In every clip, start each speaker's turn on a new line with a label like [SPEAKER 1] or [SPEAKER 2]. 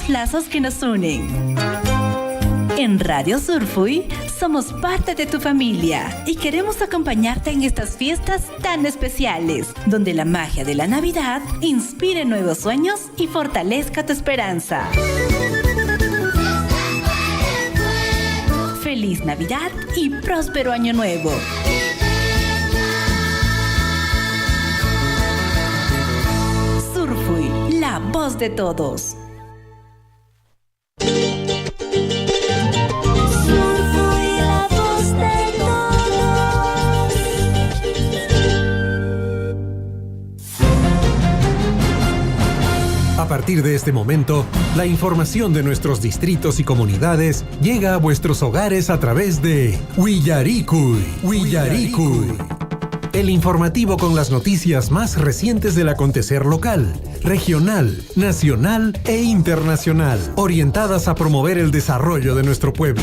[SPEAKER 1] los lazos que nos unen. En Radio Surfuy somos parte de tu familia y queremos acompañarte en estas fiestas tan especiales, donde la magia de la Navidad inspire nuevos sueños y fortalezca tu esperanza. Feliz Navidad y próspero Año Nuevo. Surfuy, la voz de todos.
[SPEAKER 2] A partir de este momento, la información de nuestros distritos y comunidades llega a vuestros hogares a través de Willaricui. El informativo con las noticias más recientes del acontecer local, regional, nacional e internacional, orientadas a promover el desarrollo de nuestro pueblo.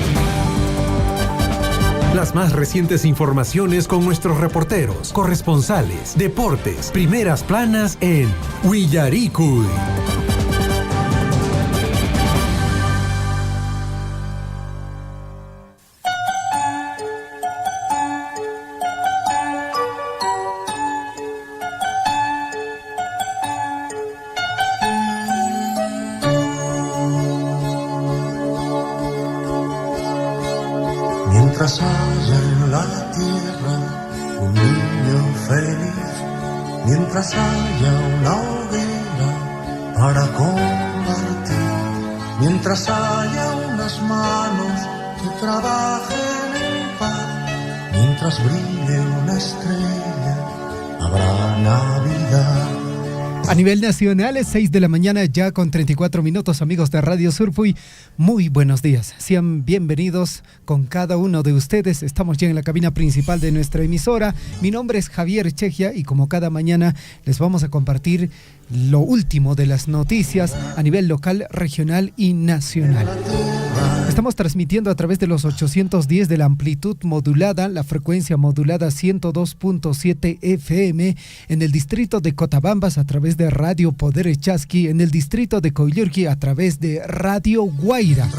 [SPEAKER 2] Las más recientes informaciones con nuestros reporteros, corresponsales, deportes, primeras planas en Willaricui.
[SPEAKER 3] Mientras haya en la tierra un niño feliz, mientras haya una hoguera para compartir, mientras haya unas manos que trabajen en paz, mientras brille una estrella, habrá Navidad.
[SPEAKER 4] A nivel nacional es 6 de la mañana ya con 34 minutos, amigos de Radio Surfuy. Muy buenos días, sean bienvenidos con cada uno de ustedes. Estamos ya en la cabina principal de nuestra emisora. Mi nombre es Javier Chejia y como cada mañana les vamos a compartir lo último de las noticias a nivel local, regional y nacional. Estamos transmitiendo a través de los 810 de la amplitud modulada, la frecuencia modulada 102.7 FM en el distrito de Cotabambas a través de Radio Poder Chasqui, en el distrito de Coyurqui a través de Radio Guaira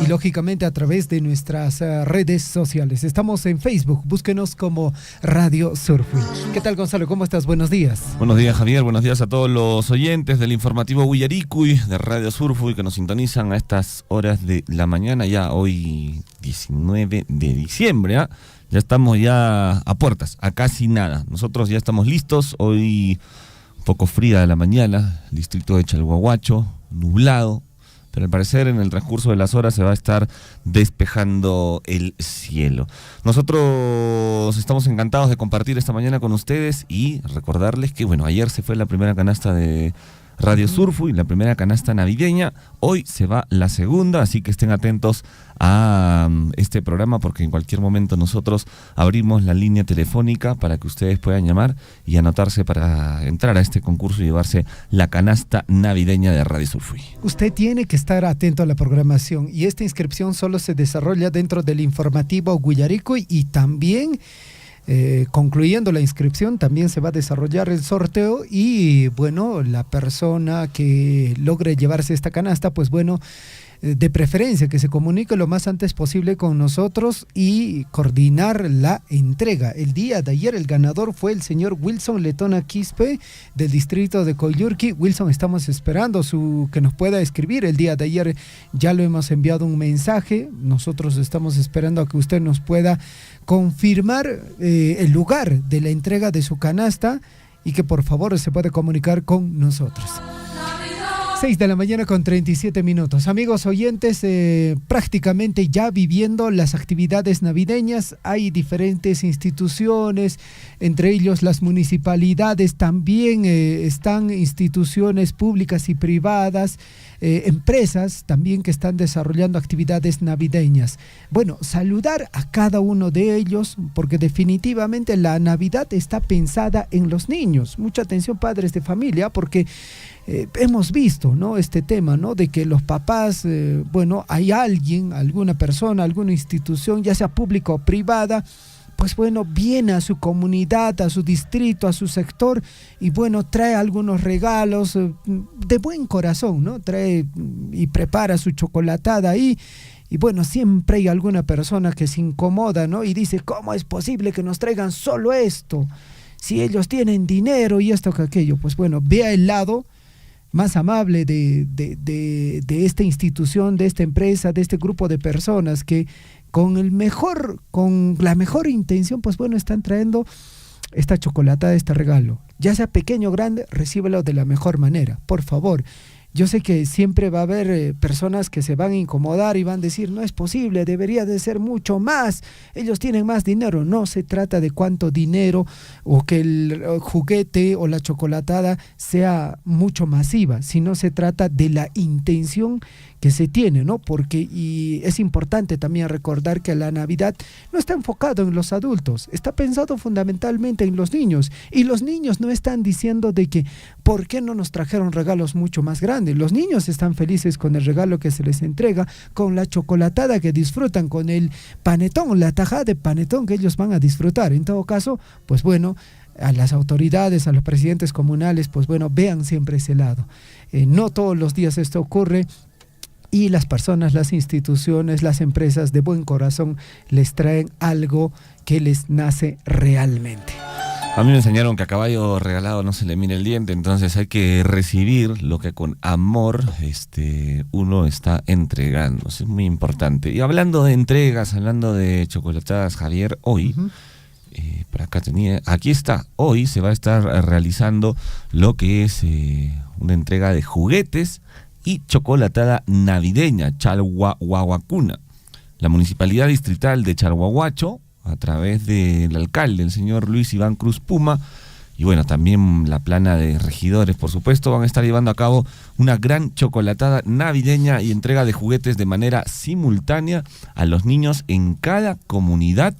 [SPEAKER 4] y lógicamente a través de nuestras redes sociales. Estamos en Facebook, búsquenos como Radio Surfuy. ¿Qué tal, Gonzalo? ¿Cómo estás? Buenos días.
[SPEAKER 5] Buenos días, Javier. Buenos días a todos los oyentes del informativo Willaricui de Radio Surfuy que nos sintonizan a estas horas de la mañana, ya hoy 19 de diciembre, ¿eh? Ya estamos ya a puertas, a casi nada. Nosotros ya estamos listos, hoy un poco fría de la mañana, el distrito de Chalhuahuacho, nublado, pero al parecer en el transcurso de las horas se va a estar despejando el cielo. Nosotros estamos encantados de compartir esta mañana con ustedes y recordarles que, bueno, ayer se fue la primera canasta de Radio Surfuy, la primera canasta navideña. Hoy se va la segunda, así que estén atentos a este programa porque en cualquier momento nosotros abrimos la línea telefónica para que ustedes puedan llamar y anotarse para entrar a este concurso y llevarse la canasta navideña de Radio Surfuy.
[SPEAKER 4] Usted tiene que estar atento a la programación y esta inscripción solo se desarrolla dentro del informativo Willaricui y también concluyendo la inscripción también se va a desarrollar el sorteo y bueno, la persona que logre llevarse esta canasta, pues bueno, de preferencia que se comunique lo más antes posible con nosotros y coordinar la entrega. El día de ayer el ganador fue el señor Wilson Letona Quispe del distrito de Coyurqui. Wilson, estamos esperando que nos pueda escribir. El día de ayer ya lo hemos enviado un mensaje. Nosotros estamos esperando a que usted nos pueda confirmar el lugar de la entrega de su canasta y que por favor se pueda comunicar con nosotros. 6 de la mañana con 37 minutos. Amigos oyentes, prácticamente ya viviendo las actividades navideñas, hay diferentes instituciones, entre ellos las municipalidades, también están instituciones públicas y privadas, empresas también que están desarrollando actividades navideñas. Bueno, saludar a cada uno de ellos porque definitivamente la Navidad está pensada en los niños. Mucha atención, padres de familia, porque hemos visto, ¿no?, este tema, ¿no?, de que los papás, bueno, hay alguien, alguna persona, alguna institución, ya sea pública o privada, pues bueno, viene a su comunidad, a su distrito, a su sector y bueno, trae algunos regalos de buen corazón, ¿no? Trae y prepara su chocolatada ahí. Y bueno, siempre hay alguna persona que se incomoda, ¿no? Y dice, ¿cómo es posible que nos traigan solo esto? Si ellos tienen dinero y esto que aquello. Pues bueno, vea el lado más amable de esta institución, de esta empresa, de este grupo de personas que con la mejor intención, pues bueno, están trayendo esta chocolatada, este regalo. Ya sea pequeño o grande, recíbelo de la mejor manera, por favor. Yo sé que siempre va a haber personas que se van a incomodar y van a decir, no es posible, debería de ser mucho más, ellos tienen más dinero. No se trata de cuánto dinero o que el juguete o la chocolatada sea mucho masiva, sino se trata de la intención que se tiene, ¿no? Porque, y es importante también recordar que la Navidad no está enfocado en los adultos, está pensado fundamentalmente en los niños, y los niños no están diciendo de que ¿por qué no nos trajeron regalos mucho más grandes? Los niños están felices con el regalo que se les entrega, con la chocolatada que disfrutan, con el panetón, la tajada de panetón que ellos van a disfrutar. En todo caso, pues bueno, a las autoridades, a los presidentes comunales, pues bueno, vean siempre ese lado. No todos los días esto ocurre, y las personas, las instituciones, las empresas de buen corazón les traen algo que les nace realmente.
[SPEAKER 5] A mí me enseñaron que a caballo regalado no se le mira el diente, entonces hay que recibir lo que con amor uno está entregando. Eso es muy importante. Y hablando de entregas, hablando de chocolatadas, Javier, hoy, por acá aquí está, hoy se va a estar realizando lo que es una entrega de juguetes y chocolatada navideña, Chalhuahuacuna. La Municipalidad Distrital de Chalhuahuacho, a través del alcalde, el señor Luis Iván Cruz Puma, y bueno, también la plana de regidores, por supuesto, van a estar llevando a cabo una gran chocolatada navideña y entrega de juguetes de manera simultánea a los niños en cada comunidad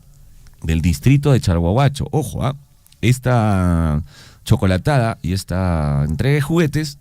[SPEAKER 5] del distrito de Chalhuahuacho. Ojo, esta chocolatada y esta entrega de juguetes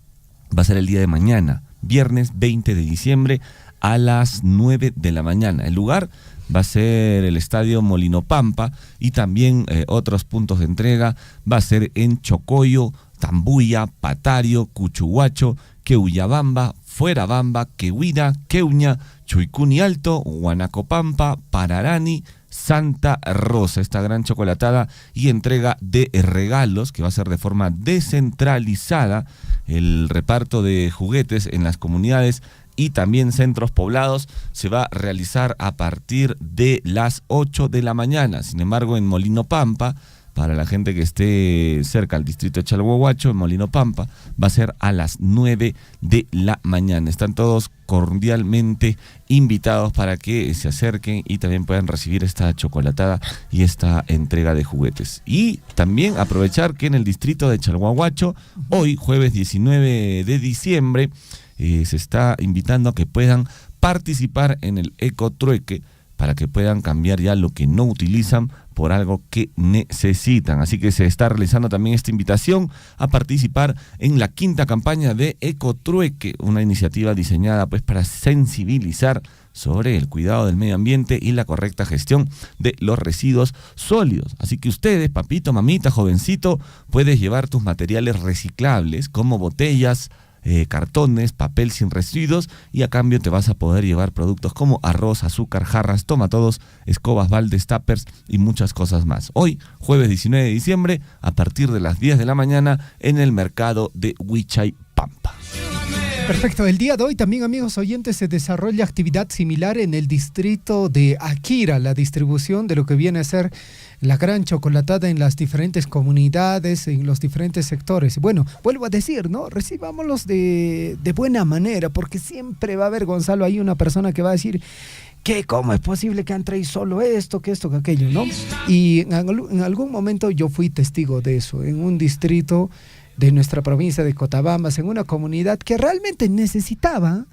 [SPEAKER 5] va a ser el día de mañana, viernes 20 de diciembre a las 9 de la mañana. El lugar va a ser el Estadio Molino Pampa, y también otros puntos de entrega va a ser en Chocoyo, Tambuya, Patario, Cuchuhuacho, Queuyabamba, Fuerabamba, Quehuira, Queuña, Chuicuni Alto, Huanacopampa, Pararani, Santa Rosa. Esta gran chocolatada y entrega de regalos que va a ser de forma descentralizada, el reparto de juguetes en las comunidades y también centros poblados se va a realizar a partir de las 8 de la mañana. Sin embargo, en Molino Pampa, para la gente que esté cerca al distrito de Chalhuahuacho, en Molino Pampa, va a ser a las 9 de la mañana. Están todos cordialmente invitados para que se acerquen y también puedan recibir esta chocolatada y esta entrega de juguetes. Y también aprovechar que en el distrito de Chalhuahuacho, hoy, jueves 19 de diciembre, se está invitando a que puedan participar en el ecotrueque para que puedan cambiar ya lo que no utilizan por algo que necesitan. Así que se está realizando también esta invitación a participar en la 5ª campaña de Ecotrueque, una iniciativa diseñada pues para sensibilizar sobre el cuidado del medio ambiente y la correcta gestión de los residuos sólidos. Así que ustedes, papito, mamita, jovencito, puedes llevar tus materiales reciclables como botellas, cartones, papel sin residuos, y a cambio te vas a poder llevar productos como arroz, azúcar, jarras, tomatodos, escobas, baldes, tuppers y muchas cosas más. Hoy, jueves 19 de diciembre, a partir de las 10 de la mañana en el mercado de Huichay Pampa.
[SPEAKER 4] Perfecto, el día de hoy también, amigos oyentes, se desarrolla actividad similar en el distrito de Akira, la distribución de lo que viene a ser la gran chocolatada en las diferentes comunidades, en los diferentes sectores. Bueno, vuelvo a decir, ¿no? Recibámoslos de buena manera, porque siempre va a haber, Gonzalo, ahí una persona que va a decir que cómo es posible que han traído solo esto, que aquello, ¿no? Y en algún momento yo fui testigo de eso, en un distrito de nuestra provincia de Cotabambas, en una comunidad que realmente necesitaba,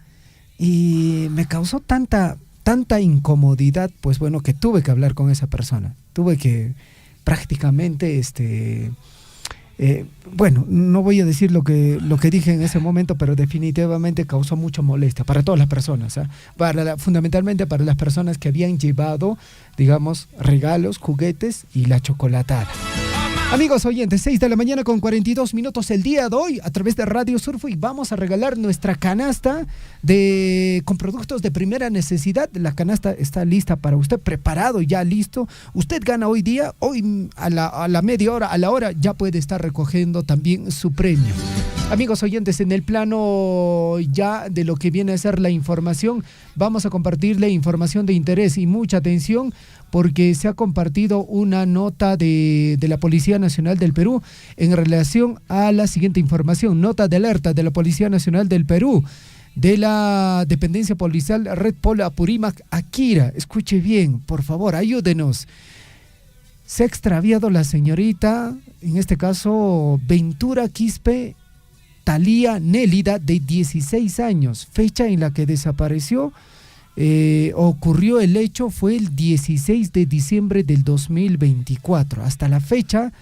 [SPEAKER 4] y me causó tanta incomodidad, pues bueno, que tuve que hablar con esa persona. Tuve que prácticamente Bueno, no voy a decir lo que dije en ese momento, pero definitivamente causó mucha molestia para todas las personas, ¿eh? Fundamentalmente para las personas que habían llevado, digamos, regalos, juguetes y la chocolatada. Amigos oyentes, 6 de la mañana con 42 minutos el día de hoy a través de Radio Surfui vamos a regalar nuestra canasta con productos de primera necesidad. La canasta está lista para usted, preparado, ya listo. Usted gana hoy día, hoy a la media hora, a la hora, ya puede estar recogiendo también su premio. Amigos oyentes, en el plano ya de lo que viene a ser la información, vamos a compartirle información de interés y mucha atención porque se ha compartido una nota de la Policía Nacional del Perú en relación a la siguiente información. Nota de alerta de la Policía Nacional del Perú, de la dependencia policial Red Pol Apurímac, Akira. Escuche bien, por favor, ayúdenos. Se ha extraviado la señorita, en este caso Ventura Quispe Talía Nélida, de 16 años, fecha en la que desapareció. Ocurrió el hecho, fue el 16 de diciembre del 2024. Hasta la fecha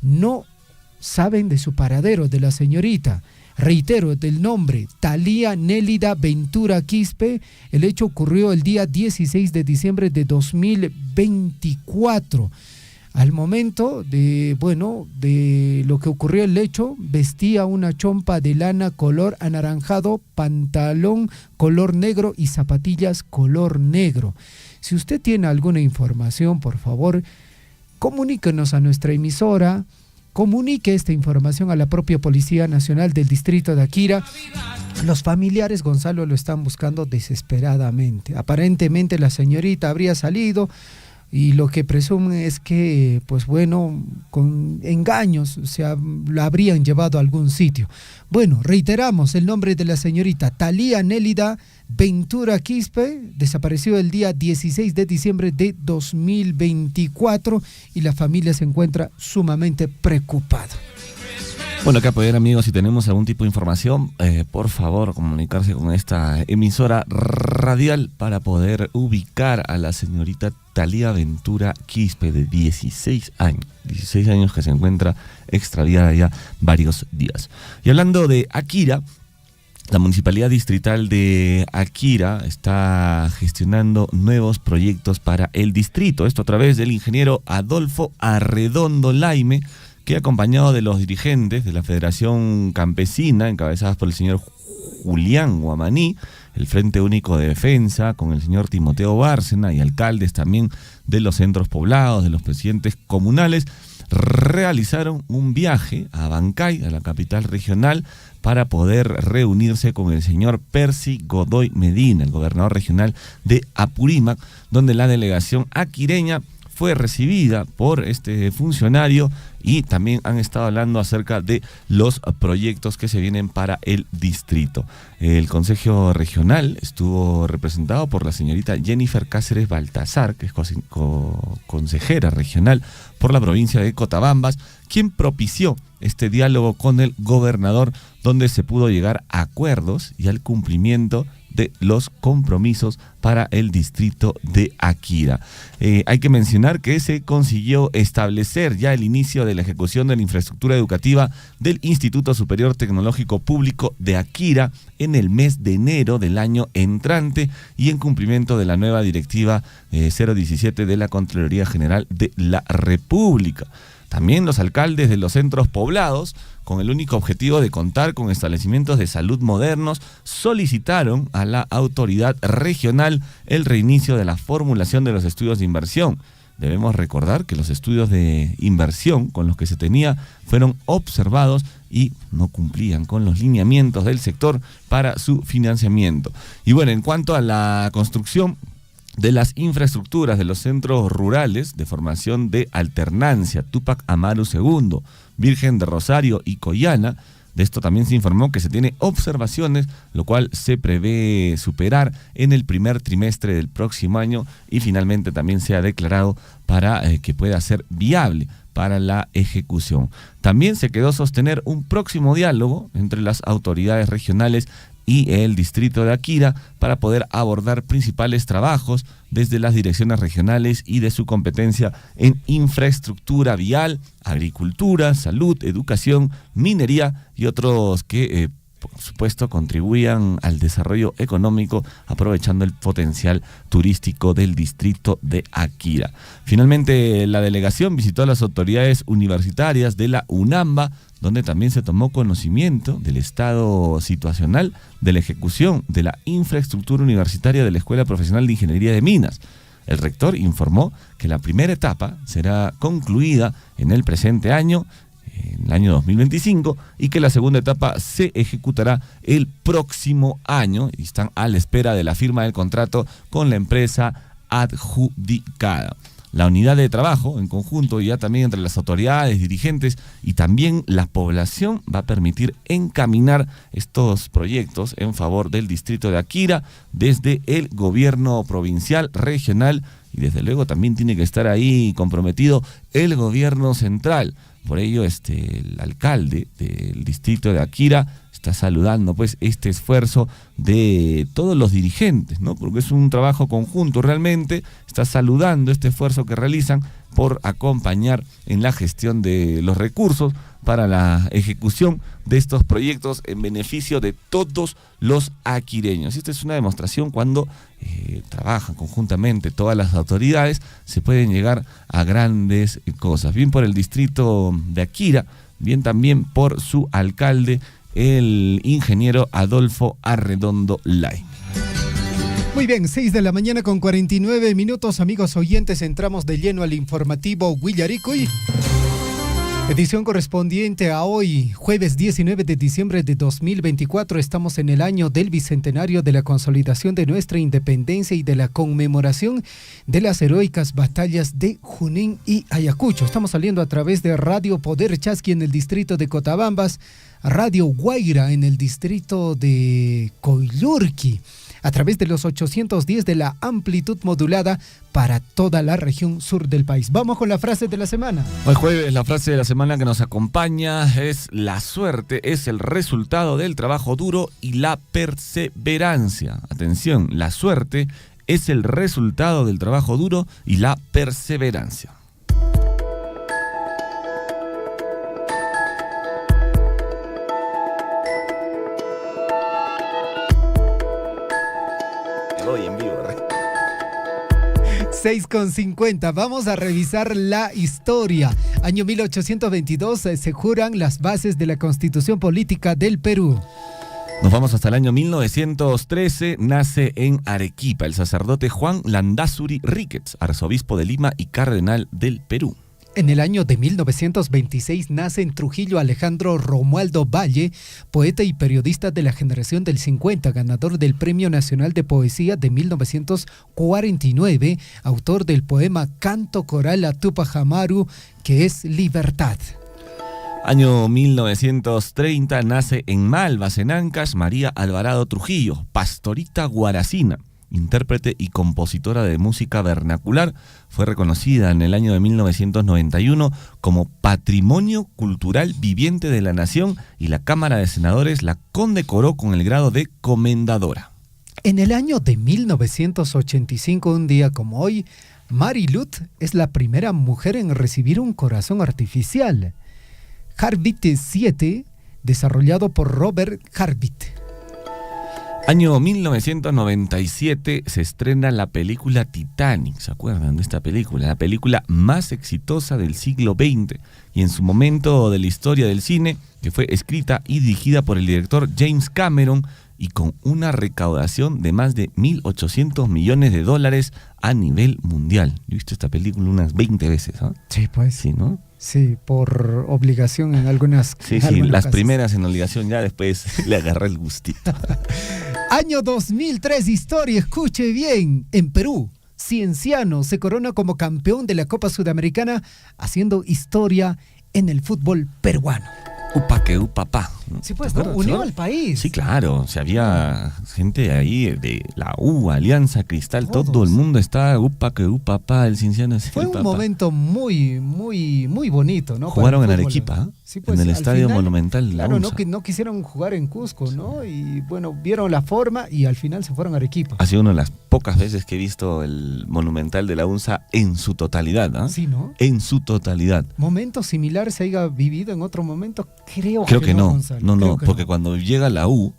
[SPEAKER 4] no saben de su paradero de la señorita. Reitero, del nombre, Talía Nélida Ventura Quispe. El hecho ocurrió el día 16 de diciembre de 2024. Al momento de lo que ocurrió el hecho, vestía una chompa de lana color anaranjado, pantalón color negro y zapatillas color negro. Si usted tiene alguna información, por favor, comuníquenos a nuestra emisora, comunique esta información a la propia Policía Nacional del Distrito de Akira. Los familiares, Gonzalo, lo están buscando desesperadamente. Aparentemente la señorita habría salido y lo que presumen es que, con engaños la habrían llevado a algún sitio. Bueno, reiteramos el nombre de la señorita Talía Nélida Ventura Quispe, desapareció el día 16 de diciembre de 2024 y la familia se encuentra sumamente preocupada.
[SPEAKER 5] Bueno, acá poder, amigos, si tenemos algún tipo de información, por favor, comunicarse con esta emisora radial para poder ubicar a la señorita Talía Ventura Quispe, de 16 años que se encuentra extraviada ya varios días. Y hablando de Akira, la Municipalidad Distrital de Akira está gestionando nuevos proyectos para el distrito. Esto a través del ingeniero Adolfo Arredondo Laime, que acompañado de los dirigentes de la Federación Campesina, encabezadas por el señor Julián Guamaní, el Frente Único de Defensa, con el señor Timoteo Bárcena y alcaldes también de los centros poblados, de los presidentes comunales, realizaron un viaje a Abancay, a la capital regional, para poder reunirse con el señor Percy Godoy Medina, el gobernador regional de Apurímac, donde la delegación aquireña fue recibida por este funcionario y también han estado hablando acerca de los proyectos que se vienen para el distrito. El Consejo Regional estuvo representado por la señorita Jennifer Cáceres Baltasar, que es consejera regional por la provincia de Cotabambas, quien propició este diálogo con el gobernador, donde se pudo llegar a acuerdos y al cumplimiento de los compromisos para el distrito de Akira. Hay que mencionar que se consiguió establecer ya el inicio de la ejecución de la infraestructura educativa del Instituto Superior Tecnológico Público de Akira en el mes de enero del año entrante y en cumplimiento de la nueva directiva 017 de la Contraloría General de la República. También los alcaldes de los centros poblados, con el único objetivo de contar con establecimientos de salud modernos, solicitaron a la autoridad regional el reinicio de la formulación de los estudios de inversión. Debemos recordar que los estudios de inversión con los que se tenía fueron observados y no cumplían con los lineamientos del sector para su financiamiento. Y bueno, en cuanto a la construcción de las infraestructuras de los centros rurales de formación de alternancia, Túpac Amaru II, Virgen de Rosario y Coyana, de esto también se informó que se tiene observaciones, lo cual se prevé superar en el primer trimestre del próximo año y finalmente también se ha declarado para que pueda ser viable para la ejecución. También se quedó sostener un próximo diálogo entre las autoridades regionales y el distrito de Akira para poder abordar principales trabajos desde las direcciones regionales y de su competencia en infraestructura vial, agricultura, salud, educación, minería y otros que por supuesto contribuyan al desarrollo económico aprovechando el potencial turístico del distrito de Akira. Finalmente, la delegación visitó a las autoridades universitarias de la UNAMBA, donde también se tomó conocimiento del estado situacional de la ejecución de la infraestructura universitaria de la Escuela Profesional de Ingeniería de Minas. El rector informó que la primera etapa será concluida en el presente año, en el año 2025, y que la segunda etapa se ejecutará el próximo año y están a la espera de la firma del contrato con la empresa adjudicada. La unidad de trabajo en conjunto ya también entre las autoridades, dirigentes y también la población va a permitir encaminar estos proyectos en favor del distrito de Akira desde el gobierno provincial, regional y desde luego también tiene que estar ahí comprometido el gobierno central. Por ello, el alcalde del distrito de Akira está saludando pues este esfuerzo de todos los dirigentes, ¿no? Porque es un trabajo conjunto realmente, está saludando este esfuerzo que realizan por acompañar en la gestión de los recursos para la ejecución de estos proyectos en beneficio de todos los aquireños. Esta es una demostración cuando trabajan conjuntamente todas las autoridades, se pueden llegar a grandes cosas, bien por el distrito de Akira, bien también por su alcalde, el ingeniero Adolfo Arredondo Lai.
[SPEAKER 4] Muy bien, 6 de la mañana con 49 minutos, amigos oyentes, entramos de lleno al informativo Huillaricuy. Edición correspondiente a hoy, jueves 19 de diciembre de 2024. Estamos en el año del bicentenario de la consolidación de nuestra independencia y de la conmemoración de las heroicas batallas de Junín y Ayacucho. Estamos saliendo a través de Radio Poder Chasqui en el distrito de Cotabambas, Radio Guaira en el distrito de Coyurqui, a través de los 810 de la amplitud modulada para toda la región sur del país. Vamos con la frase de la semana.
[SPEAKER 5] Hoy jueves la frase de la semana que nos acompaña es: la suerte es el resultado del trabajo duro y la perseverancia. Atención, la suerte es el resultado del trabajo duro y la perseverancia. Hoy en vivo, ¿verdad?
[SPEAKER 4] 6:50. Vamos a revisar la historia. Año 1822 se juran las bases de la Constitución Política del Perú.
[SPEAKER 5] Nos vamos hasta el año 1913. Nace en Arequipa el sacerdote Juan Landázuri Ricketts, arzobispo de Lima y cardenal del Perú.
[SPEAKER 4] En el año de 1926 nace en Trujillo Alejandro Romualdo Valle, poeta y periodista de la generación del 50, ganador del Premio Nacional de Poesía de 1949, autor del poema Canto Coral a Tupac Amaru, que es Libertad.
[SPEAKER 5] Año 1930 nace en Malvas, en Ancash, María Alvarado Trujillo, pastorita guaracina, intérprete y compositora de música vernacular. Fue reconocida en el año de 1991 como Patrimonio Cultural Viviente de la Nación y la Cámara de Senadores la condecoró con el grado de comendadora.
[SPEAKER 4] En el año de 1985, un día como hoy, Mary Luth es la primera mujer en recibir un corazón artificial, Heartbeat 7, desarrollado por Robert Heartbeat.
[SPEAKER 5] Año 1997 se estrena la película Titanic. ¿Se acuerdan de esta película? La película más exitosa del siglo XX y en su momento de la historia del cine, que fue escrita y dirigida por el director James Cameron y con una recaudación de más de $1.800 millones a nivel mundial. Yo he visto esta película unas 20 veces, ¿no?
[SPEAKER 4] Sí, pues.
[SPEAKER 5] Sí, ¿no?
[SPEAKER 4] Sí, por obligación en algunas.
[SPEAKER 5] Sí, las primeras en obligación, ya después le agarré el gustito.
[SPEAKER 4] Año 2003, historia, escuche bien. En Perú, Cienciano se corona como campeón de la Copa Sudamericana, haciendo historia en el fútbol peruano.
[SPEAKER 5] Upa que upa pa.
[SPEAKER 4] Sí, pues,
[SPEAKER 5] ¿Te
[SPEAKER 4] ¿no?
[SPEAKER 5] acuerdas?
[SPEAKER 4] Unió
[SPEAKER 5] ¿No?
[SPEAKER 4] al país.
[SPEAKER 5] Sí, claro. O sea, había gente ahí de la U, Alianza Cristal,
[SPEAKER 4] Todos.
[SPEAKER 5] todo el mundo estaba upa que upa, pa, el Cinciano es
[SPEAKER 4] Fue
[SPEAKER 5] el
[SPEAKER 4] un
[SPEAKER 5] papa.
[SPEAKER 4] momento muy, muy, muy bonito, ¿no?
[SPEAKER 5] Jugaron en
[SPEAKER 4] Para el fútbol.
[SPEAKER 5] Arequipa, ¿eh?
[SPEAKER 4] Sí, pues,
[SPEAKER 5] en el
[SPEAKER 4] al
[SPEAKER 5] Estadio
[SPEAKER 4] final,
[SPEAKER 5] Monumental de la
[SPEAKER 4] claro,
[SPEAKER 5] UNSA.
[SPEAKER 4] no quisieron jugar en Cusco, ¿no? Y bueno, vieron la forma y al final se fueron a Arequipa.
[SPEAKER 5] Ha sido una de las pocas veces que he visto el Monumental de la UNSA en su totalidad, ¿ah?
[SPEAKER 4] Sí, ¿no?
[SPEAKER 5] En su totalidad.
[SPEAKER 4] ¿Momentos similares se haya vivido en otro momento? Creo
[SPEAKER 5] que no.
[SPEAKER 4] Gonzalo.
[SPEAKER 5] No,
[SPEAKER 4] Creo que
[SPEAKER 5] porque
[SPEAKER 4] no.
[SPEAKER 5] cuando llega la U,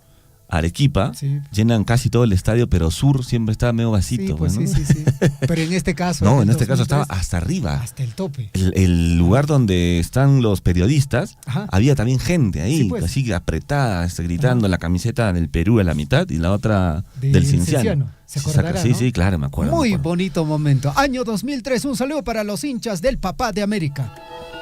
[SPEAKER 5] Arequipa,
[SPEAKER 4] Sí.
[SPEAKER 5] llenan casi todo el estadio, pero Sur siempre estaba medio
[SPEAKER 4] Sí,
[SPEAKER 5] vasito.
[SPEAKER 4] pues
[SPEAKER 5] ¿no?
[SPEAKER 4] sí. Pero en este caso.
[SPEAKER 5] No,
[SPEAKER 4] en
[SPEAKER 5] en este caso
[SPEAKER 4] 2003,
[SPEAKER 5] estaba hasta arriba.
[SPEAKER 4] hasta el tope.
[SPEAKER 5] El lugar donde están los periodistas,
[SPEAKER 4] Ajá.
[SPEAKER 5] había también gente ahí,
[SPEAKER 4] Sí, pues.
[SPEAKER 5] así apretada, gritando, la camiseta del Perú a la mitad y la otra
[SPEAKER 4] Del
[SPEAKER 5] del Cinciano.
[SPEAKER 4] Cinciano. Se acordará,
[SPEAKER 5] Sí,
[SPEAKER 4] ¿no?
[SPEAKER 5] sí, claro, me acuerdo.
[SPEAKER 4] Muy
[SPEAKER 5] me acuerdo.
[SPEAKER 4] bonito momento. Año 2003, un saludo para los hinchas del Papá de América.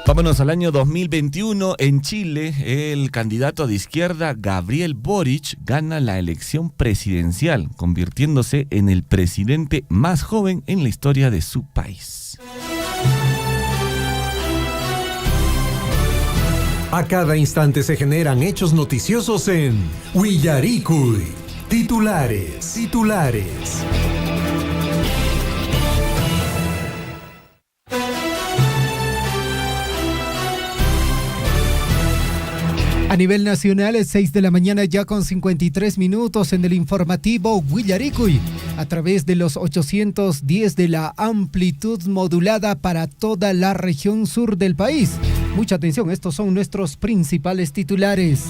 [SPEAKER 5] Vámonos al año 2021. En Chile, el candidato de izquierda Gabriel Boric gana la elección presidencial, convirtiéndose en el presidente más joven en la historia de su país.
[SPEAKER 2] A cada instante se generan hechos noticiosos en Willaricui. Titulares.
[SPEAKER 4] A nivel nacional, es 6 de la mañana ya con 53 minutos en el informativo Willaricui, a través de los 810 de la amplitud modulada para toda la región sur del país. Mucha atención, estos son nuestros principales titulares.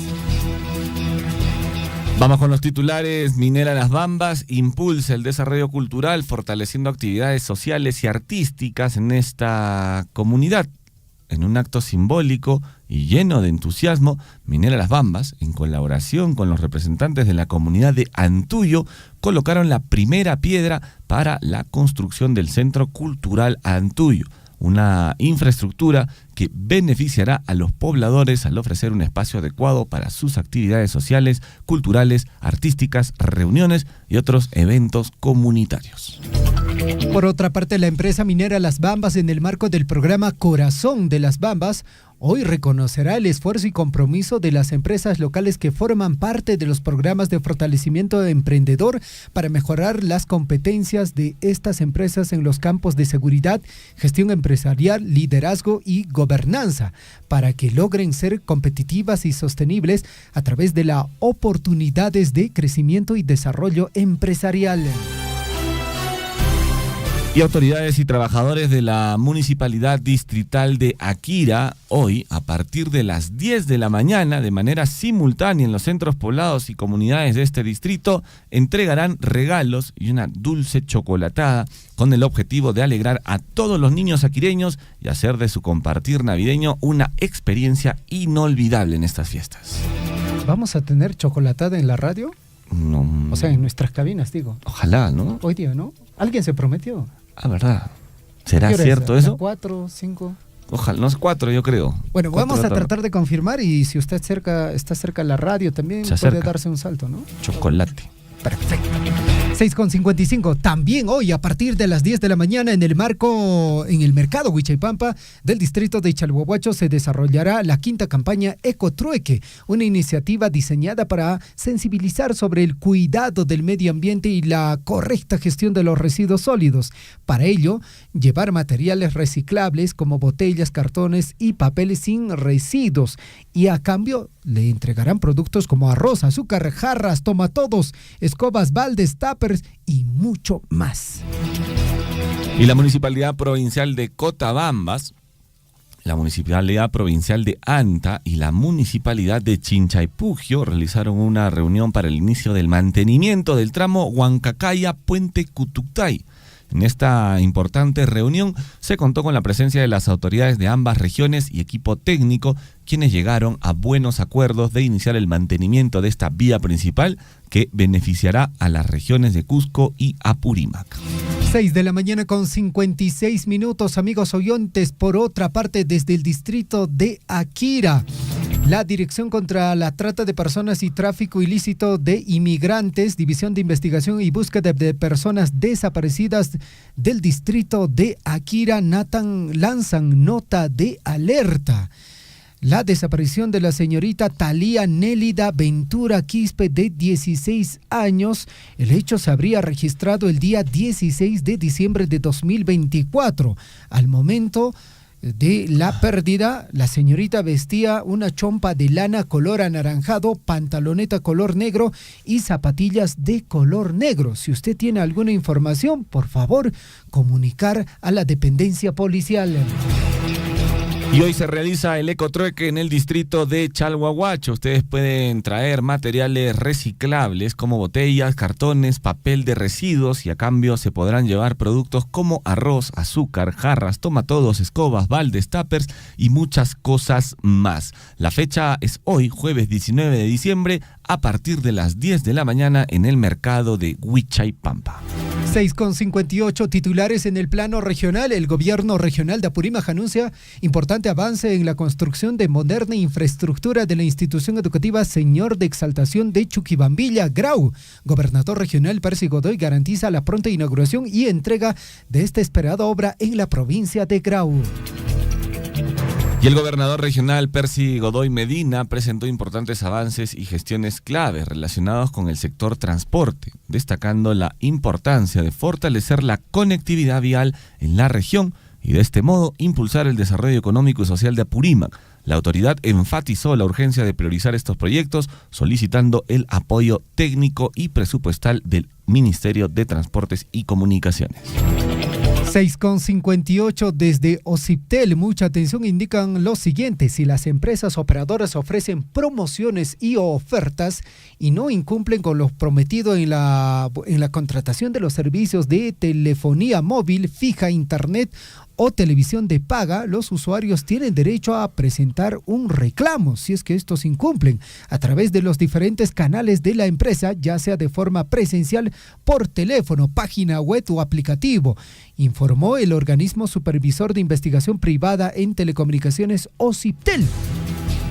[SPEAKER 5] Vamos con los titulares. Minera Las Bambas impulsa el desarrollo cultural, fortaleciendo actividades sociales y artísticas en esta comunidad. En un acto simbólico y lleno de entusiasmo, Minera Las Bambas, en colaboración con los representantes de la comunidad de Antuyo, colocaron la primera piedra para la construcción del Centro Cultural Antuyo, una infraestructura que beneficiará a los pobladores al ofrecer un espacio adecuado para sus actividades sociales, culturales, artísticas, reuniones y otros eventos comunitarios.
[SPEAKER 4] Por otra parte, la empresa minera Las Bambas, en el marco del programa Corazón de Las Bambas, hoy reconocerá el esfuerzo y compromiso de las empresas locales que forman parte de los programas de fortalecimiento emprendedor para mejorar las competencias de estas empresas en los campos de seguridad, gestión empresarial, liderazgo y gobernanza, para que logren ser competitivas y sostenibles a través de las oportunidades de crecimiento y desarrollo empresarial.
[SPEAKER 5] Y autoridades y trabajadores de la Municipalidad Distrital de Akira, hoy, a partir de las 10 de la mañana, de manera simultánea en los centros poblados y comunidades de este distrito, entregarán regalos y una dulce chocolatada con el objetivo de alegrar a todos los niños aquireños y hacer de su compartir navideño una experiencia inolvidable en estas fiestas.
[SPEAKER 4] ¿Vamos a tener chocolatada en la radio?
[SPEAKER 5] No,
[SPEAKER 4] O sea, en nuestras cabinas, digo.
[SPEAKER 5] ojalá, ¿no?
[SPEAKER 4] Hoy día, ¿no? ¿Alguien se prometió?
[SPEAKER 5] Ah, ¿verdad? ¿Será
[SPEAKER 4] ¿Qué hora
[SPEAKER 5] cierto
[SPEAKER 4] es?
[SPEAKER 5] eso?
[SPEAKER 4] 4, 5.
[SPEAKER 5] Ojalá, no es 4, yo creo.
[SPEAKER 4] Bueno,
[SPEAKER 5] 4
[SPEAKER 4] vamos
[SPEAKER 5] de
[SPEAKER 4] a
[SPEAKER 5] la tarde.
[SPEAKER 4] tratar de confirmar, y si usted está cerca de la radio también
[SPEAKER 5] Se
[SPEAKER 4] puede
[SPEAKER 5] acerca.
[SPEAKER 4] darse un salto, ¿no?
[SPEAKER 5] Chocolate.
[SPEAKER 4] Perfecto. 6:55. También hoy, a partir de las 10 de la mañana, en el mercado Huichaipampa del distrito de Chalhuahuacho, se desarrollará la quinta campaña Ecotrueque, una iniciativa diseñada para sensibilizar sobre el cuidado del medio ambiente y la correcta gestión de los residuos sólidos. Para ello, llevar materiales reciclables como botellas, cartones y papeles sin residuos, y a cambio le entregarán productos como arroz, azúcar, jarras, tomatodos, escobas, baldes, tuppers y mucho más.
[SPEAKER 5] Y la Municipalidad Provincial de Cotabambas, la Municipalidad Provincial de Anta y la Municipalidad de Chinchaypugio realizaron una reunión para el inicio del mantenimiento del tramo Huancacaya-Puente Cutuctay. En esta importante reunión se contó con la presencia de las autoridades de ambas regiones y equipo técnico, quienes llegaron a buenos acuerdos de iniciar el mantenimiento de esta vía principal que beneficiará a las regiones de Cusco y Apurímac.
[SPEAKER 4] 6 de la mañana con 56 minutos, amigos oyentes. Por otra parte, desde el distrito de Akira, la Dirección contra la Trata de Personas y Tráfico Ilícito de Inmigrantes, División de Investigación y Búsqueda de Personas Desaparecidas del distrito de Akira, lanzan nota de alerta. la desaparición de la señorita Thalía Nélida Ventura Quispe, de 16 años. El hecho se habría registrado el día 16 de diciembre de 2024. Al momento de la pérdida, la señorita vestía una chompa de lana color anaranjado, pantaloneta color negro y zapatillas de color negro. Si usted tiene alguna información, por favor, comunicar a la dependencia policial.
[SPEAKER 5] Y hoy se realiza el ecotrueque en el distrito de Chalhuahuacho. Ustedes pueden traer materiales reciclables como botellas, cartones, papel de residuos, y a cambio se podrán llevar productos como arroz, azúcar, jarras, tomatodos, escobas, baldes, tuppers y muchas cosas más. La fecha es hoy, jueves 19 de diciembre, a partir de las 10 de la mañana en el mercado de Huichaypampa.
[SPEAKER 4] 6,58 titulares en el plano regional. El gobierno regional de Apurímac anuncia importante avance en la construcción de moderna infraestructura de la institución educativa Señor de Exaltación de Chuquibambilla, Grau. Gobernador regional Percy Godoy garantiza la pronta inauguración y entrega de esta esperada obra en la provincia de Grau.
[SPEAKER 5] Y el gobernador regional Percy Godoy Medina presentó importantes avances y gestiones claves relacionados con el sector transporte, destacando la importancia de fortalecer la conectividad vial en la región y de este modo impulsar el desarrollo económico y social de Apurímac. La autoridad enfatizó la urgencia de priorizar estos proyectos, solicitando el apoyo técnico y presupuestal del Ministerio de Transportes y Comunicaciones.
[SPEAKER 4] 6,58 desde Ociptel. Mucha atención, indican lo siguiente: si las empresas operadoras ofrecen promociones y ofertas y no incumplen con lo prometido en la contratación de los servicios de telefonía móvil, fija, internet o televisión de paga, los usuarios tienen derecho a presentar un reclamo si es que estos incumplen a través de los diferentes canales de la empresa, ya sea de forma presencial, por teléfono, página web o aplicativo, informó el organismo supervisor de investigación privada en telecomunicaciones Ociptel.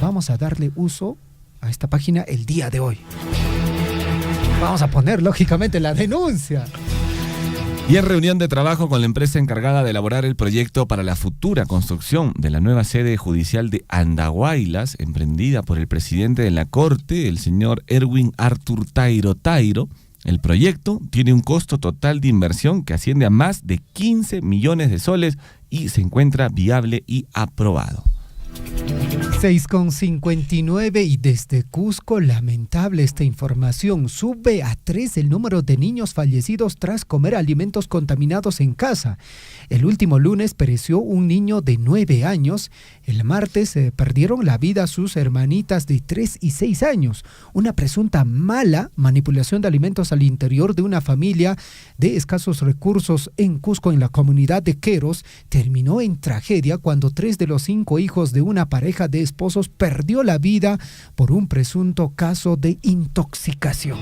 [SPEAKER 4] Vamos a darle uso a esta página el día de hoy. Vamos a poner lógicamente la denuncia.
[SPEAKER 5] Y en reunión de trabajo con la empresa encargada de elaborar el proyecto para la futura construcción de la nueva sede judicial de Andahuaylas, emprendida por el presidente de la Corte, el señor Erwin Arthur Tairo, el proyecto tiene un costo total de inversión que asciende a más de 15 millones de soles y se encuentra viable y aprobado.
[SPEAKER 4] 6,59 y desde Cusco, lamentable esta información. Sube a 3 el número de niños fallecidos tras comer alimentos contaminados en casa. El último lunes pereció un niño de 9 años. El martes perdieron la vida sus hermanitas de 3 y 6 años. Una presunta mala manipulación de alimentos al interior de una familia de escasos recursos en Cusco, en la comunidad de Queros, terminó en tragedia cuando 3 de los 5 hijos de una pareja de esposos perdió la vida por un presunto caso de intoxicación.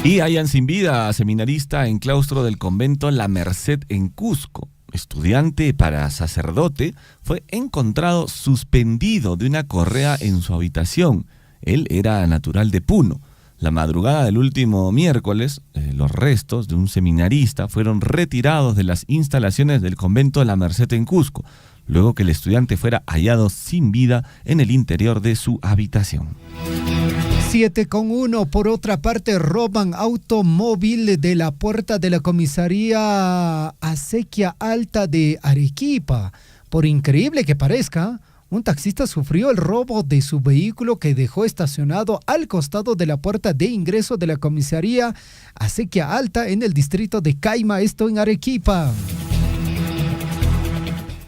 [SPEAKER 5] Y hallan sin vida a seminarista en claustro del convento La Merced en Cusco. Estudiante para sacerdote, fue encontrado suspendido de una correa en su habitación. Él era natural de Puno. La madrugada del último miércoles, los restos de un seminarista fueron retirados de las instalaciones del convento La Merced en Cusco, luego que el estudiante fuera hallado sin vida en el interior de su habitación.
[SPEAKER 4] 7,1. Por otra parte, roban automóvil de la puerta de la comisaría Acequia Alta de Arequipa. Por increíble que parezca, un taxista sufrió el robo de su vehículo que dejó estacionado al costado de la puerta de ingreso de la comisaría Acequia Alta en el distrito de Caima, esto en Arequipa.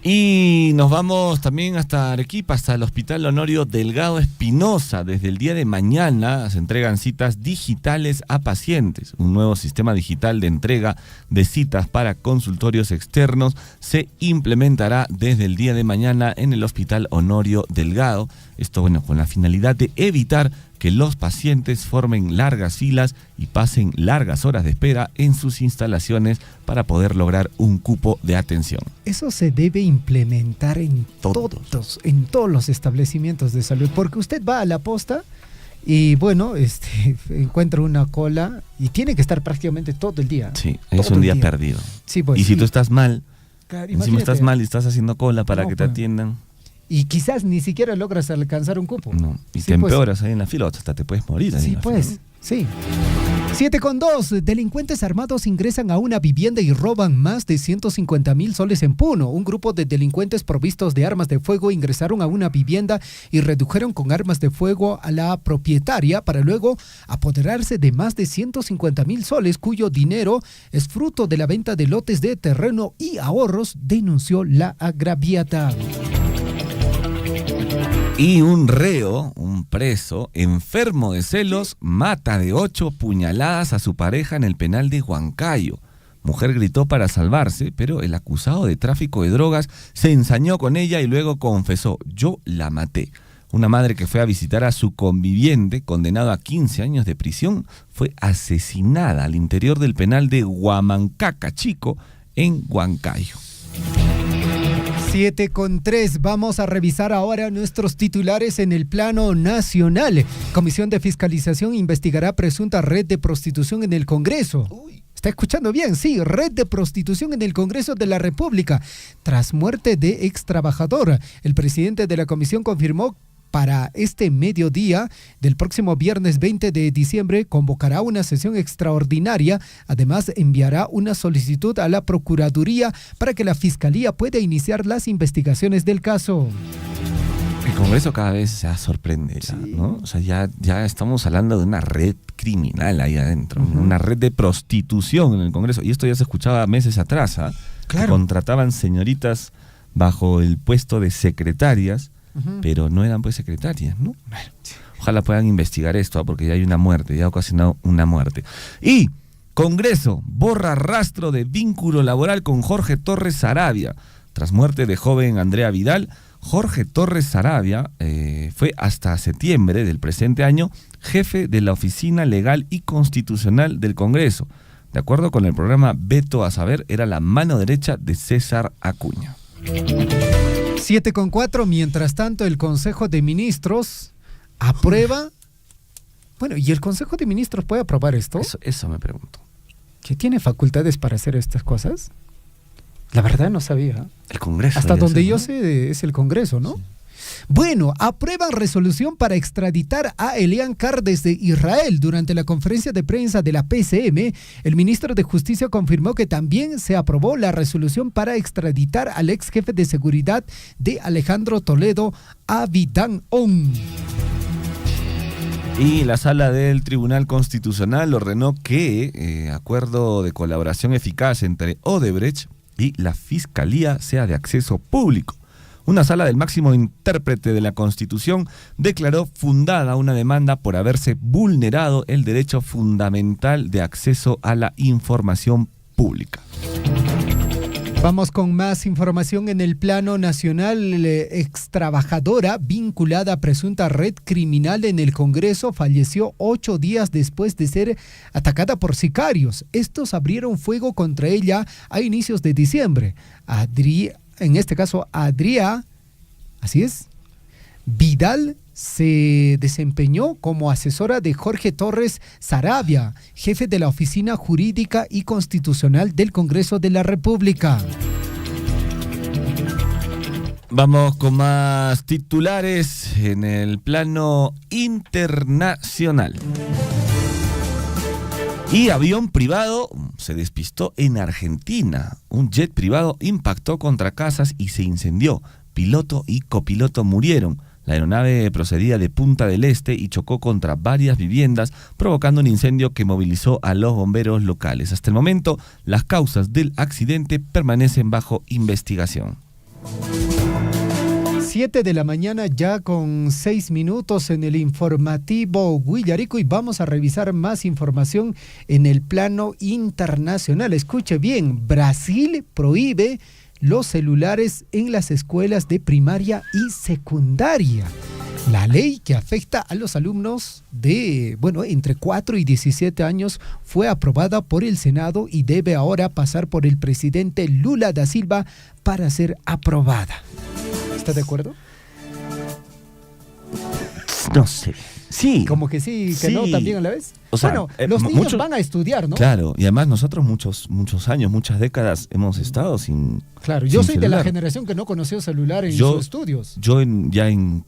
[SPEAKER 5] Y nos vamos también hasta Arequipa, hasta el Hospital Honorio Delgado Espinosa. Desde el día de mañana se entregan citas digitales a pacientes. Un nuevo sistema digital de entrega de citas para consultorios externos se implementará desde el día de mañana en el Hospital Honorio Delgado. Esto, con la finalidad de evitar que los pacientes formen largas filas y pasen largas horas de espera en sus instalaciones para poder lograr un cupo de atención.
[SPEAKER 4] Eso se debe implementar en todos los establecimientos de salud, porque usted va a la posta y encuentra una cola y tiene que estar prácticamente todo el día.
[SPEAKER 5] Sí, es un día perdido.
[SPEAKER 4] Sí, pues,
[SPEAKER 5] y si tú estás mal,
[SPEAKER 4] claro,
[SPEAKER 5] encima estás mal y estás haciendo cola para que te atiendan.
[SPEAKER 4] Y quizás ni siquiera logras alcanzar un cupo.
[SPEAKER 5] No, y
[SPEAKER 4] Sí,
[SPEAKER 5] te
[SPEAKER 4] pues.
[SPEAKER 5] empeoras ahí en la fila, hasta te puedes morir ahí en
[SPEAKER 4] Sí,
[SPEAKER 5] la
[SPEAKER 4] pues,
[SPEAKER 5] fila, ¿no?
[SPEAKER 4] sí. 7:2. Delincuentes armados ingresan a una vivienda y roban más de 150,000 soles en Puno. Un grupo de delincuentes provistos de armas de fuego ingresaron a una vivienda y redujeron con armas de fuego a la propietaria para luego apoderarse de más de 150,000 soles, cuyo dinero es fruto de la venta de lotes de terreno y ahorros, denunció la agraviada.
[SPEAKER 5] Y un reo, un preso, enfermo de celos, mata de 8 puñaladas a su pareja en el penal de Huancayo. Mujer gritó para salvarse, pero el acusado de tráfico de drogas se ensañó con ella y luego confesó: yo la maté. Una madre que fue a visitar a su conviviente, condenado a 15 años de prisión, fue asesinada al interior del penal de Huamancaca Chico, en Huancayo.
[SPEAKER 4] 7:3. Vamos a revisar ahora nuestros titulares en el plano nacional. Comisión de Fiscalización investigará presunta red de prostitución en el Congreso. ¿Está escuchando bien? Sí, red de prostitución en el Congreso de la República. Tras muerte de ex trabajador, el presidente de la comisión confirmó para este mediodía del próximo viernes 20 de diciembre convocará una sesión extraordinaria. Además, enviará una solicitud a la Procuraduría para que la Fiscalía pueda iniciar las investigaciones del caso.
[SPEAKER 5] El Congreso cada vez se sorprende,
[SPEAKER 4] Sí.
[SPEAKER 5] ¿no? O sea, ya estamos hablando de una red criminal ahí adentro, una red de prostitución en el Congreso. Y esto ya se escuchaba meses atrás, ¿ah?
[SPEAKER 4] Claro.
[SPEAKER 5] Que contrataban señoritas bajo el puesto de secretarias, pero no eran pues secretarias, ¿no? Bueno, ojalá puedan investigar esto, ¿ah? Porque ya hay una muerte, ya ha ocasionado una muerte. Y Congreso borra rastro de vínculo laboral con Jorge Torres Saravia. Tras muerte de joven Andrea Vidal, Jorge Torres Saravia fue hasta septiembre del presente año jefe de la Oficina Legal y Constitucional del Congreso. De acuerdo con el programa Veto a Saber, era la mano derecha de César Acuña.
[SPEAKER 4] 7:4. Mientras tanto, el Consejo de Ministros aprueba. Bueno, ¿y el Consejo de Ministros puede aprobar esto?
[SPEAKER 5] Eso me pregunto.
[SPEAKER 4] ¿Que tiene facultades para hacer estas cosas? La verdad no sabía.
[SPEAKER 5] El Congreso.
[SPEAKER 4] Hasta
[SPEAKER 5] debería
[SPEAKER 4] donde
[SPEAKER 5] ser,
[SPEAKER 4] yo
[SPEAKER 5] ¿no?
[SPEAKER 4] sé es el Congreso, ¿no? Sí. Bueno, aprueban resolución para extraditar a Elian Carr desde Israel. Durante la conferencia de prensa de la PCM, el ministro de Justicia confirmó que también se aprobó la resolución para extraditar al ex jefe de seguridad de Alejandro Toledo, Abidán On.
[SPEAKER 5] Y la sala del Tribunal Constitucional ordenó que acuerdo de colaboración eficaz entre Odebrecht y la Fiscalía sea de acceso público. Una sala del máximo intérprete de la Constitución declaró fundada una demanda por haberse vulnerado el derecho fundamental de acceso a la información pública.
[SPEAKER 4] Vamos con más información en el plano nacional. Ex trabajadora vinculada a presunta red criminal en el Congreso falleció 8 días después de ser atacada por sicarios. Estos abrieron fuego contra ella a inicios de diciembre. Adrià, así es, Vidal se desempeñó como asesora de Jorge Torres Saravia, jefe de la Oficina Jurídica y Constitucional del Congreso de la República.
[SPEAKER 5] Vamos con más titulares en el plano internacional. Y avión privado se despistó en Argentina. Un jet privado impactó contra casas y se incendió. Piloto y copiloto murieron. La aeronave procedía de Punta del Este y chocó contra varias viviendas, provocando un incendio que movilizó a los bomberos locales. Hasta el momento, las causas del accidente permanecen bajo investigación.
[SPEAKER 4] 7 de la mañana ya con 6 minutos en el informativo Guillarico y vamos a revisar más información en el plano internacional. Escuche bien, Brasil prohíbe los celulares en las escuelas de primaria y secundaria. La ley que afecta a los alumnos de, entre 4 y 17 años fue aprobada por el Senado y debe ahora pasar por el presidente Lula da Silva para ser aprobada. ¿Está de acuerdo?
[SPEAKER 5] No sé. Sí.
[SPEAKER 4] Como que sí, que
[SPEAKER 5] Sí.
[SPEAKER 4] no, también a la vez.
[SPEAKER 5] O sea,
[SPEAKER 4] Bueno, los niños
[SPEAKER 5] muchos-
[SPEAKER 4] van a estudiar, ¿no?
[SPEAKER 5] Claro, y además nosotros muchos años, muchas décadas hemos estado sin.
[SPEAKER 4] Claro, yo
[SPEAKER 5] sin
[SPEAKER 4] soy de la
[SPEAKER 5] celular.
[SPEAKER 4] generación que no conoció celular en
[SPEAKER 5] Yo-
[SPEAKER 4] sus estudios.
[SPEAKER 5] Yo ya en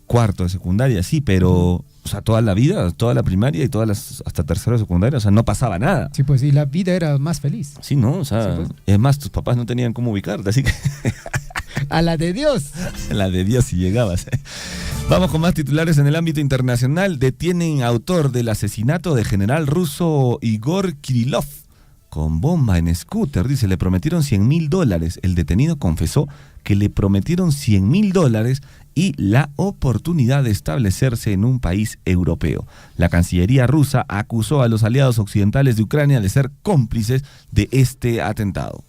[SPEAKER 5] cuarto de secundaria, sí, pero, o sea, toda la vida, toda la primaria y hasta tercero de secundaria, o sea, no pasaba nada.
[SPEAKER 4] Sí, pues, y la vida era más feliz.
[SPEAKER 5] Sí, ¿no? O sea,
[SPEAKER 4] Sí, pues.
[SPEAKER 5] es más, tus papás no tenían cómo ubicarte, así que
[SPEAKER 4] A la de Dios.
[SPEAKER 5] la de Dios si llegabas. Vamos con más titulares en el ámbito internacional. Detienen autor del asesinato de general ruso Igor Kirillov con bomba en scooter. Dice, le prometieron $100,000. El detenido confesó que le prometieron $100,000 y la oportunidad de establecerse en un país europeo. La Cancillería rusa acusó a los aliados occidentales de Ucrania de ser cómplices de este atentado.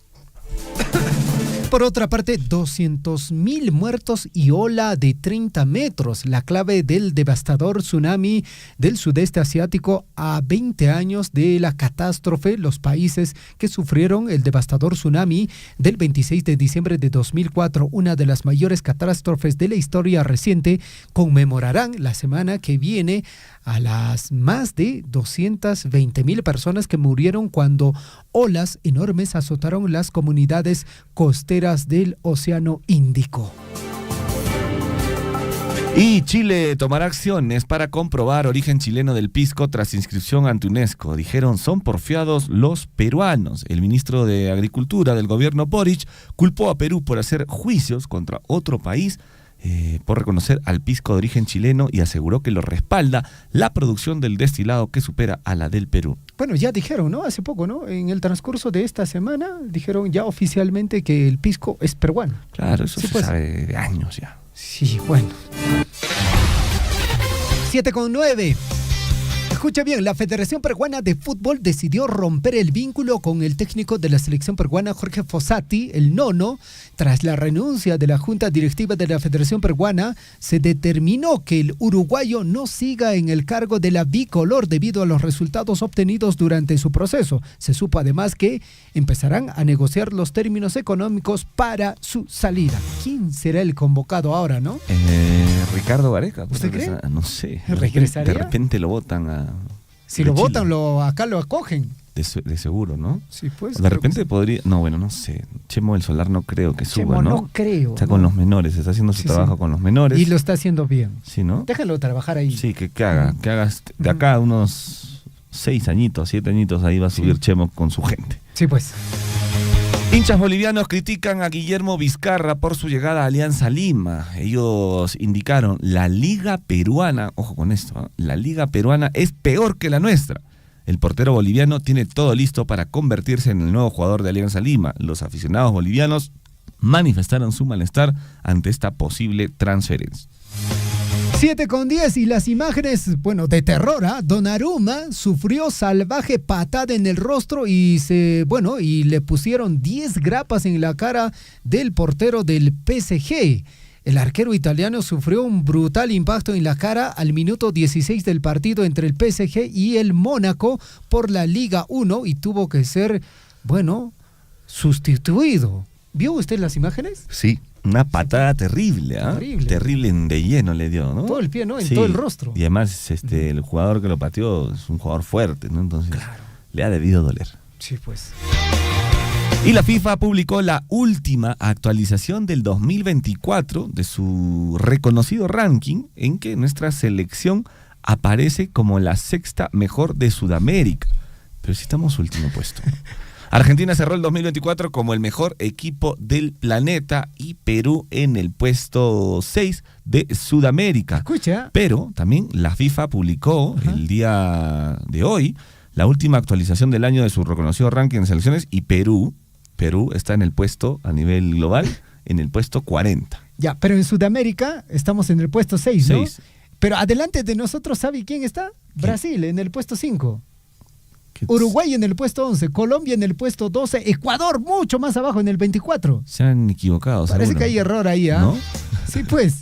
[SPEAKER 4] Por otra parte, 200.000 muertos y ola de 30 metros. La clave del devastador tsunami del sudeste asiático a 20 años de la catástrofe. Los países que sufrieron el devastador tsunami del 26 de diciembre de 2004, una de las mayores catástrofes de la historia reciente, conmemorarán la semana que viene a las más de 220.000 personas que murieron cuando olas enormes azotaron las comunidades costeras del Océano Índico.
[SPEAKER 5] Y Chile tomará acciones para comprobar origen chileno del pisco tras inscripción ante UNESCO. Dijeron, son porfiados los peruanos. El ministro de Agricultura del gobierno Boric culpó a Perú por hacer juicios contra otro país por reconocer al pisco de origen chileno y aseguró que lo respalda la producción del destilado que supera a la del Perú.
[SPEAKER 4] Bueno, ya dijeron, ¿no? Hace poco, ¿no? En el transcurso de esta semana dijeron ya oficialmente que el pisco es peruano.
[SPEAKER 5] Claro, eso
[SPEAKER 4] Sí,
[SPEAKER 5] se
[SPEAKER 4] pues.
[SPEAKER 5] sabe de años ya.
[SPEAKER 4] Sí, bueno. 7:09. Escucha bien, la Federación Peruana de Fútbol decidió romper el vínculo con el técnico de la selección peruana, Jorge Fossati, el nono. Tras la renuncia de la Junta Directiva de la Federación Peruana, se determinó que el uruguayo no siga en el cargo de la bicolor debido a los resultados obtenidos durante su proceso. Se supo además que empezarán a negociar los términos económicos para su salida. ¿Quién será el convocado ahora, no?
[SPEAKER 5] Ricardo Gareca.
[SPEAKER 4] ¿Usted cree?
[SPEAKER 5] No sé.
[SPEAKER 4] ¿Regresaría?
[SPEAKER 5] De repente lo votan a...
[SPEAKER 4] Si
[SPEAKER 5] de
[SPEAKER 4] lo
[SPEAKER 5] Chile.
[SPEAKER 4] votan, acá lo acogen.
[SPEAKER 5] De seguro, ¿no?
[SPEAKER 4] Sí, pues.
[SPEAKER 5] De
[SPEAKER 4] creo
[SPEAKER 5] repente
[SPEAKER 4] que sí.
[SPEAKER 5] podría... No, bueno, no sé. Chemo del Solar no creo que
[SPEAKER 4] Chemo,
[SPEAKER 5] suba, ¿no?
[SPEAKER 4] no creo.
[SPEAKER 5] Está
[SPEAKER 4] ¿no?
[SPEAKER 5] con los menores, está haciendo su
[SPEAKER 4] Sí,
[SPEAKER 5] trabajo
[SPEAKER 4] sí.
[SPEAKER 5] con los menores.
[SPEAKER 4] Y lo está haciendo bien.
[SPEAKER 5] Sí, ¿no?
[SPEAKER 4] Déjalo trabajar ahí.
[SPEAKER 5] Sí, que haga. De acá a unos 6 añitos, 7 añitos, ahí va a subir
[SPEAKER 4] Sí.
[SPEAKER 5] Chemo con su gente.
[SPEAKER 4] Sí, pues.
[SPEAKER 5] Hinchas bolivianos critican a Guillermo Vizcarra por su llegada a Alianza Lima. Ellos indicaron, la liga peruana, ojo con esto, la liga peruana es peor que la nuestra. El portero boliviano tiene todo listo para convertirse en el nuevo jugador de Alianza Lima. Los aficionados bolivianos manifestaron su malestar ante esta posible transferencia.
[SPEAKER 4] 7:10 y las imágenes, bueno, de terror, ¿ah? Donnarumma sufrió salvaje patada en el rostro y le pusieron 10 grapas en la cara del portero del PSG. El arquero italiano sufrió un brutal impacto en la cara al minuto 16 del partido entre el PSG y el Mónaco por la Liga 1 y tuvo que ser, sustituido. ¿Vio usted las imágenes?
[SPEAKER 5] Sí, una patada terrible, ¿ah?
[SPEAKER 4] Terrible.
[SPEAKER 5] Terrible de lleno le dio, ¿no?
[SPEAKER 4] Todo el pie, ¿no? En
[SPEAKER 5] Sí.
[SPEAKER 4] todo el rostro.
[SPEAKER 5] Y además el jugador que lo pateó es un jugador fuerte, ¿no? Entonces le ha debido doler.
[SPEAKER 4] Sí, pues.
[SPEAKER 5] Y la FIFA publicó la última actualización del 2024 de su reconocido ranking en que nuestra selección aparece como la 6ª mejor de Sudamérica. Pero si estamos último puesto. Argentina cerró el 2024 como el mejor equipo del planeta y Perú en el puesto 6 de Sudamérica.
[SPEAKER 4] Escucha.
[SPEAKER 5] Pero también la FIFA publicó el día de hoy la última actualización del año de su reconocido ranking de selecciones y Perú está en el puesto a nivel global, en el puesto 40.
[SPEAKER 4] Ya, pero en Sudamérica estamos en el puesto 6, ¿no?
[SPEAKER 5] 6.
[SPEAKER 4] Pero adelante de nosotros, ¿sabe quién está? Brasil en el puesto 5.
[SPEAKER 5] ¿Qué-
[SPEAKER 4] Uruguay en el puesto 11, Colombia en el puesto 12, Ecuador mucho más abajo en el 24.
[SPEAKER 5] Se han equivocado,
[SPEAKER 4] Parece
[SPEAKER 5] seguro.
[SPEAKER 4] que hay error ahí, ¿ah?
[SPEAKER 5] ¿No?
[SPEAKER 4] Sí, pues.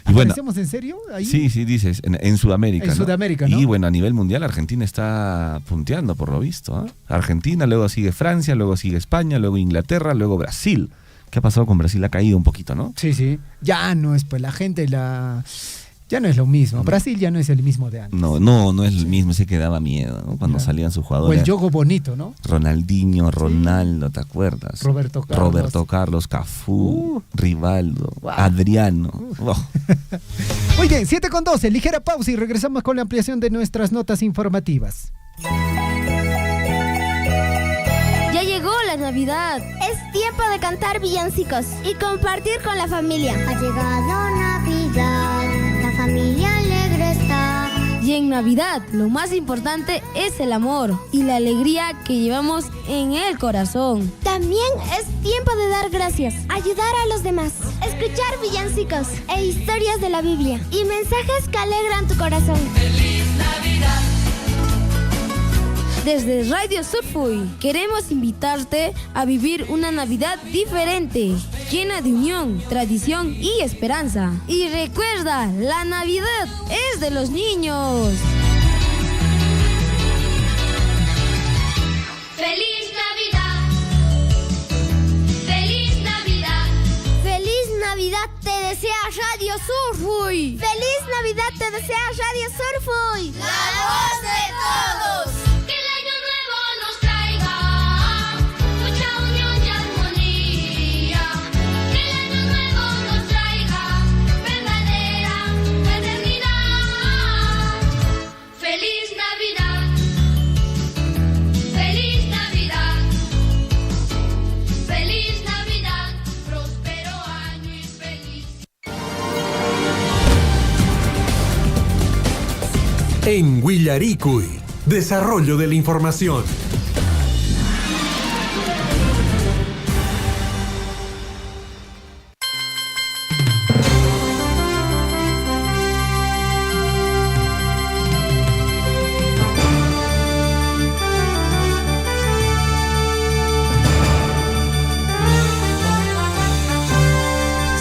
[SPEAKER 5] Y bueno,
[SPEAKER 4] ¿Aparecemos en serio ahí?
[SPEAKER 5] Sí, dices, en Sudamérica.
[SPEAKER 4] En
[SPEAKER 5] ¿no?
[SPEAKER 4] Sudamérica, ¿no?
[SPEAKER 5] Y bueno, a nivel mundial Argentina está punteando por lo visto. ¿Ah? Argentina, luego sigue Francia, luego sigue España, luego Inglaterra, luego Brasil. ¿Qué ha pasado con Brasil? Ha caído un poquito, ¿no?
[SPEAKER 4] Sí, sí. Ya no es, pues la gente Ya no es lo mismo. Brasil ya no es el mismo de antes.
[SPEAKER 5] No es el mismo, ese que daba miedo, ¿no? Cuando salían sus
[SPEAKER 4] O
[SPEAKER 5] jugadores.
[SPEAKER 4] el juego bonito, ¿no?
[SPEAKER 5] Ronaldinho, Ronaldo, ¿te acuerdas?
[SPEAKER 4] Roberto
[SPEAKER 5] Carlos, Cafú, Rivaldo,
[SPEAKER 4] Wow.
[SPEAKER 5] Adriano. Oh.
[SPEAKER 4] Muy bien, 7:12, ligera pausa y regresamos con la ampliación de nuestras notas informativas.
[SPEAKER 6] Ya llegó la Navidad.
[SPEAKER 7] Es tiempo de cantar villancicos
[SPEAKER 6] Y compartir con la familia.
[SPEAKER 7] Ha llegado Navidad, la familia alegre está.
[SPEAKER 6] Y en Navidad, lo más importante es el amor y la alegría que llevamos en el corazón.
[SPEAKER 7] También es tiempo de dar gracias, ayudar a los demás, escuchar villancicos e historias de la Biblia y mensajes que alegran tu corazón.
[SPEAKER 6] Desde Radio Surfuy queremos invitarte a vivir una Navidad diferente, llena de unión, tradición y esperanza. Y recuerda, la Navidad es de los niños.
[SPEAKER 8] ¡Feliz Navidad! ¡Feliz Navidad!
[SPEAKER 7] ¡Feliz Navidad te desea Radio Surfuy! ¡Feliz Navidad te desea Radio Surfuy!
[SPEAKER 8] ¡La voz de todos! ¡Que el año nuevo nos traiga mucha unión y armonía! ¡Que el año nuevo nos traiga verdadera fraternidad! ¡Feliz Navidad! ¡Feliz Navidad! ¡Feliz Navidad! ¡Próspero año y feliz!
[SPEAKER 2] En Huillaricuy, desarrollo de la información.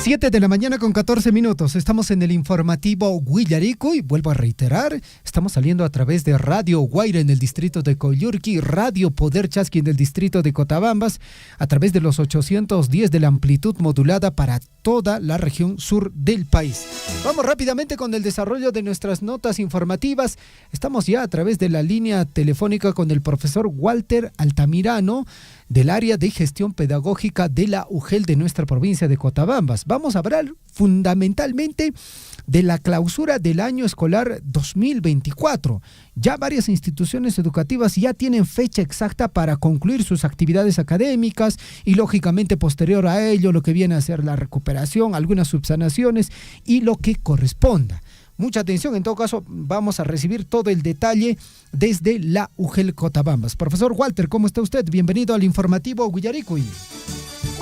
[SPEAKER 4] Siete de la mañana con 14 minutos. Estamos en el informativo Huillaricuy. Vuelvo a reiterar, estamos saliendo a través de Radio Guaira en el distrito de Coyurqui, Radio Poder Chasqui en el distrito de Cotabambas, a través de los 810 de la amplitud modulada para toda la región sur del país. Vamos rápidamente con el desarrollo de nuestras notas informativas. Estamos ya a través de la línea telefónica con el profesor Walter Altamirano, del área de gestión pedagógica de la UGEL de nuestra provincia de Cotabambas. Vamos a hablar fundamentalmente de la clausura del año escolar 2024. Ya varias instituciones educativas ya tienen fecha exacta para concluir sus actividades académicas y lógicamente posterior a ello lo que viene a ser la recuperación, algunas subsanaciones y lo que corresponda. Mucha atención, en todo caso vamos a recibir todo el detalle desde la UGEL Cotabambas. Profesor Walter, ¿cómo está usted? Bienvenido al informativo Huillaricuy.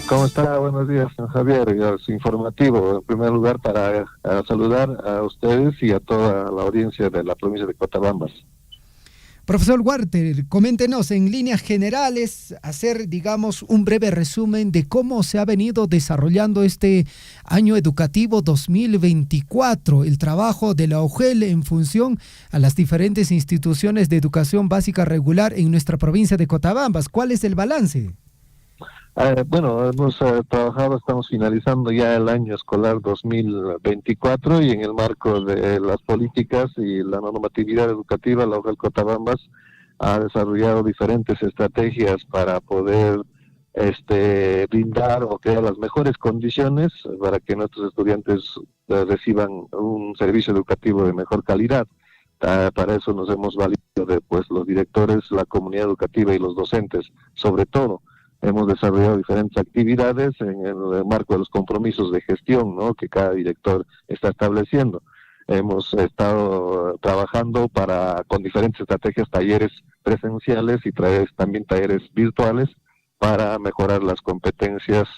[SPEAKER 9] ¿Cómo está? Buenos días, señor Javier. Es informativo, en primer lugar, para saludar a ustedes y a toda la audiencia de la provincia de Cotabambas.
[SPEAKER 4] Profesor Walter, coméntenos en líneas generales, hacer, digamos, un breve resumen de cómo se ha venido desarrollando este año educativo 2024, el trabajo de la UGEL en función a las diferentes instituciones de educación básica regular en nuestra provincia de Cotabambas. ¿Cuál es el balance?
[SPEAKER 9] Bueno, hemos trabajado, estamos finalizando ya el año escolar 2024 y en el marco de las políticas y la normatividad educativa, la UGEL Cotabambas ha desarrollado diferentes estrategias para poder brindar o crear las mejores condiciones para que nuestros estudiantes reciban un servicio educativo de mejor calidad. Para eso nos hemos valido de los directores, la comunidad educativa y los docentes, sobre todo. Hemos desarrollado diferentes actividades en el marco de los compromisos de gestión, ¿no?, que cada director está estableciendo. Hemos estado trabajando con diferentes estrategias, talleres presenciales y también talleres virtuales para mejorar las competencias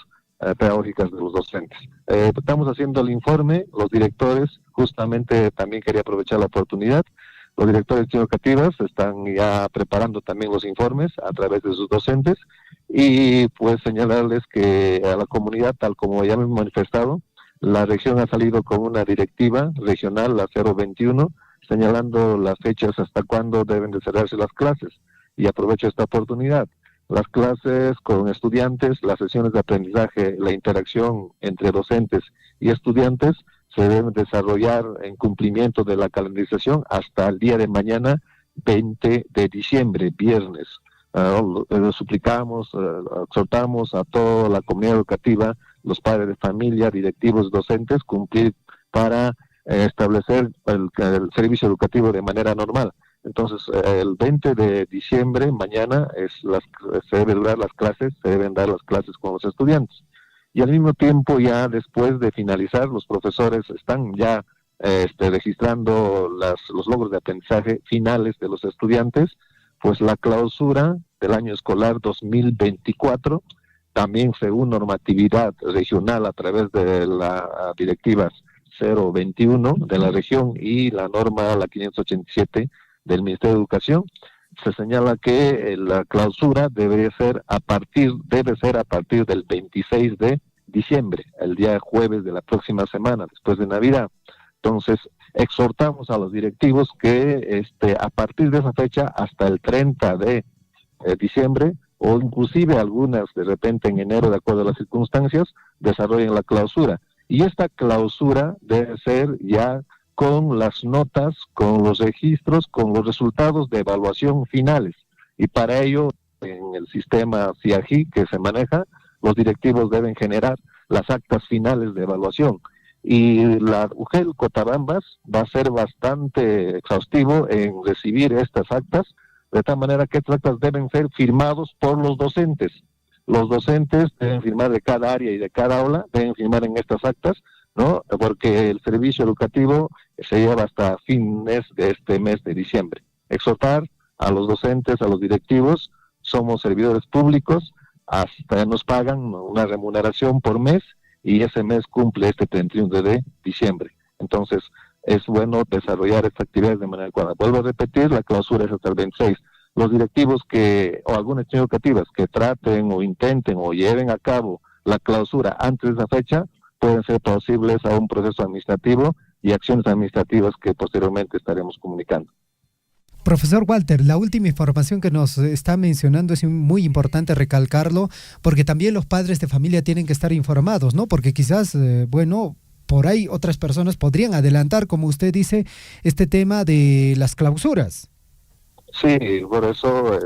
[SPEAKER 9] pedagógicas de los docentes. Estamos haciendo el informe, los directores, justamente también quería aprovechar la oportunidad. Los directores educativas están ya preparando también los informes a través de sus docentes y pues señalarles que a la comunidad, tal como ya hemos manifestado, la región ha salido con una directiva regional, la 021, señalando las fechas hasta cuándo deben de cerrarse las clases. Y aprovecho esta oportunidad. Las clases con estudiantes, las sesiones de aprendizaje, la interacción entre docentes y estudiantes se deben desarrollar en cumplimiento de la calendarización hasta el día de mañana, 20 de diciembre, viernes. Suplicamos, exhortamos a toda la comunidad educativa, los padres de familia, directivos, docentes, cumplir para establecer el servicio educativo de manera normal. Entonces, el 20 de diciembre, mañana, se deben dar las clases con los estudiantes. Y al mismo tiempo, ya después de finalizar, los profesores están ya registrando los logros de aprendizaje finales de los estudiantes, pues la clausura del año escolar 2024, también según normatividad regional a través de las directivas 021 de la región y la norma la 587 del Ministerio de Educación, se señala que la clausura debe ser a partir del 26 de diciembre, el día jueves de la próxima semana, después de Navidad. Entonces, exhortamos a los directivos que a partir de esa fecha hasta el 30 de diciembre, o inclusive algunas de repente en enero, de acuerdo a las circunstancias, desarrollen la clausura. Y esta clausura debe ser ya con las notas, con los registros, con los resultados de evaluación finales. Y para ello, en el sistema CIAGI que se maneja, los directivos deben generar las actas finales de evaluación. Y la UGEL Cotabambas va a ser bastante exhaustivo en recibir estas actas, de tal manera que estas actas deben ser firmados por los docentes. Los docentes deben firmar de cada área y de cada aula, deben firmar en estas actas, ¿no? Porque el servicio educativo se lleva hasta fines de este mes de diciembre. Exhortar a los docentes, a los directivos, somos servidores públicos, hasta nos pagan una remuneración por mes y ese mes cumple este 31 de diciembre. Entonces, es bueno desarrollar estas actividades de manera adecuada. Vuelvo a repetir, la clausura es hasta el 26. Los directivos o algunas instituciones educativas que traten o intenten o lleven a cabo la clausura antes de esa fecha, pueden ser posibles a un proceso administrativo y acciones administrativas que posteriormente estaremos comunicando.
[SPEAKER 4] Profesor Walter, la última información que nos está mencionando es muy importante recalcarlo, porque también los padres de familia tienen que estar informados, ¿no? Porque quizás, por ahí otras personas podrían adelantar, como usted dice, este tema de las clausuras.
[SPEAKER 9] Sí, por eso,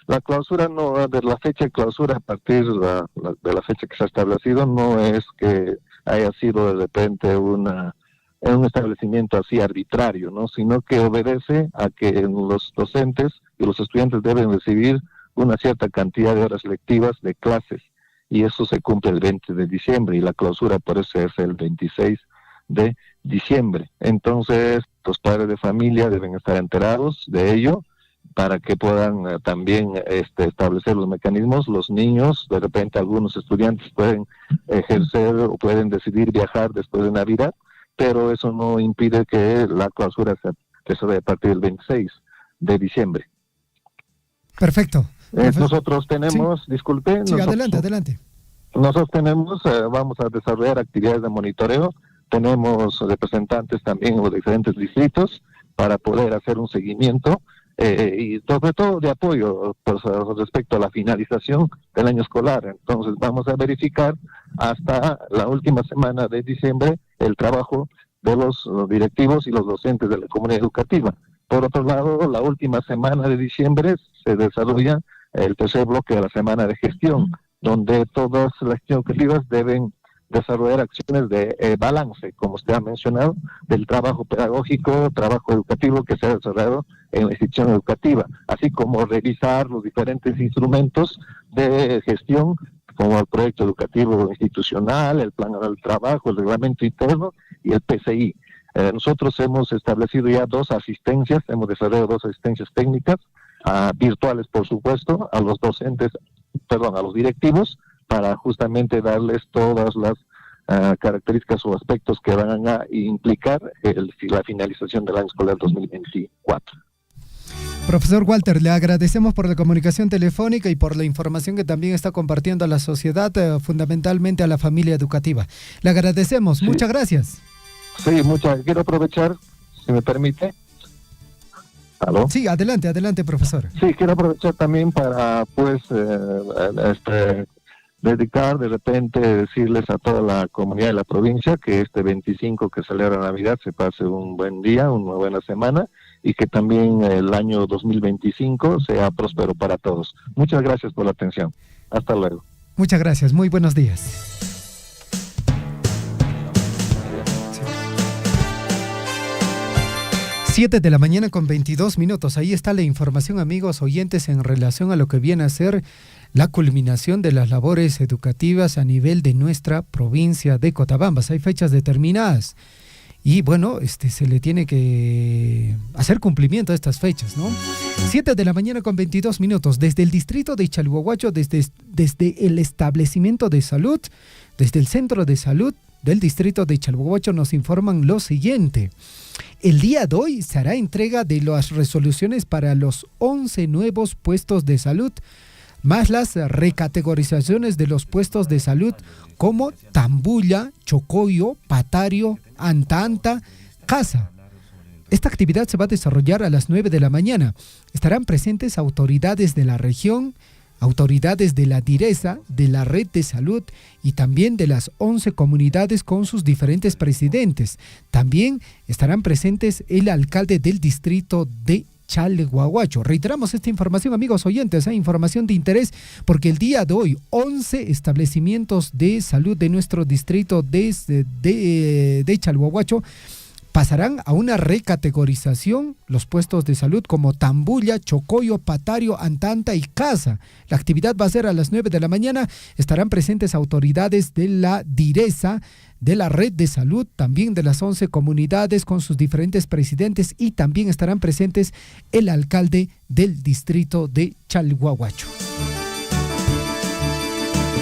[SPEAKER 9] la clausura de la fecha de clausura a partir de la fecha que se ha establecido no es que haya sido de repente un establecimiento así arbitrario, ¿no? Sino que obedece a que los docentes y los estudiantes deben recibir una cierta cantidad de horas lectivas de clases, y eso se cumple el 20 de diciembre, y la clausura por eso es el 26 de diciembre. Entonces, los padres de familia deben estar enterados de ello para que puedan también establecer los mecanismos. Los niños, de repente algunos estudiantes pueden ejercer o pueden decidir viajar después de Navidad, pero eso no impide que la clausura se desarrolle a partir del 26 de diciembre.
[SPEAKER 4] Perfecto.
[SPEAKER 9] Nosotros tenemos,
[SPEAKER 4] sí.
[SPEAKER 9] Disculpe.
[SPEAKER 4] Sí, adelante.
[SPEAKER 9] Nosotros tenemos, vamos a desarrollar actividades de monitoreo, tenemos representantes también de diferentes distritos para poder hacer un seguimiento y sobre todo de apoyo pues, respecto a la finalización del año escolar. Entonces vamos a verificar hasta la última semana de diciembre el trabajo de los directivos y los docentes de la comunidad educativa. Por otro lado, la última semana de diciembre se desarrolla el tercer bloque de la semana de gestión, donde todas las instituciones educativas deben desarrollar acciones de balance, como usted ha mencionado, del trabajo pedagógico, trabajo educativo que se ha desarrollado en la institución educativa, así como revisar los diferentes instrumentos de gestión, como el proyecto educativo institucional, el plan del trabajo, el reglamento interno y el PCI. Nosotros hemos establecido ya hemos desarrollado 2 asistencias técnicas, virtuales por supuesto, a los directivos, para justamente darles todas las características o aspectos que van a implicar la finalización del año escolar 2024.
[SPEAKER 4] Profesor Walter, le agradecemos por la comunicación telefónica y por la información que también está compartiendo a la sociedad, fundamentalmente a la familia educativa. Le agradecemos, sí. Muchas gracias.
[SPEAKER 9] Sí, quiero aprovechar, si me permite. ¿Aló?
[SPEAKER 4] Sí, adelante, profesor.
[SPEAKER 9] Sí, quiero aprovechar también para, dedicar de repente, decirles a toda la comunidad de la provincia que este 25 que celebra Navidad se pase un buen día, una buena semana, y que también el año 2025 sea próspero para todos. Muchas gracias por la atención. Hasta luego.
[SPEAKER 4] Muchas gracias, muy buenos días. 7 de la mañana con 22 minutos. Ahí está la información, amigos oyentes, en relación a lo que viene a ser la culminación de las labores educativas a nivel de nuestra provincia de Cotabambas. Hay fechas determinadas y bueno, se le tiene que hacer cumplimiento a estas fechas, ¿no? 7 de la mañana con 22 minutos. Desde el distrito de Chalhuahuacho, desde el establecimiento de salud, desde el centro de salud del distrito de Chalhuahuacho nos informan lo siguiente. El día de hoy se hará entrega de las resoluciones para los 11 nuevos puestos de salud, más las recategorizaciones de los puestos de salud como Tambulla, Chocoyo, Patario, Anta, Casa. Esta actividad se va a desarrollar a las 9 de la mañana. Estarán presentes autoridades de la región, autoridades de la DIRESA, de la red de salud y también de las 11 comunidades con sus diferentes presidentes. También estarán presentes el alcalde del distrito de Chalhuahuacho. Reiteramos esta información, amigos oyentes, información de interés, porque el día de hoy 11 establecimientos de salud de nuestro distrito de Chalhuahuacho pasarán a una recategorización los puestos de salud como Tambulla, Chocoyo, Patario, Anta y Casa. La actividad va a ser a las 9 de la mañana. Estarán presentes autoridades de la DIRESA, de la red de salud, también de las 11 comunidades con sus diferentes presidentes y también estarán presentes el alcalde del distrito de Chalhuahuacho.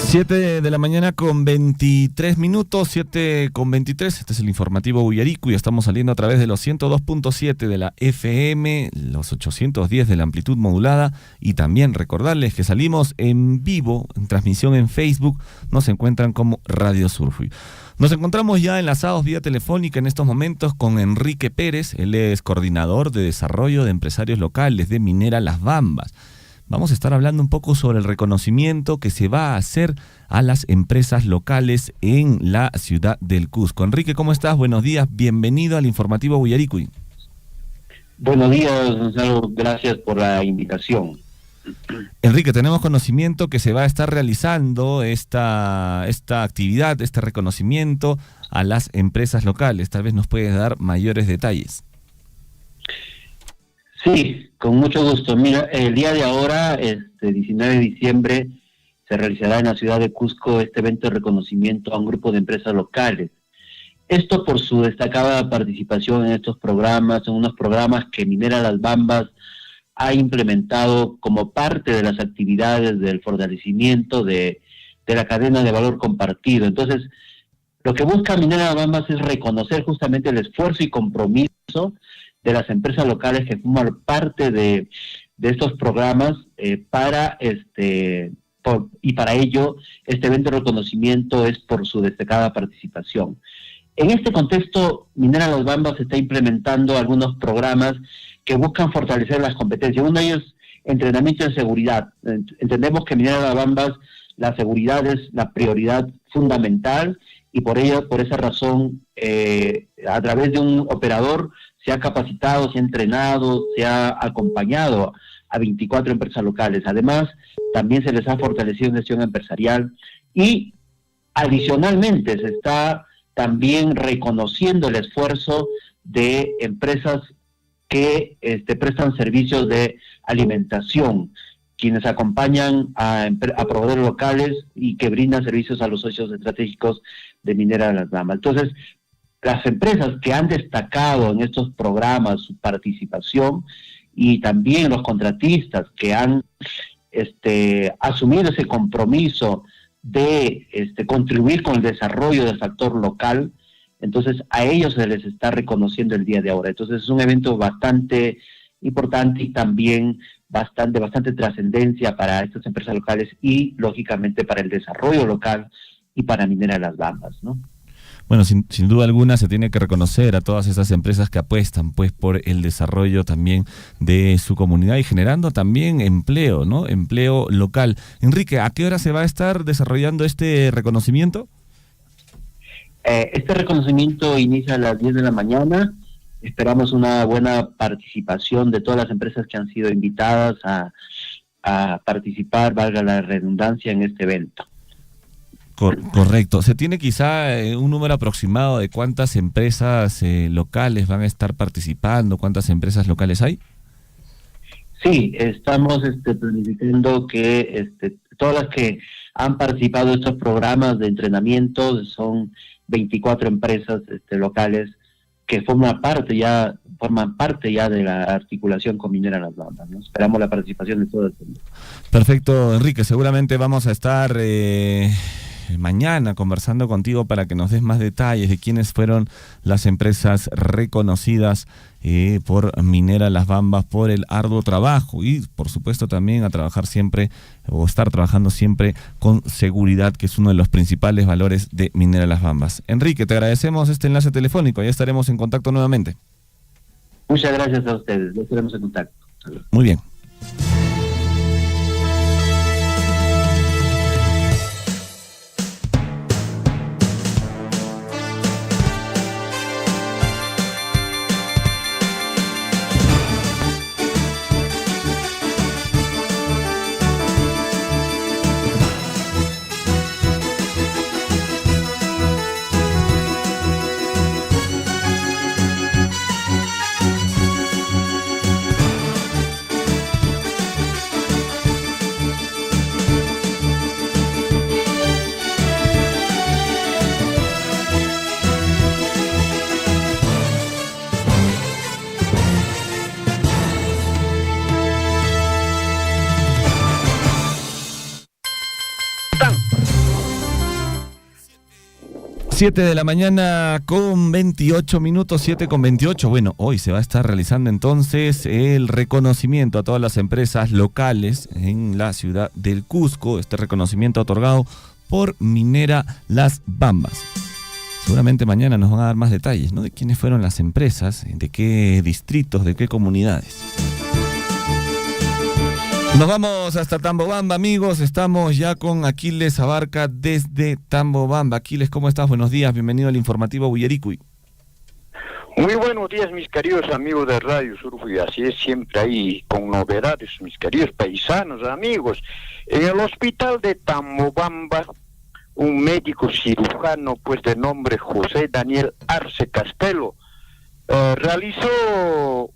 [SPEAKER 5] 7 de la mañana con 23 minutos, 7 con 23, este es el informativo Huillarico y estamos saliendo a través de los 102.7 de la FM, los 810 de la amplitud modulada y también recordarles que salimos en vivo, en transmisión en Facebook, nos encuentran como Radio Surfui. Nos encontramos ya enlazados vía telefónica en estos momentos con Enrique Pérez, él es coordinador de desarrollo de empresarios locales de Minera Las Bambas. Vamos a estar hablando un poco sobre el reconocimiento que se va a hacer a las empresas locales en la ciudad del Cusco. Enrique, ¿cómo estás? Buenos días, bienvenido al informativo Huillaricuy.
[SPEAKER 10] Buenos días, Gonzalo, gracias por la invitación.
[SPEAKER 5] Enrique, tenemos conocimiento que se va a estar realizando esta actividad, este reconocimiento a las empresas locales. Tal vez nos puedes dar mayores detalles.
[SPEAKER 10] Sí, con mucho gusto. Mira, el día de ahora, 19 de diciembre, se realizará en la ciudad de Cusco este evento de reconocimiento a un grupo de empresas locales. Esto por su destacada participación en estos programas, en unos programas que Minera Las Bambas ha implementado como parte de las actividades del fortalecimiento de la cadena de valor compartido. Entonces, lo que busca Minera Las Bambas es reconocer justamente el esfuerzo y compromiso de las empresas locales que forman parte de estos programas y para ello este evento de reconocimiento es por su destacada participación. En este contexto, Minera Las Bambas está implementando algunos programas que buscan fortalecer las competencias. Uno de ellos, entrenamiento en seguridad. Entendemos que Minera Las Bambas, la seguridad es la prioridad fundamental y por esa razón, a través de un operador, se ha capacitado, se ha entrenado, se ha acompañado a 24 empresas locales. Además, también se les ha fortalecido en gestión empresarial y adicionalmente se está también reconociendo el esfuerzo de empresas que prestan servicios de alimentación, quienes acompañan a proveedores locales y que brindan servicios a los socios estratégicos de Minera Las Bambas. Entonces, las empresas que han destacado en estos programas su participación y también los contratistas que han asumido ese compromiso de contribuir con el desarrollo del factor local, entonces a ellos se les está reconociendo el día de ahora. Entonces es un evento bastante importante y también bastante trascendencia para estas empresas locales y lógicamente para el desarrollo local y para Minera Las Bambas, ¿no?
[SPEAKER 5] Bueno, sin duda alguna se tiene que reconocer a todas esas empresas que apuestan pues por el desarrollo también de su comunidad y generando también empleo, ¿no? Empleo local. Enrique, ¿a qué hora se va a estar desarrollando este reconocimiento?
[SPEAKER 10] Este reconocimiento inicia a las 10 de la mañana. Esperamos una buena participación de todas las empresas que han sido invitadas a participar, valga la redundancia, en este evento.
[SPEAKER 5] Correcto. ¿Se tiene quizá un número aproximado de cuántas empresas locales van a estar participando? ¿Cuántas empresas locales hay?
[SPEAKER 10] Sí, estamos planificando que todas las que han participado en estos programas de entrenamiento son 24 empresas locales que forman parte ya de la articulación con Minera Las Bambas, ¿no? Esperamos la participación de todos.
[SPEAKER 5] Perfecto, Enrique. Seguramente vamos a estar mañana conversando contigo para que nos des más detalles de quiénes fueron las empresas reconocidas por Minera Las Bambas por el arduo trabajo y por supuesto también a trabajar siempre o estar trabajando siempre con seguridad, que es uno de los principales valores de Minera Las Bambas. Enrique, te agradecemos este enlace telefónico, ya estaremos en contacto nuevamente.
[SPEAKER 10] Muchas gracias a ustedes, los estaremos en contacto.
[SPEAKER 5] Muy bien. Siete de la mañana con 28 minutos, 7:28. Bueno, hoy se va a estar realizando entonces el reconocimiento a todas las empresas locales en la ciudad del Cusco. Este reconocimiento otorgado por Minera Las Bambas. Seguramente mañana nos van a dar más detalles, ¿no? De quiénes fueron las empresas, de qué distritos, de qué comunidades. Nos vamos hasta Tambobamba, amigos. Estamos ya con Aquiles Abarca desde Tambobamba. Aquiles, ¿cómo estás? Buenos días. Bienvenido al informativo Willaricui.
[SPEAKER 11] Muy buenos días, mis queridos amigos de Radio Surfui. Así es, siempre ahí con novedades, mis queridos paisanos, amigos. En el hospital de Tambobamba, un médico cirujano, pues de nombre José Daniel Arce Castelo, ha realizado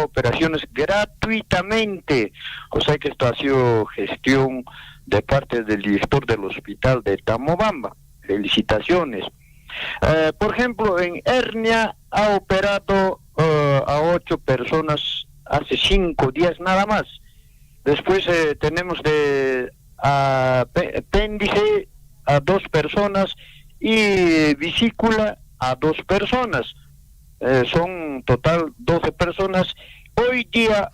[SPEAKER 11] operaciones gratuitamente. O sea que esto ha sido gestión de parte del director del hospital de Tambobamba. Felicitaciones. Por ejemplo, en hernia ha operado a 8 personas hace 5 días nada más. Después tenemos de apéndice a 2 personas y vesícula a 2 personas. Son total 12 personas. Hoy día,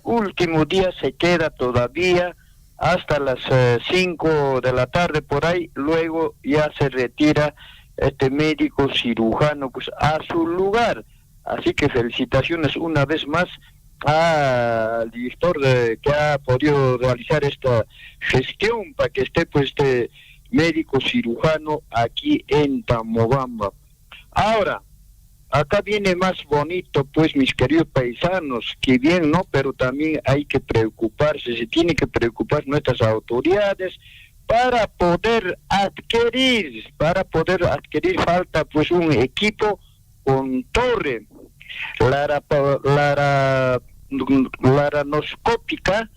[SPEAKER 11] último día, se queda todavía hasta las 5 de la tarde por ahí. Luego ya se retira este médico cirujano pues a su lugar. Así que felicitaciones una vez más al director que ha podido realizar esta gestión para que esté pues este médico cirujano aquí en Tambobamba. Ahora, acá viene más bonito, pues, mis queridos paisanos, que bien, ¿no? Pero también hay que preocuparse, se tiene que preocupar nuestras autoridades para poder adquirir falta, pues, un equipo con torre, laparoscópica,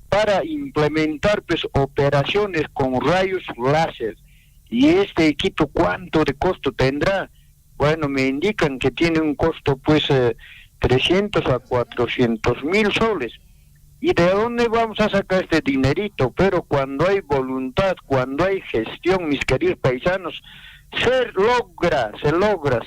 [SPEAKER 11] para implementar, pues, operaciones con rayos láser. Y este equipo, ¿cuánto de costo tendrá? Bueno, me indican que tiene un costo, pues, 300 a 400 mil soles. ¿Y de dónde vamos a sacar este dinerito? Pero cuando hay voluntad, cuando hay gestión, mis queridos paisanos, se logra,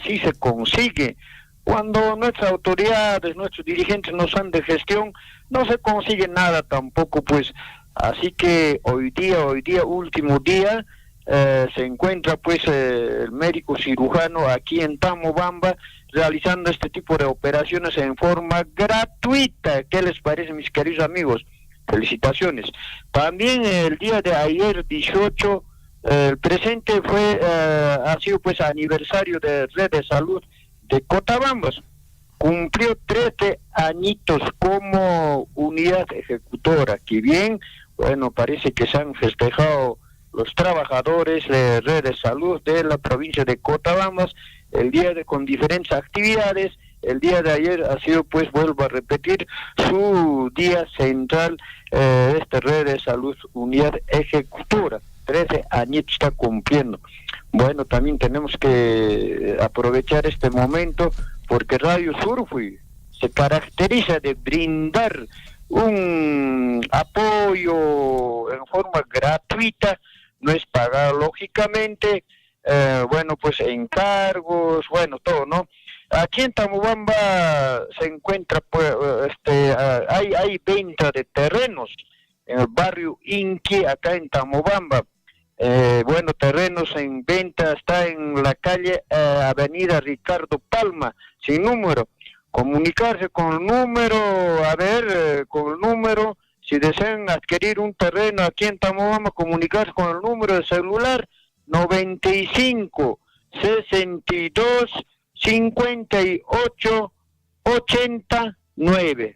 [SPEAKER 11] sí se consigue. Cuando nuestras autoridades, nuestros dirigentes no son de gestión, no se consigue nada tampoco, pues. Así que hoy día, último día, se encuentra pues el médico cirujano aquí en Tamobamba realizando este tipo de operaciones en forma gratuita. ¿Qué les parece, mis queridos amigos? Felicitaciones. También el día de ayer 18, el presente ha sido pues aniversario de Red de Salud de Cotabambas. Cumplió 13 añitos como unidad ejecutora, que bien, bueno, parece que se han festejado los trabajadores de Red de Salud de la provincia de Cotabambas con diferentes actividades. El día de ayer ha sido, pues, vuelvo a repetir, su día central, Red de Salud unidad ejecutora. 13 añitos está cumpliendo. Bueno, también tenemos que aprovechar este momento porque Radio Surfui se caracteriza de brindar un apoyo en forma gratuita, no es pagado lógicamente, bueno, pues encargos, bueno, todo, ¿no? Aquí en Tamobamba se encuentra, pues, hay venta de terrenos en el barrio Inqui, acá en Tamobamba. Bueno, terrenos en venta, está en la calle Avenida Ricardo Palma, sin número. Comunicarse con el número, si desean adquirir un terreno aquí en Tamobamba, comunicarse con el número de celular 95 62 58 89.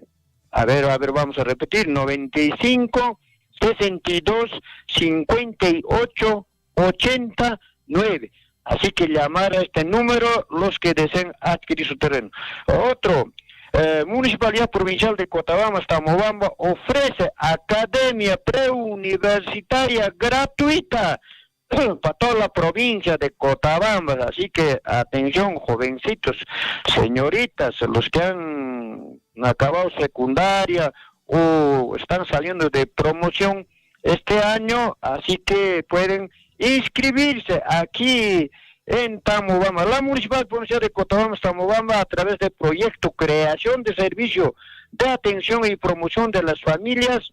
[SPEAKER 11] A ver, vamos a repetir, 95 62 58 89. Así que llamar a este número los que deseen adquirir su terreno. Otro, Municipalidad Provincial de Cotabambas, Tamobamba, ofrece academia preuniversitaria gratuita para toda la provincia de Cotabambas. Así que atención, jovencitos, señoritas, los que han acabado secundaria o están saliendo de promoción este año, así que pueden inscribirse aquí en Tamobamba. La Municipalidad Provincial de Cotabambas, Tamobamba, a través del proyecto Creación de Servicio de Atención y Promoción de las Familias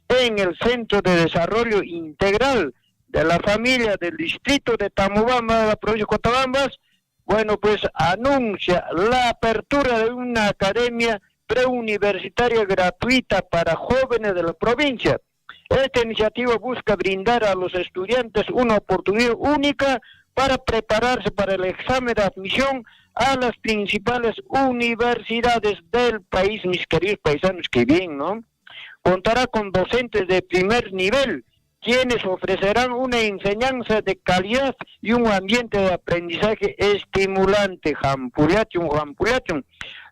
[SPEAKER 11] en el Centro de Desarrollo Integral de la Familia del Distrito de Tamobamba, de la provincia de Cotabambas, bueno, pues anuncia la apertura de una academia preuniversitaria gratuita para jóvenes de la provincia. Esta iniciativa busca brindar a los estudiantes una oportunidad única para prepararse para el examen de admisión a las principales universidades del país, mis queridos paisanos, que bien, ¿no? Contará con docentes de primer nivel, quienes ofrecerán una enseñanza de calidad y un ambiente de aprendizaje estimulante. Jampuliachum.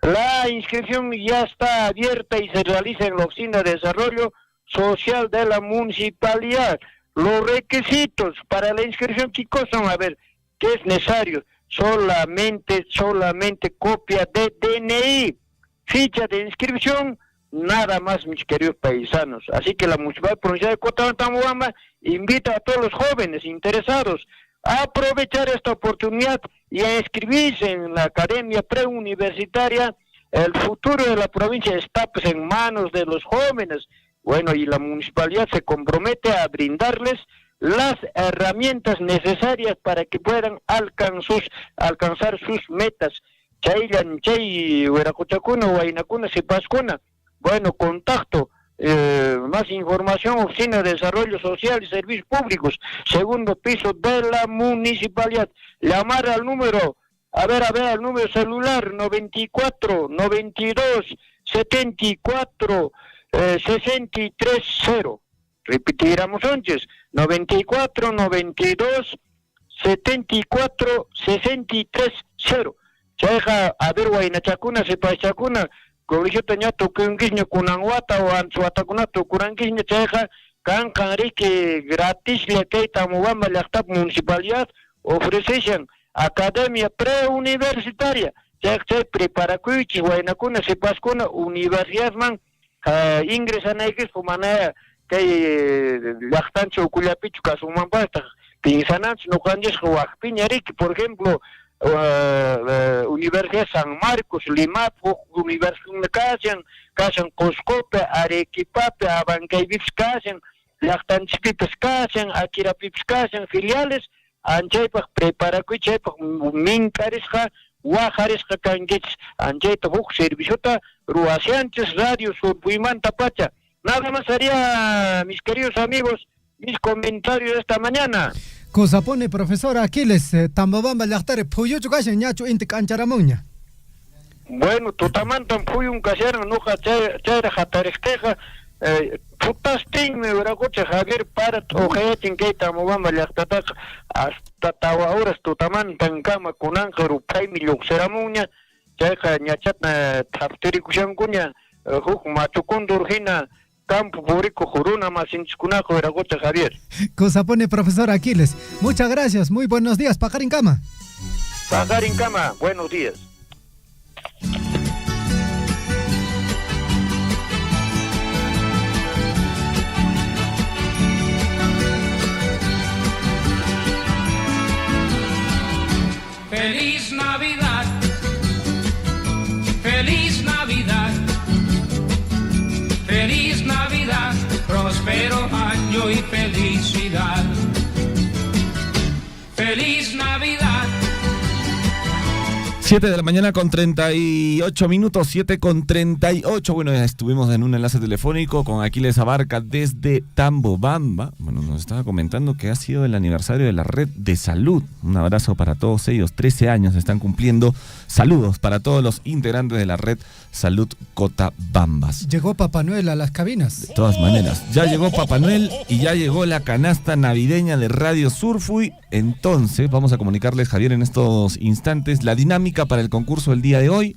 [SPEAKER 11] La inscripción ya está abierta y se realiza en la Oficina de Desarrollo Social de la Municipalidad. Los requisitos para la inscripción, chicos, son, a ver, ¿qué es necesario? Solamente copia de DNI, ficha de inscripción, nada más, mis queridos paisanos. Así que la Municipalidad Provincial de Cotabamba invita a todos los jóvenes interesados a aprovechar esta oportunidad y a inscribirse en la Academia Preuniversitaria. El futuro de la provincia está, pues, en manos de los jóvenes. Bueno, y la municipalidad se compromete a brindarles las herramientas necesarias para que puedan alcanzar sus metas. Bueno, contacto, más información, Oficina de Desarrollo Social y Servicios Públicos, segundo piso de la municipalidad. Llamar al número, al número celular 94 92 74 630. Repetiremos antes, 94 92 74 630. Cheja, a ver, Huaynachacuna, Sepachacuna, Colegio Tañato, Kunguisño, Kunanguata, o Anzuatacunato, Kuranguisño, Cheja, Cancanrique, gratis, le que Tamobamba, la municipalidad, ofrecen academia preuniversitaria. Cheja, prepara Cuichi, Huaynacuna, Sepascuna, Universidad Man, ingresan a X, Fumana, que Lactancho, Culiapichu, Casumambasta, Pinsanans, no canjes, Piñaric, por ejemplo, Universidad San Marcos, Limapo, Universidad Casan Coscope, Arequipape, Abancaivix Casan, llaqtanchikpipas kashan, Akirapipas kashan filiales, anchaypaq preparakuy, chaypaq minkarisqa, wajarisqa kankichis, anchayta huk serviciota ruwasyanchis Radio Surfuymanta pacha. Nada más haría, mis queridos amigos, mis comentarios esta mañana.
[SPEAKER 4] Cosa pone profesor Aquiles, Tambobamba llaqtari phuyuchu kashan ñachu inti k'ancharamunña.
[SPEAKER 11] Bueno, tutamantan phuyun kasharan nuqa chayra hatarisqayqa putastinmi wiraqucha Javier para uqayachin kay Tambobamba llaqtataqa hasta tawa horas tutamantan kama kunanqa rupaymi lluqsiramunña chayqa ñachatna thaptirikushankuña huk machukundur hina campo público Juruna masinchikunaqa wiraqucha Javier.
[SPEAKER 4] Cosa pone profesor Aquiles. Muchas gracias, muy buenos días, Pajarin Cama.
[SPEAKER 11] Pajarin Cama, buenos días.
[SPEAKER 12] Feliz Navidad, feliz Navidad, feliz Navidad, próspero año y felicidad. Feliz Navidad.
[SPEAKER 5] 7 de la mañana con 38 minutos, 7 con 38. Bueno, ya estuvimos en un enlace telefónico con Aquiles Abarca desde Tambobamba. Bueno, nos estaba comentando que ha sido el aniversario de la Red de Salud. Un abrazo para todos ellos. 13 años están cumpliendo. Saludos para todos los integrantes de la Red Salud Cotabambas.
[SPEAKER 4] Llegó Papá Noel a las cabinas.
[SPEAKER 5] De todas maneras, ya llegó Papá Noel y ya llegó la canasta navideña de Radio Surfuy. Entonces, vamos a comunicarles, Javier, en estos instantes la dinámica para el concurso del día de hoy.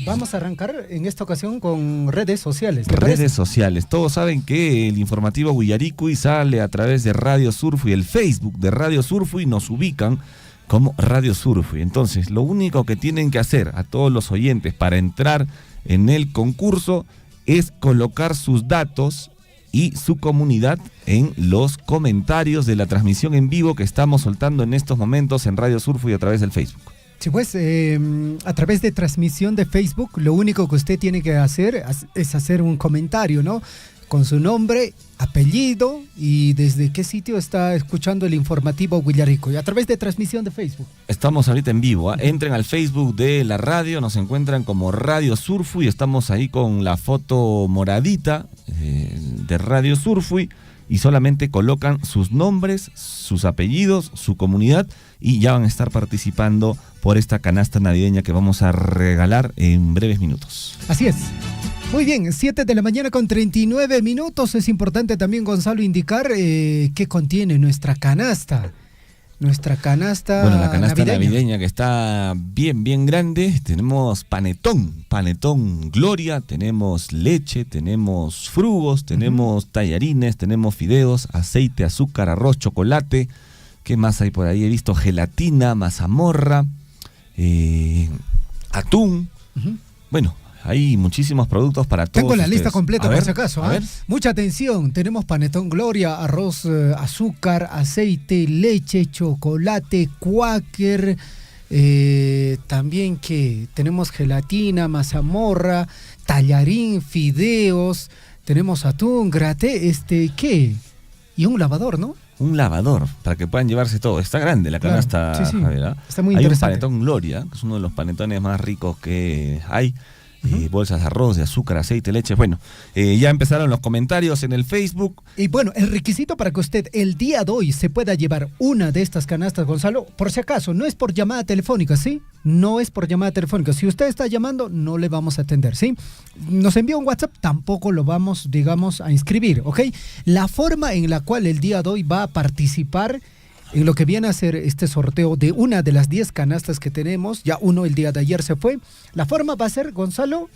[SPEAKER 4] Vamos a arrancar en esta ocasión con redes sociales.
[SPEAKER 5] Redes sociales. Todos saben que el informativo Guillaricuy sale a través de Radio Surfuy, el Facebook de Radio Surfuy, nos ubican como Radio Surfuy. Entonces, lo único que tienen que hacer a todos los oyentes para entrar en el concurso es colocar sus datos y su comunidad en los comentarios de la transmisión en vivo que estamos soltando en estos momentos en Radio Surfuy a través del Facebook.
[SPEAKER 4] Sí, pues a través de transmisión de Facebook, lo único que usted tiene que hacer es hacer un comentario, ¿no? Con su nombre, apellido y desde qué sitio está escuchando el informativo Guillaricuy, a través de transmisión de Facebook.
[SPEAKER 5] Estamos ahorita en vivo, ¿eh? Entren al Facebook de la radio, nos encuentran como Radio Surfuy, estamos ahí con la foto moradita de Radio Surfuy y solamente colocan sus nombres, sus apellidos, su comunidad y ya van a estar participando por esta canasta navideña que vamos a regalar en breves minutos.
[SPEAKER 4] Así es. Muy bien, 7 de la mañana con 39 minutos. Es importante también, Gonzalo, indicar qué contiene nuestra canasta. Nuestra canasta
[SPEAKER 5] Bueno, la canasta navideña que está bien grande. Tenemos panetón Gloria, tenemos leche, tenemos frugos, tenemos tallarines, tenemos fideos, aceite, azúcar, arroz, chocolate. ¿Qué más hay por ahí? He visto gelatina, mazamorra, atún. Bueno, hay muchísimos productos para todos.
[SPEAKER 4] Tengo la
[SPEAKER 5] ustedes.
[SPEAKER 4] lista completa, por si acaso.
[SPEAKER 5] A ver.
[SPEAKER 4] Mucha atención, tenemos panetón Gloria, arroz, azúcar, aceite, leche, chocolate, Quaker, también que tenemos gelatina, mazamorra, tallarín, fideos, tenemos atún, graté, ¿qué? Y un lavador, ¿no?
[SPEAKER 5] Un lavador, para que puedan llevarse todo. Está grande la canasta,
[SPEAKER 4] claro, sí.
[SPEAKER 5] Javier, ¿eh?
[SPEAKER 4] Está muy
[SPEAKER 5] hay
[SPEAKER 4] interesante.
[SPEAKER 5] un panetón Gloria, que es uno de los panetones más ricos que hay. Bolsas de arroz, de azúcar, aceite, leche. Bueno, ya empezaron los comentarios en el Facebook.
[SPEAKER 4] Y bueno, el requisito para que usted el día de hoy se pueda llevar una de estas canastas, Gonzalo, por si acaso, no es por llamada telefónica, ¿sí? No es por llamada telefónica. Si usted está llamando, no le vamos a atender, ¿sí? Nos envía un WhatsApp, tampoco lo vamos, digamos, a inscribir, ¿ok? La forma en la cual el día de hoy va a participar en lo que viene a ser este sorteo de una de las 10 canastas que tenemos, ya uno el día de ayer se fue, la forma va a ser, Gonzalo,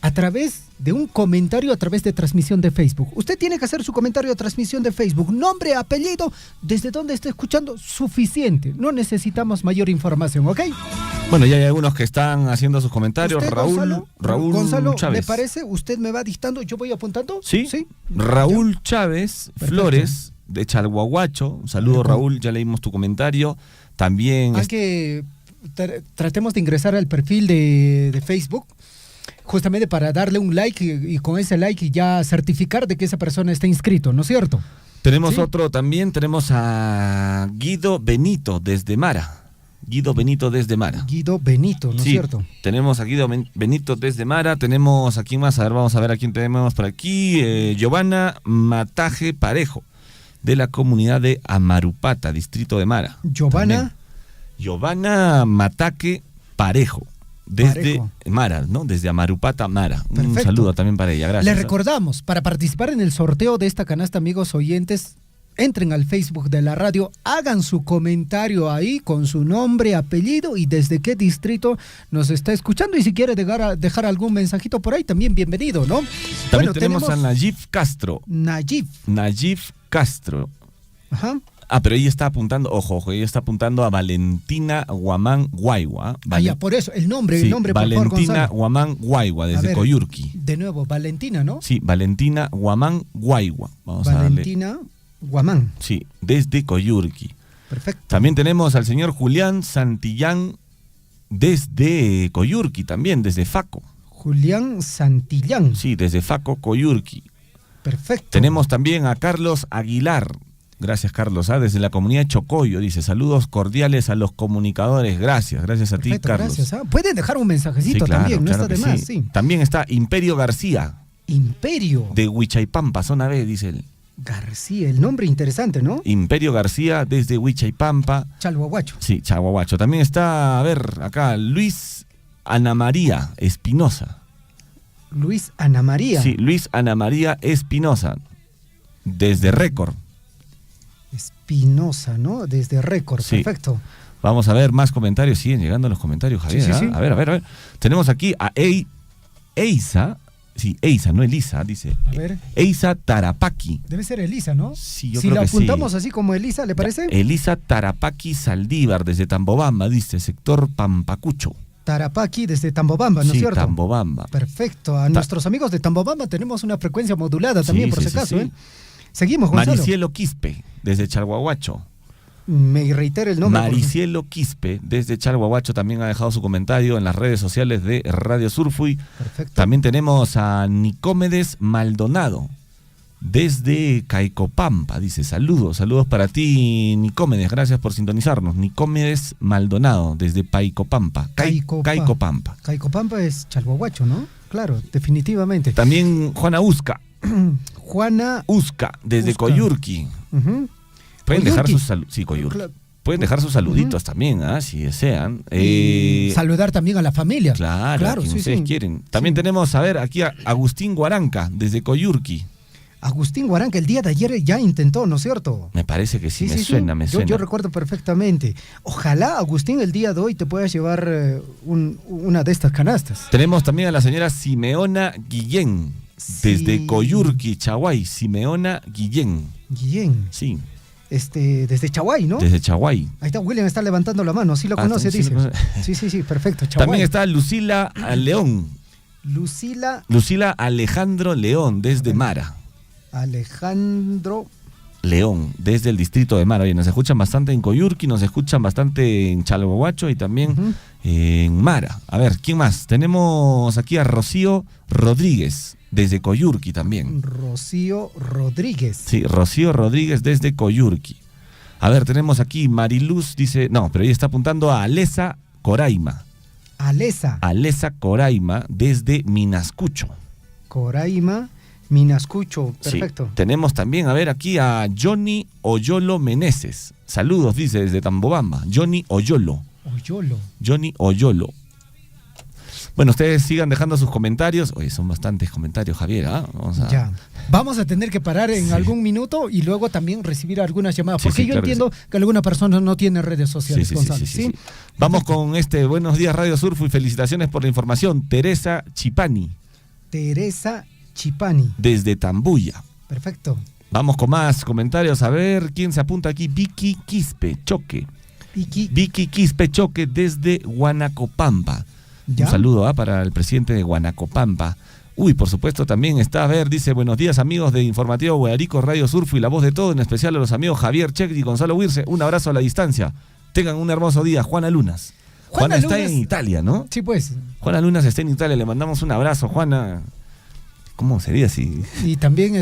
[SPEAKER 4] a través de un comentario, a través de transmisión de Facebook. Usted tiene que hacer su comentario de transmisión de Facebook, nombre, apellido, desde donde esté escuchando, suficiente, no necesitamos mayor información, ¿ok?
[SPEAKER 5] Bueno, ya hay algunos que están haciendo sus comentarios.
[SPEAKER 4] ¿Usted,
[SPEAKER 5] Raúl
[SPEAKER 4] Gonzalo,
[SPEAKER 5] Chávez.
[SPEAKER 4] ¿le parece? ¿Usted me va dictando? ¿Yo voy apuntando?
[SPEAKER 5] Sí. Raúl Chávez Flores, de Chalhuahuacho. Un saludo, Raúl, ya leímos tu comentario. También...
[SPEAKER 4] Aunque tratemos de ingresar al perfil de Facebook justamente para darle un like y con ese like ya certificar de que esa persona está inscrito, ¿no es cierto?
[SPEAKER 5] Tenemos
[SPEAKER 4] Sí.
[SPEAKER 5] otro también, tenemos a Guido Benito desde Mara. Guido Benito desde Mara.
[SPEAKER 4] Guido Benito, ¿no es
[SPEAKER 5] Sí,
[SPEAKER 4] cierto?
[SPEAKER 5] tenemos a Guido Benito desde Mara, tenemos a quién más, a ver, vamos a ver a quién tenemos por aquí, Giovanna Mataje Parejo, de la comunidad de Amarupata, distrito de Mara.
[SPEAKER 4] Giovanna.
[SPEAKER 5] También. Giovanna Mataque Parejo, desde
[SPEAKER 4] Parejo.
[SPEAKER 5] Mara, ¿no? Desde Amarupata, Mara. Un
[SPEAKER 4] Perfecto.
[SPEAKER 5] saludo también para ella, gracias.
[SPEAKER 4] Les recordamos, para participar en el sorteo de esta canasta, amigos oyentes, entren al Facebook de la radio, hagan su comentario ahí con su nombre, apellido y desde qué distrito nos está escuchando. Y si quiere dejar algún mensajito por ahí, también bienvenido, ¿no?
[SPEAKER 5] También tenemos a Nayib Castro.
[SPEAKER 4] Nayib
[SPEAKER 5] Castro.
[SPEAKER 4] Ajá.
[SPEAKER 5] Ah, pero ella está apuntando, ojo, ella está apuntando a Valentina Guamán Guaigua.
[SPEAKER 4] Ah, ya, por eso, el nombre,
[SPEAKER 5] Sí,
[SPEAKER 4] por favor,
[SPEAKER 5] Valentina
[SPEAKER 4] Gonzalo.
[SPEAKER 5] Guamán Guaigua,
[SPEAKER 4] A
[SPEAKER 5] desde
[SPEAKER 4] ver,
[SPEAKER 5] Coyurqui.
[SPEAKER 4] De nuevo, Valentina, ¿no?
[SPEAKER 5] Sí, Valentina Guamán Guaigua. Vamos a darle.
[SPEAKER 4] Valentina Guamán.
[SPEAKER 5] Sí, desde Coyurqui.
[SPEAKER 4] Perfecto.
[SPEAKER 5] También tenemos al señor Julián Santillán desde Coyurqui, también, desde Faco.
[SPEAKER 4] Julián Santillán.
[SPEAKER 5] Sí, desde Faco, Coyurqui.
[SPEAKER 4] Perfecto.
[SPEAKER 5] Tenemos también a Carlos Aguilar. Gracias, Carlos. Desde la comunidad de Chocoyo, dice, saludos cordiales a los comunicadores. Gracias a ti,
[SPEAKER 4] Perfecto,
[SPEAKER 5] Carlos.
[SPEAKER 4] gracias. Pueden dejar un mensajecito
[SPEAKER 5] Sí, claro,
[SPEAKER 4] también, no
[SPEAKER 5] claro
[SPEAKER 4] está de
[SPEAKER 5] que
[SPEAKER 4] más,
[SPEAKER 5] sí.
[SPEAKER 4] sí.
[SPEAKER 5] También está Imperio García,
[SPEAKER 4] Imperio
[SPEAKER 5] de Huichaipampa, zona B, dice él.
[SPEAKER 4] García, el nombre interesante, ¿no?
[SPEAKER 5] Imperio García, desde Huichaipampa.
[SPEAKER 4] Chalhuahuacho.
[SPEAKER 5] Sí, Chaguahuacho. También está, a ver, acá, Luis Ana María Espinosa.
[SPEAKER 4] Luis Ana María.
[SPEAKER 5] Sí, Luis Ana María Espinosa, desde Récord.
[SPEAKER 4] Espinosa, ¿no? Desde Récord,
[SPEAKER 5] Sí.
[SPEAKER 4] Perfecto.
[SPEAKER 5] Vamos a ver más comentarios. Siguen llegando los comentarios, Javier.
[SPEAKER 4] Sí, sí,
[SPEAKER 5] ¿ah?
[SPEAKER 4] sí.
[SPEAKER 5] A ver. Tenemos aquí a Eisa. Sí, Eisa, no Elisa, dice.
[SPEAKER 4] A ver.
[SPEAKER 5] Eisa Tarapaki.
[SPEAKER 4] Debe ser Elisa, ¿no?
[SPEAKER 5] Sí, yo
[SPEAKER 4] si
[SPEAKER 5] creo
[SPEAKER 4] la
[SPEAKER 5] que sí.
[SPEAKER 4] apuntamos así como Elisa, ¿le parece?
[SPEAKER 5] Elisa Tarapaki Saldívar, desde Tambobamba, dice, sector Pampacucho.
[SPEAKER 4] Tarapaqui desde Tambobamba, ¿no es
[SPEAKER 5] Sí,
[SPEAKER 4] cierto?
[SPEAKER 5] Tambobamba.
[SPEAKER 4] Perfecto. A nuestros amigos de Tambobamba tenemos una frecuencia modulada también,
[SPEAKER 5] Sí,
[SPEAKER 4] por
[SPEAKER 5] sí,
[SPEAKER 4] si
[SPEAKER 5] sí,
[SPEAKER 4] acaso,
[SPEAKER 5] sí.
[SPEAKER 4] ¿eh? Seguimos, Gonzalo.
[SPEAKER 5] Maricielo Quispe, desde Chalhuahuacho.
[SPEAKER 4] Me reitero el nombre.
[SPEAKER 5] Maricielo Quispe, desde Chalhuahuacho, también ha dejado su comentario en las redes sociales de Radio Surfui.
[SPEAKER 4] Perfecto.
[SPEAKER 5] También tenemos a Nicómedes Maldonado, desde Caicopampa. Dice, saludos para ti, Nicómedes, gracias por sintonizarnos. Nicómedes Maldonado, desde Paicopampa. Caicopampa.
[SPEAKER 4] Caicopampa es Chalhuahuacho, ¿no? Claro, definitivamente.
[SPEAKER 5] También Juana Usca.
[SPEAKER 4] Juana
[SPEAKER 5] Usca, desde
[SPEAKER 4] Usca.
[SPEAKER 5] Coyurqui.
[SPEAKER 4] Ujú.
[SPEAKER 5] Pueden dejar
[SPEAKER 4] Coyurqui.
[SPEAKER 5] sus saludos. Sí, Coyurqui.
[SPEAKER 4] Claro.
[SPEAKER 5] Pueden dejar sus saluditos también, si desean.
[SPEAKER 4] Saludar también a la familia.
[SPEAKER 5] Claro, a quien
[SPEAKER 4] sí,
[SPEAKER 5] ustedes
[SPEAKER 4] sí.
[SPEAKER 5] quieren. También tenemos, a ver, aquí a Agustín Guaranca, desde Coyurqui.
[SPEAKER 4] Agustín Guaranca el día de ayer ya intentó, ¿no es cierto?
[SPEAKER 5] Me parece que sí, me suena.
[SPEAKER 4] Yo recuerdo perfectamente. Ojalá, Agustín, el día de hoy te puedas llevar una de estas canastas.
[SPEAKER 5] Tenemos también a la señora Simeona Guillén, desde
[SPEAKER 4] Sí.
[SPEAKER 5] Coyurqui, Chaguay. Simeona Guillén.
[SPEAKER 4] Guillén.
[SPEAKER 5] Sí,
[SPEAKER 4] Desde Chaguay, ¿no?
[SPEAKER 5] desde Chaguay.
[SPEAKER 4] Ahí está, William está levantando la mano, sí lo
[SPEAKER 5] Ah,
[SPEAKER 4] conoce,
[SPEAKER 5] sí, sí
[SPEAKER 4] dice.
[SPEAKER 5] lo conoce.
[SPEAKER 4] Sí, perfecto. Chaguay.
[SPEAKER 5] También está Lucila León. Lucila Alejandro León, desde Mara.
[SPEAKER 4] Alejandro
[SPEAKER 5] León, desde el distrito de Mara. Oye, nos escuchan bastante en Coyurqui, nos escuchan bastante en Chalhuahuacho y también en Mara. A ver, ¿quién más? Tenemos aquí a Rocío Rodríguez, desde Coyurqui también.
[SPEAKER 4] Rocío Rodríguez.
[SPEAKER 5] Sí, Rocío Rodríguez desde Coyurqui. A ver, tenemos aquí Mariluz, dice, no, pero ella está apuntando a Alesa Coraima. Alesa Coraima desde Minascucho.
[SPEAKER 4] Coraima, Minascucho, perfecto.
[SPEAKER 5] Sí. Tenemos también, a ver, aquí a Johnny Oyolo Meneses. Saludos, dice, desde Tambobamba. Johnny Oyolo. Johnny Oyolo. Bueno, ustedes sigan dejando sus comentarios. Oye, son bastantes comentarios, Javier.
[SPEAKER 4] Ya. Vamos a tener que parar en algún minuto y luego también recibir algunas llamadas.
[SPEAKER 5] Sí,
[SPEAKER 4] Porque
[SPEAKER 5] sí,
[SPEAKER 4] yo
[SPEAKER 5] claro que
[SPEAKER 4] entiendo que alguna persona no tiene redes sociales, Gonzalo.
[SPEAKER 5] Sí. Vamos con Buenos Días Radio Surfo y felicitaciones por la información. Teresa Chipani.
[SPEAKER 4] Teresa Chipani.
[SPEAKER 5] Desde Tambuya.
[SPEAKER 4] Perfecto.
[SPEAKER 5] Vamos con más comentarios. A ver, ¿quién se apunta aquí? Vicky Quispe Choque. Vicky Quispe Choque desde Huanacopampa.
[SPEAKER 4] ¿Ya?
[SPEAKER 5] Un saludo para el presidente de Huanacopampa. Uy, por supuesto, también está, a ver, dice, buenos días amigos de Informativo Guayarico, Radio Surfo y La Voz de Todo, en especial a los amigos Javier Check y Gonzalo Wirce. Un abrazo a la distancia. Tengan un hermoso día. Juana Lunas. Juana está
[SPEAKER 4] Lunas.
[SPEAKER 5] en Italia, ¿no?
[SPEAKER 4] Sí, pues.
[SPEAKER 5] Juana Lunas está en Italia, le mandamos un abrazo, Juana. ¿Cómo sería si
[SPEAKER 4] Y también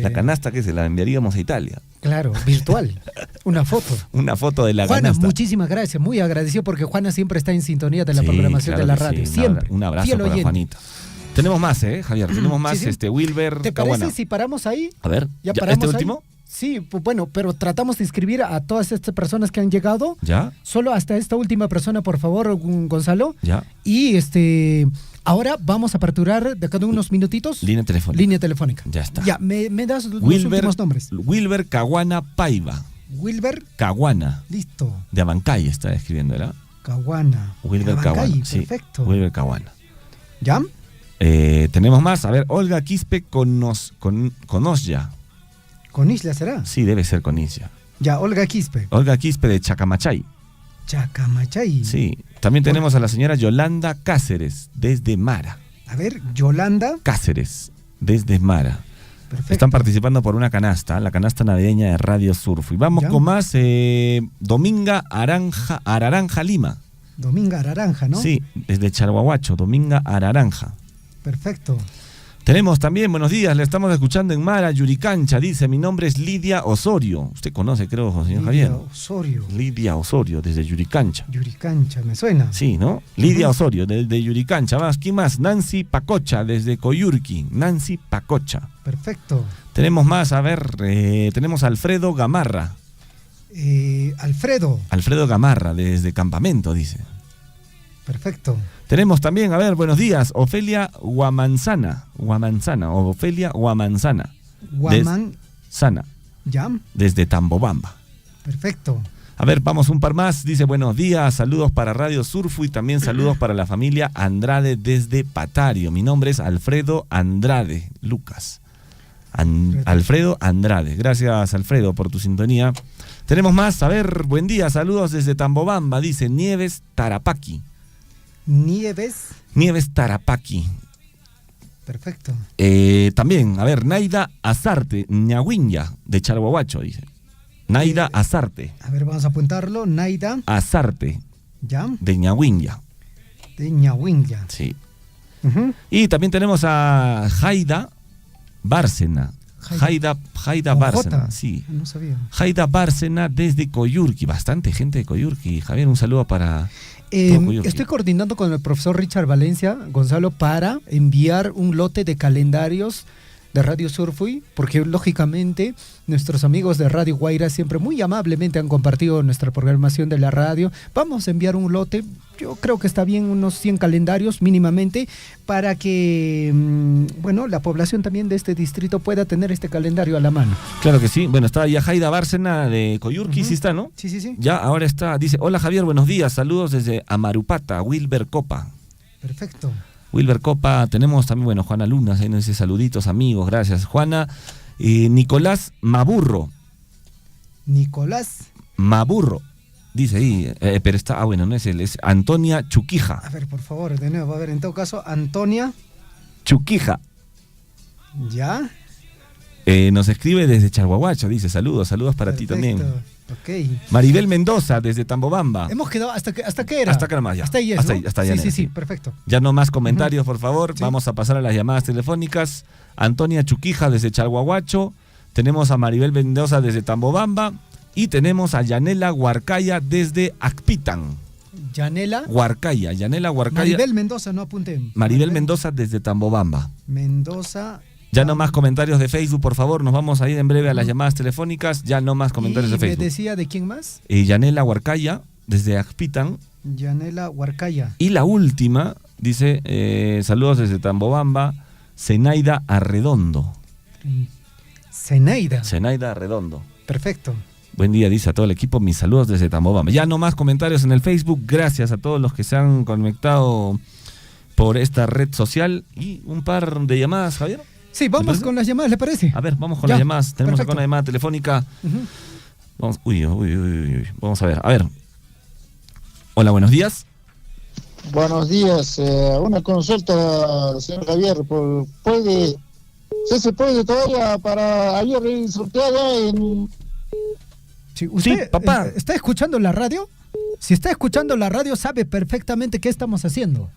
[SPEAKER 5] la canasta que se la enviaríamos a Italia?
[SPEAKER 4] Claro, virtual. Una foto.
[SPEAKER 5] Una foto de la
[SPEAKER 4] Juana,
[SPEAKER 5] canasta.
[SPEAKER 4] muchísimas gracias. Muy agradecido porque Juana siempre está en sintonía de la
[SPEAKER 5] Sí,
[SPEAKER 4] programación
[SPEAKER 5] claro
[SPEAKER 4] de la
[SPEAKER 5] que
[SPEAKER 4] radio.
[SPEAKER 5] sí.
[SPEAKER 4] Siempre.
[SPEAKER 5] Un abrazo
[SPEAKER 4] Fiel
[SPEAKER 5] para
[SPEAKER 4] oyente.
[SPEAKER 5] Juanita. Tenemos más, Javier. Tenemos más,
[SPEAKER 4] Sí, sí.
[SPEAKER 5] Wilber
[SPEAKER 4] ¿Te
[SPEAKER 5] Caguana.
[SPEAKER 4] parece si paramos ahí?
[SPEAKER 5] A ver,
[SPEAKER 4] ¿Ya
[SPEAKER 5] ¿ya
[SPEAKER 4] paramos
[SPEAKER 5] este
[SPEAKER 4] ahí?
[SPEAKER 5] último?
[SPEAKER 4] Sí, pues bueno, pero tratamos de inscribir a todas estas personas que han llegado.
[SPEAKER 5] ¿Ya?
[SPEAKER 4] Solo hasta esta última persona, por favor, Gonzalo.
[SPEAKER 5] ¿Ya?
[SPEAKER 4] Y ahora vamos a aperturar de cada unos minutitos.
[SPEAKER 5] Línea telefónica.
[SPEAKER 4] Línea telefónica.
[SPEAKER 5] Ya está.
[SPEAKER 4] Ya, me das los últimos nombres.
[SPEAKER 5] Wilber Caguana Paiva.
[SPEAKER 4] Wilber.
[SPEAKER 5] Caguana.
[SPEAKER 4] Listo.
[SPEAKER 5] De Abancay está escribiendo, ¿verdad?
[SPEAKER 4] Caguana.
[SPEAKER 5] Wilber
[SPEAKER 4] Abancay,
[SPEAKER 5] Caguana. Sí,
[SPEAKER 4] perfecto.
[SPEAKER 5] Wilber Caguana.
[SPEAKER 4] ¿Ya?
[SPEAKER 5] Tenemos más. A ver, Olga Quispe Conosya.
[SPEAKER 4] ¿Con Isla será?
[SPEAKER 5] Sí, debe ser con Isla.
[SPEAKER 4] Ya, Olga Quispe.
[SPEAKER 5] Olga Quispe de Chacamachay.
[SPEAKER 4] Chacamachay.
[SPEAKER 5] Sí. También tenemos a la señora Yolanda Cáceres, desde Mara.
[SPEAKER 4] A ver, Yolanda.
[SPEAKER 5] Cáceres, desde Mara.
[SPEAKER 4] Perfecto.
[SPEAKER 5] Están participando por una canasta, la canasta navideña de Radio Surf. Y vamos
[SPEAKER 4] Ya.
[SPEAKER 5] con más. Dominga Araranja Lima.
[SPEAKER 4] Dominga Araranja, ¿no?
[SPEAKER 5] Sí, desde Charhuahuacho, Dominga Araranja.
[SPEAKER 4] Perfecto.
[SPEAKER 5] Tenemos también, buenos días, le estamos escuchando en Mara, Yuricancha, dice, mi nombre es Lidia Osorio. Usted conoce, creo, señor
[SPEAKER 4] Lidia
[SPEAKER 5] Javier.
[SPEAKER 4] Osorio.
[SPEAKER 5] Lidia Osorio, desde Yuricancha.
[SPEAKER 4] Yuricancha, me suena.
[SPEAKER 5] Sí, ¿no? Lidia Osorio, desde Yuricancha. Más, ¿quién más? Nancy Pacocha, desde Coyurqui. Nancy Pacocha.
[SPEAKER 4] Perfecto.
[SPEAKER 5] Tenemos más, a ver, tenemos a Alfredo Gamarra.
[SPEAKER 4] Alfredo.
[SPEAKER 5] Alfredo Gamarra, desde Campamento, dice.
[SPEAKER 4] Perfecto.
[SPEAKER 5] Tenemos también, a ver, buenos días, Ofelia Guamanzana, Ofelia Guamanzana. Sana,
[SPEAKER 4] ¿Ya?
[SPEAKER 5] desde Tambobamba.
[SPEAKER 4] Perfecto.
[SPEAKER 5] A ver, vamos un par más. Dice, buenos días, saludos para Radio Surfu y también saludos para la familia Andrade desde Patario. Mi nombre es Alfredo Andrade, Lucas. Alfredo Andrade. Gracias, Alfredo, por tu sintonía. Tenemos más. A ver, buen día, saludos desde Tambobamba, dice Nieves Tarapaqui. Nieves Tarapaqui.
[SPEAKER 4] Perfecto.
[SPEAKER 5] También, a ver, Naida Azarte, Ñahuinya, de Charhuahuacho, dice. Naida Azarte.
[SPEAKER 4] A ver, vamos a apuntarlo. Naida.
[SPEAKER 5] Azarte.
[SPEAKER 4] ¿Ya?
[SPEAKER 5] De Ñahuinya.
[SPEAKER 4] De Ñahuinya.
[SPEAKER 5] Sí. Y también tenemos a Jaida Bárcena. Jaida Bárcena.
[SPEAKER 4] J.
[SPEAKER 5] Sí.
[SPEAKER 4] No sabía.
[SPEAKER 5] Jaida Bárcena desde Coyurqui. Bastante gente de Coyurqui. Javier, un saludo para todo Coyurqui.
[SPEAKER 4] Estoy coordinando con el profesor Richard Valencia, Gonzalo, para enviar un lote de calendarios de Radio Surfui, porque lógicamente nuestros amigos de Radio Guaira siempre muy amablemente han compartido nuestra programación de la radio. Vamos a enviar un lote, yo creo que está bien, unos 100 calendarios mínimamente, para que, bueno, la población también de este distrito pueda tener este calendario a la mano.
[SPEAKER 5] Claro que sí. Bueno, está ya Jaida Bárcena de Coyurqui, sí está, ¿no?
[SPEAKER 4] Sí, sí, sí.
[SPEAKER 5] Ya, ahora está. Dice, hola Javier, buenos días, saludos desde Amarupata, Wilber Copa.
[SPEAKER 4] Perfecto.
[SPEAKER 5] Wilber Copa, tenemos también, bueno, Juana Lunas, ahí nos dice saluditos, amigos, gracias. Juana, Nicolás Maburro.
[SPEAKER 4] Nicolás
[SPEAKER 5] Maburro, dice ahí, pero está, bueno, no es él, es Antonia Chuquija.
[SPEAKER 4] A ver, por favor, de nuevo, a ver, en todo caso, Antonia
[SPEAKER 5] Chuquija.
[SPEAKER 4] ¿Ya?
[SPEAKER 5] Nos escribe desde Charhuahuacho, dice saludos para ti también.
[SPEAKER 4] Ok.
[SPEAKER 5] Maribel Mendoza desde Tambobamba.
[SPEAKER 4] Hemos quedado, ¿hasta qué era?
[SPEAKER 5] Hasta acá nomás ya.
[SPEAKER 4] Hasta ahí es,
[SPEAKER 5] hasta
[SPEAKER 4] ¿no?
[SPEAKER 5] ahí, hasta allá.
[SPEAKER 4] Sí, perfecto.
[SPEAKER 5] Ya no más comentarios, por favor.
[SPEAKER 4] Sí.
[SPEAKER 5] Vamos a pasar a las llamadas telefónicas. Antonia Chuquija desde Charhuahuacho. Tenemos a Maribel Mendoza desde Tambobamba. Y tenemos a Yanela Huarcaya desde Acpitan.
[SPEAKER 4] Yanela
[SPEAKER 5] Huarcaya.
[SPEAKER 4] Maribel Mendoza, no apunté.
[SPEAKER 5] Maribel Mendoza desde Tambobamba.
[SPEAKER 4] Mendoza.
[SPEAKER 5] Ya no más comentarios de Facebook, por favor. Nos vamos a ir en breve a las llamadas telefónicas. Ya no más comentarios de Facebook.
[SPEAKER 4] ¿Me decía de quién más?
[SPEAKER 5] Yanela Huarcaya desde Acpitan.
[SPEAKER 4] Yanela Huarcaya.
[SPEAKER 5] Y la última, dice, saludos desde Tambobamba, Zenaida Arredondo. Zenaida Arredondo.
[SPEAKER 4] Perfecto.
[SPEAKER 5] Buen día, dice a todo el equipo, mis saludos desde Tambobamba. Ya no más comentarios en el Facebook, gracias a todos los que se han conectado por esta red social. Y un par de llamadas, Javier.
[SPEAKER 4] Sí, vamos con las llamadas, ¿le parece?
[SPEAKER 5] A ver, vamos con las llamadas. Tenemos
[SPEAKER 4] perfecto.
[SPEAKER 5] acá una llamada telefónica. Vamos, uy. Vamos a ver. Hola, buenos días.
[SPEAKER 13] Buenos días. Una consulta, señor Javier. ¿Se puede todavía para ayer el sorteado en...?
[SPEAKER 4] Sí, ¿usted
[SPEAKER 5] papá.
[SPEAKER 4] está escuchando la radio? Si está escuchando la radio, sabe perfectamente qué estamos haciendo.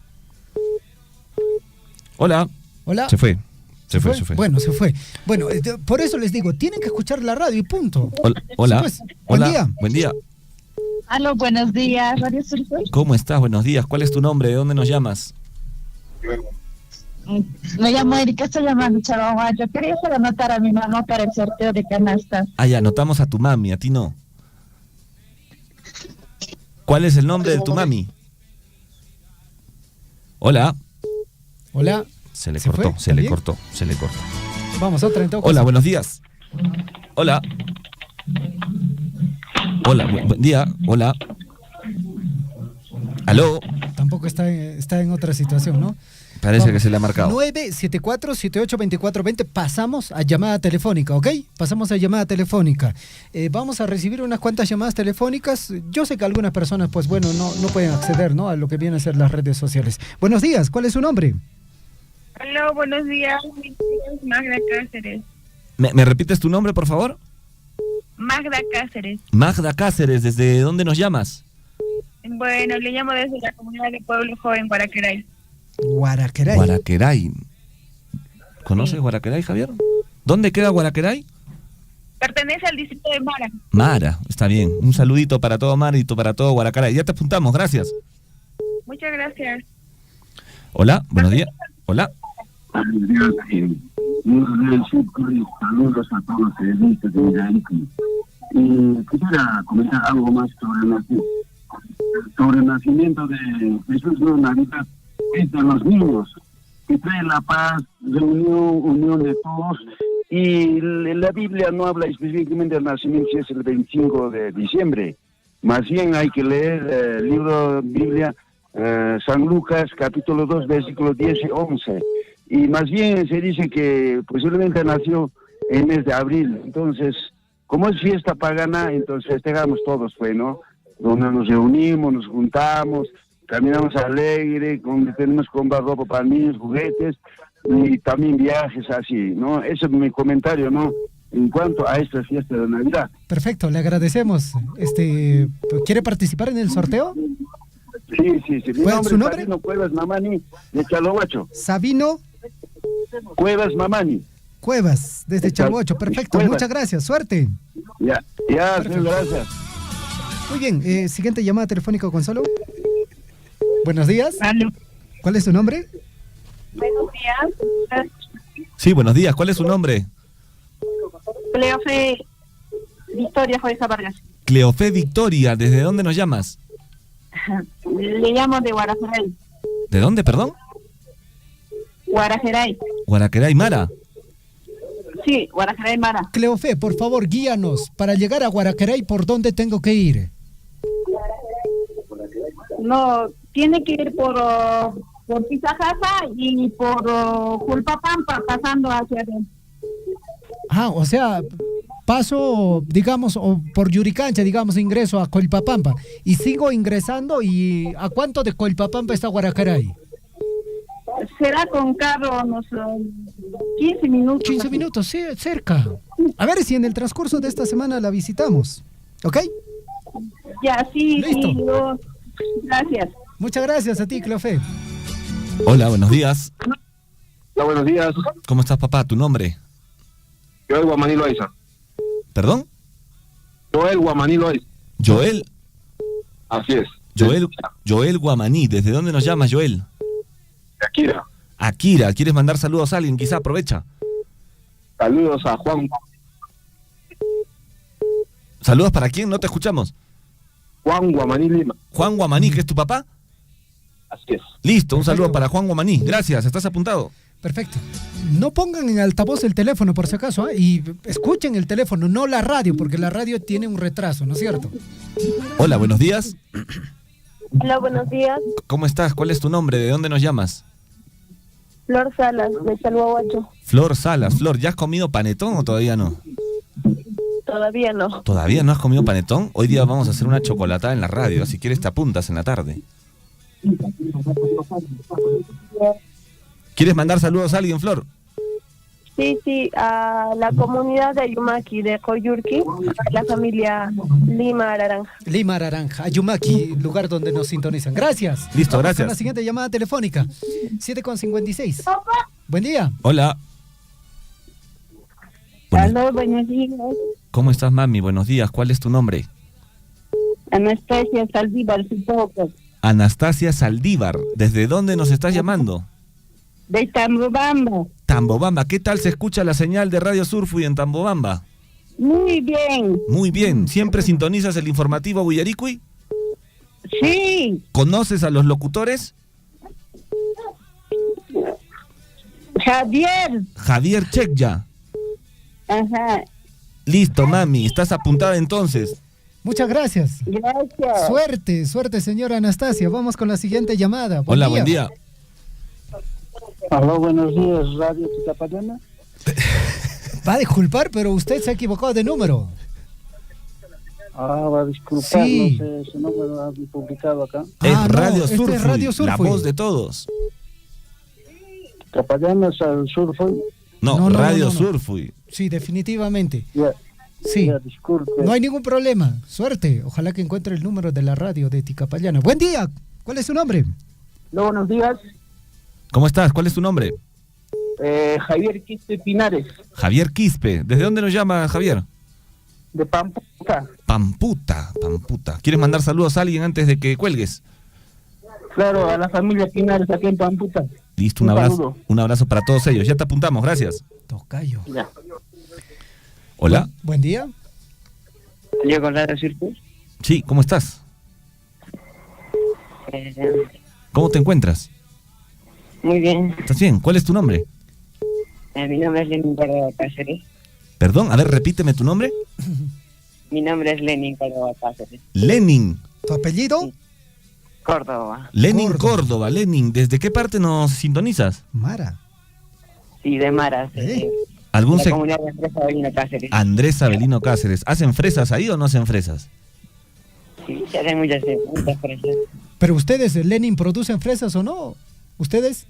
[SPEAKER 5] Hola.
[SPEAKER 4] Hola.
[SPEAKER 5] Se fue. Se fue.
[SPEAKER 4] Bueno, se fue. Bueno, por eso les digo, tienen que escuchar la radio y punto.
[SPEAKER 5] Hola.
[SPEAKER 4] Sí, pues.
[SPEAKER 5] Hola.
[SPEAKER 4] Buen día.
[SPEAKER 5] Buen día.
[SPEAKER 14] Aló, buenos días, Radio Surfui.
[SPEAKER 5] ¿Cómo estás? Buenos días. ¿Cuál es tu nombre? ¿De dónde nos llamas?
[SPEAKER 14] Me llamo Erika, estoy llamando Charaguayo. Quería solo anotar a mi mamá para el sorteo de canastas.
[SPEAKER 5] Ah, ya, anotamos a tu mami, a ti no. ¿Cuál es el nombre de tu mami? Hola.
[SPEAKER 4] Hola.
[SPEAKER 5] Se le
[SPEAKER 4] ¿Se
[SPEAKER 5] cortó,
[SPEAKER 4] fue?
[SPEAKER 5] se le
[SPEAKER 4] ¿También?
[SPEAKER 5] cortó, se le cortó.
[SPEAKER 4] Vamos, otra en todo caso.
[SPEAKER 5] Hola, buenos días. Hola. Hola, buen día. Hola. ¿Aló?
[SPEAKER 4] Tampoco está en otra situación, ¿no?
[SPEAKER 5] Parece que se le ha marcado.
[SPEAKER 4] 974-782420. Pasamos a llamada telefónica, ¿ok? Pasamos a llamada telefónica. Vamos a recibir unas cuantas llamadas telefónicas. Yo sé que algunas personas, pues bueno, no pueden acceder, ¿no?, a lo que vienen a ser las redes sociales. Buenos días, ¿cuál es su nombre?
[SPEAKER 15] Hola, buenos días. Mi nombre es Magda Cáceres.
[SPEAKER 5] ¿Me repites tu nombre, por favor?
[SPEAKER 15] Magda Cáceres.
[SPEAKER 5] Magda Cáceres, ¿desde dónde nos llamas?
[SPEAKER 15] Bueno, le llamo desde la comunidad de Pueblo Joven, Guaraqueray.
[SPEAKER 4] Guaraqueray.
[SPEAKER 5] Guaraqueray. ¿Conoces Guaraqueray, Javier? ¿Dónde queda Guaraqueray?
[SPEAKER 15] Pertenece al distrito de Mara.
[SPEAKER 5] Mara, está bien. Un saludito para todo Mara y para todo Guaracaray. Ya te apuntamos, gracias.
[SPEAKER 15] Muchas gracias.
[SPEAKER 5] Hola, buenos días. Hola.
[SPEAKER 16] Buenos días. Saludos a todos los periodistas de Guillarico. Quisiera comentar algo más sobre el nacimiento de Jesús, no Navidad, es de los niños, que trae la paz, unión de todos. Y la Biblia no habla específicamente del nacimiento si es el 25 de diciembre. Más bien hay que leer el libro Biblia, San Lucas, capítulo 2, versículos 10 y 11. Y más bien se dice que posiblemente nació en el mes de abril. Entonces, como es fiesta pagana, entonces festejamos todos, pues, ¿no? Donde nos reunimos, nos juntamos, caminamos alegre, tenemos comprar ropa para niños, juguetes y también viajes así, ¿no? Ese es mi comentario, ¿no?, en cuanto a esta fiesta de Navidad.
[SPEAKER 4] Perfecto, le agradecemos. ¿Quiere participar en el sorteo?
[SPEAKER 16] Sí. Mi
[SPEAKER 4] ¿Su nombre?
[SPEAKER 16] Sabino Cuevas Mamani, de Chalohuacho.
[SPEAKER 4] Sabino
[SPEAKER 16] Cuevas Mamani.
[SPEAKER 4] Cuevas, desde Chalhuacho. Perfecto,
[SPEAKER 16] Cuevas.
[SPEAKER 4] muchas gracias. Suerte.
[SPEAKER 16] Ya,
[SPEAKER 4] Perfecto.
[SPEAKER 16] Gracias.
[SPEAKER 4] Muy bien, siguiente llamada telefónica, Gonzalo. Buenos días.
[SPEAKER 15] Aló.
[SPEAKER 4] ¿Cuál es su nombre?
[SPEAKER 15] Buenos días.
[SPEAKER 5] Sí, buenos días. ¿Cuál es su nombre?
[SPEAKER 15] Cleofe Victoria Jueza Vargas.
[SPEAKER 5] Cleofé Victoria. ¿Desde dónde nos llamas?
[SPEAKER 15] Le llamo de Guarajeray.
[SPEAKER 5] ¿De dónde, perdón?
[SPEAKER 15] Guarajeray.
[SPEAKER 5] Guaraqueray, Mara.
[SPEAKER 15] Sí, Guarajeray Mara.
[SPEAKER 4] Cleofé, por favor, guíanos. Para llegar a Guaraqueray, ¿por dónde tengo que ir?
[SPEAKER 15] No, tiene que ir por Pizajasa y por Julpapampa, pasando hacia adentro.
[SPEAKER 4] Ah, o sea, paso, digamos, o por Yuricancha, digamos, ingreso a Colpapampa. Y sigo ingresando, ¿y a cuánto de Colpapampa está Guaraqueray?
[SPEAKER 15] Será con carro unos 15 minutos.
[SPEAKER 4] 15 minutos, sí, cerca. A ver si en el transcurso de esta semana la visitamos. ¿Ok?
[SPEAKER 15] Ya, sí,
[SPEAKER 4] Listo.
[SPEAKER 15] sí. Gracias.
[SPEAKER 4] Muchas gracias a ti, Cleofé.
[SPEAKER 5] Hola, buenos días.
[SPEAKER 16] Hola, buenos días.
[SPEAKER 5] ¿Cómo estás, papá? ¿Tu nombre?
[SPEAKER 16] Joel Guamaní Loaiza.
[SPEAKER 5] ¿Perdón?
[SPEAKER 16] Joel Guamaní Loaiza.
[SPEAKER 5] Joel.
[SPEAKER 16] Así es.
[SPEAKER 5] Joel Guamaní. ¿Desde dónde nos llamas, Joel?
[SPEAKER 16] Akira.
[SPEAKER 5] Akira. ¿Quieres mandar saludos a alguien? Quizá aprovecha.
[SPEAKER 16] Saludos a Juan.
[SPEAKER 5] ¿Saludos para quién? No te escuchamos.
[SPEAKER 16] Juan Guamaní Lima.
[SPEAKER 5] Juan Guamaní, ¿que es tu papá?
[SPEAKER 16] Así es.
[SPEAKER 5] Listo, un saludo para Juan Guamaní. Gracias, ¿estás apuntado?
[SPEAKER 4] Perfecto. No pongan en altavoz el teléfono, por si acaso, y escuchen el teléfono, no la radio, porque la radio tiene un retraso, ¿no es cierto?
[SPEAKER 5] Hola, buenos días.
[SPEAKER 17] Hola, buenos días.
[SPEAKER 5] ¿Cómo estás? ¿Cuál es tu nombre? ¿De dónde nos llamas?
[SPEAKER 17] Flor Salas, de Chalhuahuacho.
[SPEAKER 5] Flor Salas. Flor, ¿ya has comido panetón o todavía no?
[SPEAKER 17] Todavía no.
[SPEAKER 5] ¿Todavía no has comido panetón? Hoy día vamos a hacer una chocolatada en la radio. Si quieres te apuntas en la tarde. ¿Quieres mandar saludos a alguien, Flor?
[SPEAKER 17] Sí, a la comunidad de Ayumaki de Coyurqui, a la familia Lima Araranja.
[SPEAKER 4] Lima Araranja, Ayumaki, lugar donde nos sintonizan. Gracias.
[SPEAKER 5] Listo,
[SPEAKER 4] Vamos
[SPEAKER 5] gracias.
[SPEAKER 4] con la siguiente llamada telefónica. 7:56. Buen día.
[SPEAKER 5] Hola.
[SPEAKER 14] Aló, buenos días.
[SPEAKER 5] ¿Cómo estás, mami? Buenos días. ¿Cuál es tu nombre?
[SPEAKER 14] Anastasia Saldívar, supongo.
[SPEAKER 5] Anastasia Saldívar. ¿Desde dónde nos estás llamando?
[SPEAKER 14] De Tambobamba.
[SPEAKER 5] Tambobamba. ¿Qué tal se escucha la señal de Radio Surfui en Tambobamba?
[SPEAKER 14] Muy bien.
[SPEAKER 5] Muy bien. ¿Siempre sintonizas el informativo Willaricui?
[SPEAKER 14] Sí.
[SPEAKER 5] ¿Conoces a los locutores? Javier Chekya.
[SPEAKER 14] Ajá.
[SPEAKER 5] Listo, mami. ¿Estás apuntada entonces?
[SPEAKER 4] Muchas gracias.
[SPEAKER 14] Gracias.
[SPEAKER 4] Suerte, señora Anastasia. Vamos con la siguiente llamada.
[SPEAKER 5] Hola, buen día.
[SPEAKER 13] Aló, buenos días, Radio Ticapayana.
[SPEAKER 4] Va a disculpar, pero usted se ha equivocado de número.
[SPEAKER 13] Va a disculpar,
[SPEAKER 4] Sí.
[SPEAKER 13] no sé, su nombre lo han publicado acá.
[SPEAKER 5] Es
[SPEAKER 4] no,
[SPEAKER 5] Radio
[SPEAKER 4] este es
[SPEAKER 5] Surfui,
[SPEAKER 4] Radio
[SPEAKER 5] la
[SPEAKER 4] Surfui.
[SPEAKER 5] voz de todos.
[SPEAKER 13] Capallanas al Surfui.
[SPEAKER 5] No,
[SPEAKER 4] No,
[SPEAKER 5] Radio
[SPEAKER 4] no.
[SPEAKER 5] Surfui.
[SPEAKER 4] Sí, definitivamente.
[SPEAKER 13] Ya,
[SPEAKER 4] Sí.
[SPEAKER 13] ya, disculpe.
[SPEAKER 4] No hay ningún problema. Suerte. Ojalá que encuentre el número de la radio de Ticapayana. Buen día. ¿Cuál es su nombre?
[SPEAKER 13] Aló, buenos días.
[SPEAKER 5] ¿Cómo estás? ¿Cuál es tu nombre?
[SPEAKER 13] Javier Quispe Pinares,
[SPEAKER 5] Javier Quispe. ¿Desde dónde nos llama, Javier?
[SPEAKER 13] de Pampuca.
[SPEAKER 5] Pamputa. ¿Quieres mandar saludos a alguien antes de que cuelgues?
[SPEAKER 13] Claro, a la familia Pinares aquí en Pampuca.
[SPEAKER 5] Listo,
[SPEAKER 13] Un
[SPEAKER 5] un abrazo.
[SPEAKER 13] saludo.
[SPEAKER 5] Un abrazo para todos ellos. Ya te apuntamos, gracias.
[SPEAKER 4] Tocayo.
[SPEAKER 13] Ya.
[SPEAKER 5] Hola.
[SPEAKER 4] Buen día.
[SPEAKER 13] ¿Yo con Radio Surfui?
[SPEAKER 5] Sí, ¿cómo estás? ¿Cómo te encuentras?
[SPEAKER 13] Muy bien.
[SPEAKER 5] ¿Estás bien? ¿Cuál es tu nombre?
[SPEAKER 13] Mi nombre es Lenin Córdoba Cáceres.
[SPEAKER 5] Perdón, a ver, repíteme tu nombre.
[SPEAKER 13] Mi nombre es Lenin Córdoba Cáceres.
[SPEAKER 5] Lenin.
[SPEAKER 4] ¿Tu apellido?
[SPEAKER 13] Córdoba.
[SPEAKER 5] Lenin Córdoba. Lenin. ¿Desde qué parte nos sintonizas?
[SPEAKER 4] Mara.
[SPEAKER 13] Sí, de Maras.
[SPEAKER 5] ¿Algún
[SPEAKER 13] La comunidad de Andrés Avelino Cáceres.
[SPEAKER 5] Andrés Avelino Cáceres. ¿Hacen fresas ahí o no hacen fresas?
[SPEAKER 13] Sí, se hacen muchas fresas.
[SPEAKER 4] ¿Pero ustedes, Lenin, producen fresas o no? ¿Ustedes?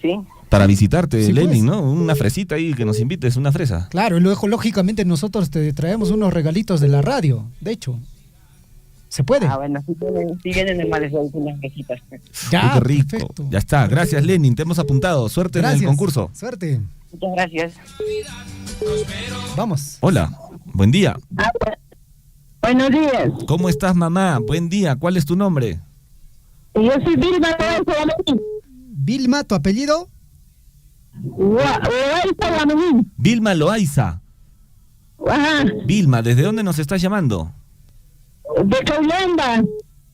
[SPEAKER 13] Sí.
[SPEAKER 5] Para visitarte,
[SPEAKER 4] Sí,
[SPEAKER 5] Lenin,
[SPEAKER 4] pues.
[SPEAKER 5] ¿no? Una fresita ahí, que nos invites, una fresa.
[SPEAKER 4] Claro, y luego, lógicamente, nosotros te traemos unos regalitos de la radio. De hecho, ¿se puede?
[SPEAKER 13] Bueno, si vienen en males unas mejitas.
[SPEAKER 4] Ya,
[SPEAKER 5] Uy, qué rico.
[SPEAKER 4] perfecto.
[SPEAKER 5] Ya está. Gracias, Lenin. Te hemos apuntado. Suerte
[SPEAKER 4] Gracias.
[SPEAKER 5] en el concurso.
[SPEAKER 4] Suerte.
[SPEAKER 13] Muchas gracias.
[SPEAKER 4] Vamos.
[SPEAKER 5] Hola. Buen día.
[SPEAKER 14] Buenos días.
[SPEAKER 5] ¿Cómo estás, mamá? Buen día. ¿Cuál es tu nombre?
[SPEAKER 14] Yo soy Vilma Loaiza
[SPEAKER 4] Vilma, ¿tu apellido?
[SPEAKER 14] Guamaní.
[SPEAKER 5] Vilma Loaiza.
[SPEAKER 14] Ajá.
[SPEAKER 5] Vilma, ¿desde dónde nos estás llamando?
[SPEAKER 14] De Caulamba.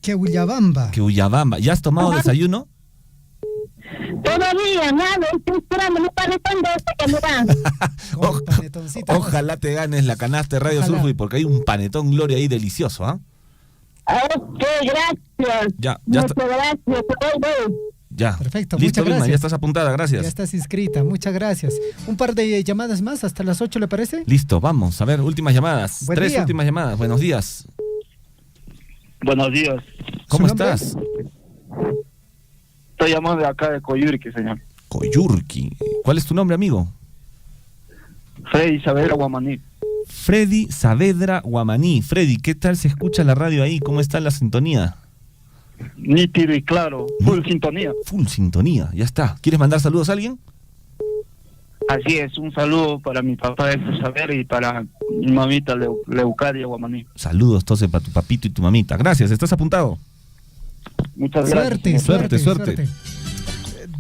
[SPEAKER 4] Quehuillabamba.
[SPEAKER 5] Quehuillabamba. ¿Ya has tomado desayuno?
[SPEAKER 14] Todavía nada, estoy esperando mi panetón de este que me dan.
[SPEAKER 4] Panetoncito.
[SPEAKER 5] Ojalá te ganes la canasta de Radio
[SPEAKER 4] Ojalá.
[SPEAKER 5] Surfui porque hay un panetón Gloria ahí delicioso, ¿ah?
[SPEAKER 14] Ok, gracias.
[SPEAKER 5] Ya
[SPEAKER 14] Muchas
[SPEAKER 5] está.
[SPEAKER 14] gracias. Voy.
[SPEAKER 5] Ya.
[SPEAKER 4] Perfecto,
[SPEAKER 5] Listo,
[SPEAKER 4] muchas
[SPEAKER 5] Vilma,
[SPEAKER 4] gracias.
[SPEAKER 5] ya estás apuntada, gracias.
[SPEAKER 4] Ya estás inscrita, muchas gracias. Un par de llamadas más hasta las 8, ¿le parece?
[SPEAKER 5] Listo, vamos. A ver, últimas llamadas.
[SPEAKER 4] Buen
[SPEAKER 5] 3
[SPEAKER 4] día.
[SPEAKER 5] últimas llamadas. Buenos días.
[SPEAKER 18] Buenos días.
[SPEAKER 5] ¿Cómo
[SPEAKER 4] ¿Su nombre?
[SPEAKER 5] estás?
[SPEAKER 18] Estoy llamando de acá de Coyurqui, señor.
[SPEAKER 5] Coyurqui. ¿Cuál es tu nombre, amigo?
[SPEAKER 18] Freddy Saavedra Guamaní.
[SPEAKER 5] Freddy Saavedra Guamaní. Freddy, ¿qué tal se escucha la radio ahí? ¿Cómo está la sintonía?
[SPEAKER 18] Nítido y claro. Full sintonía.
[SPEAKER 5] Full sintonía, ya está. ¿Quieres mandar saludos a alguien?
[SPEAKER 18] Así es. Un saludo para mi papá Héctor Saavedra y para mi mamita Leucadia Guamaní.
[SPEAKER 5] Saludos, entonces, para tu papito y tu mamita. Gracias, ¿estás apuntado?
[SPEAKER 18] Muchas
[SPEAKER 4] Suerte,
[SPEAKER 18] gracias.
[SPEAKER 5] Suerte.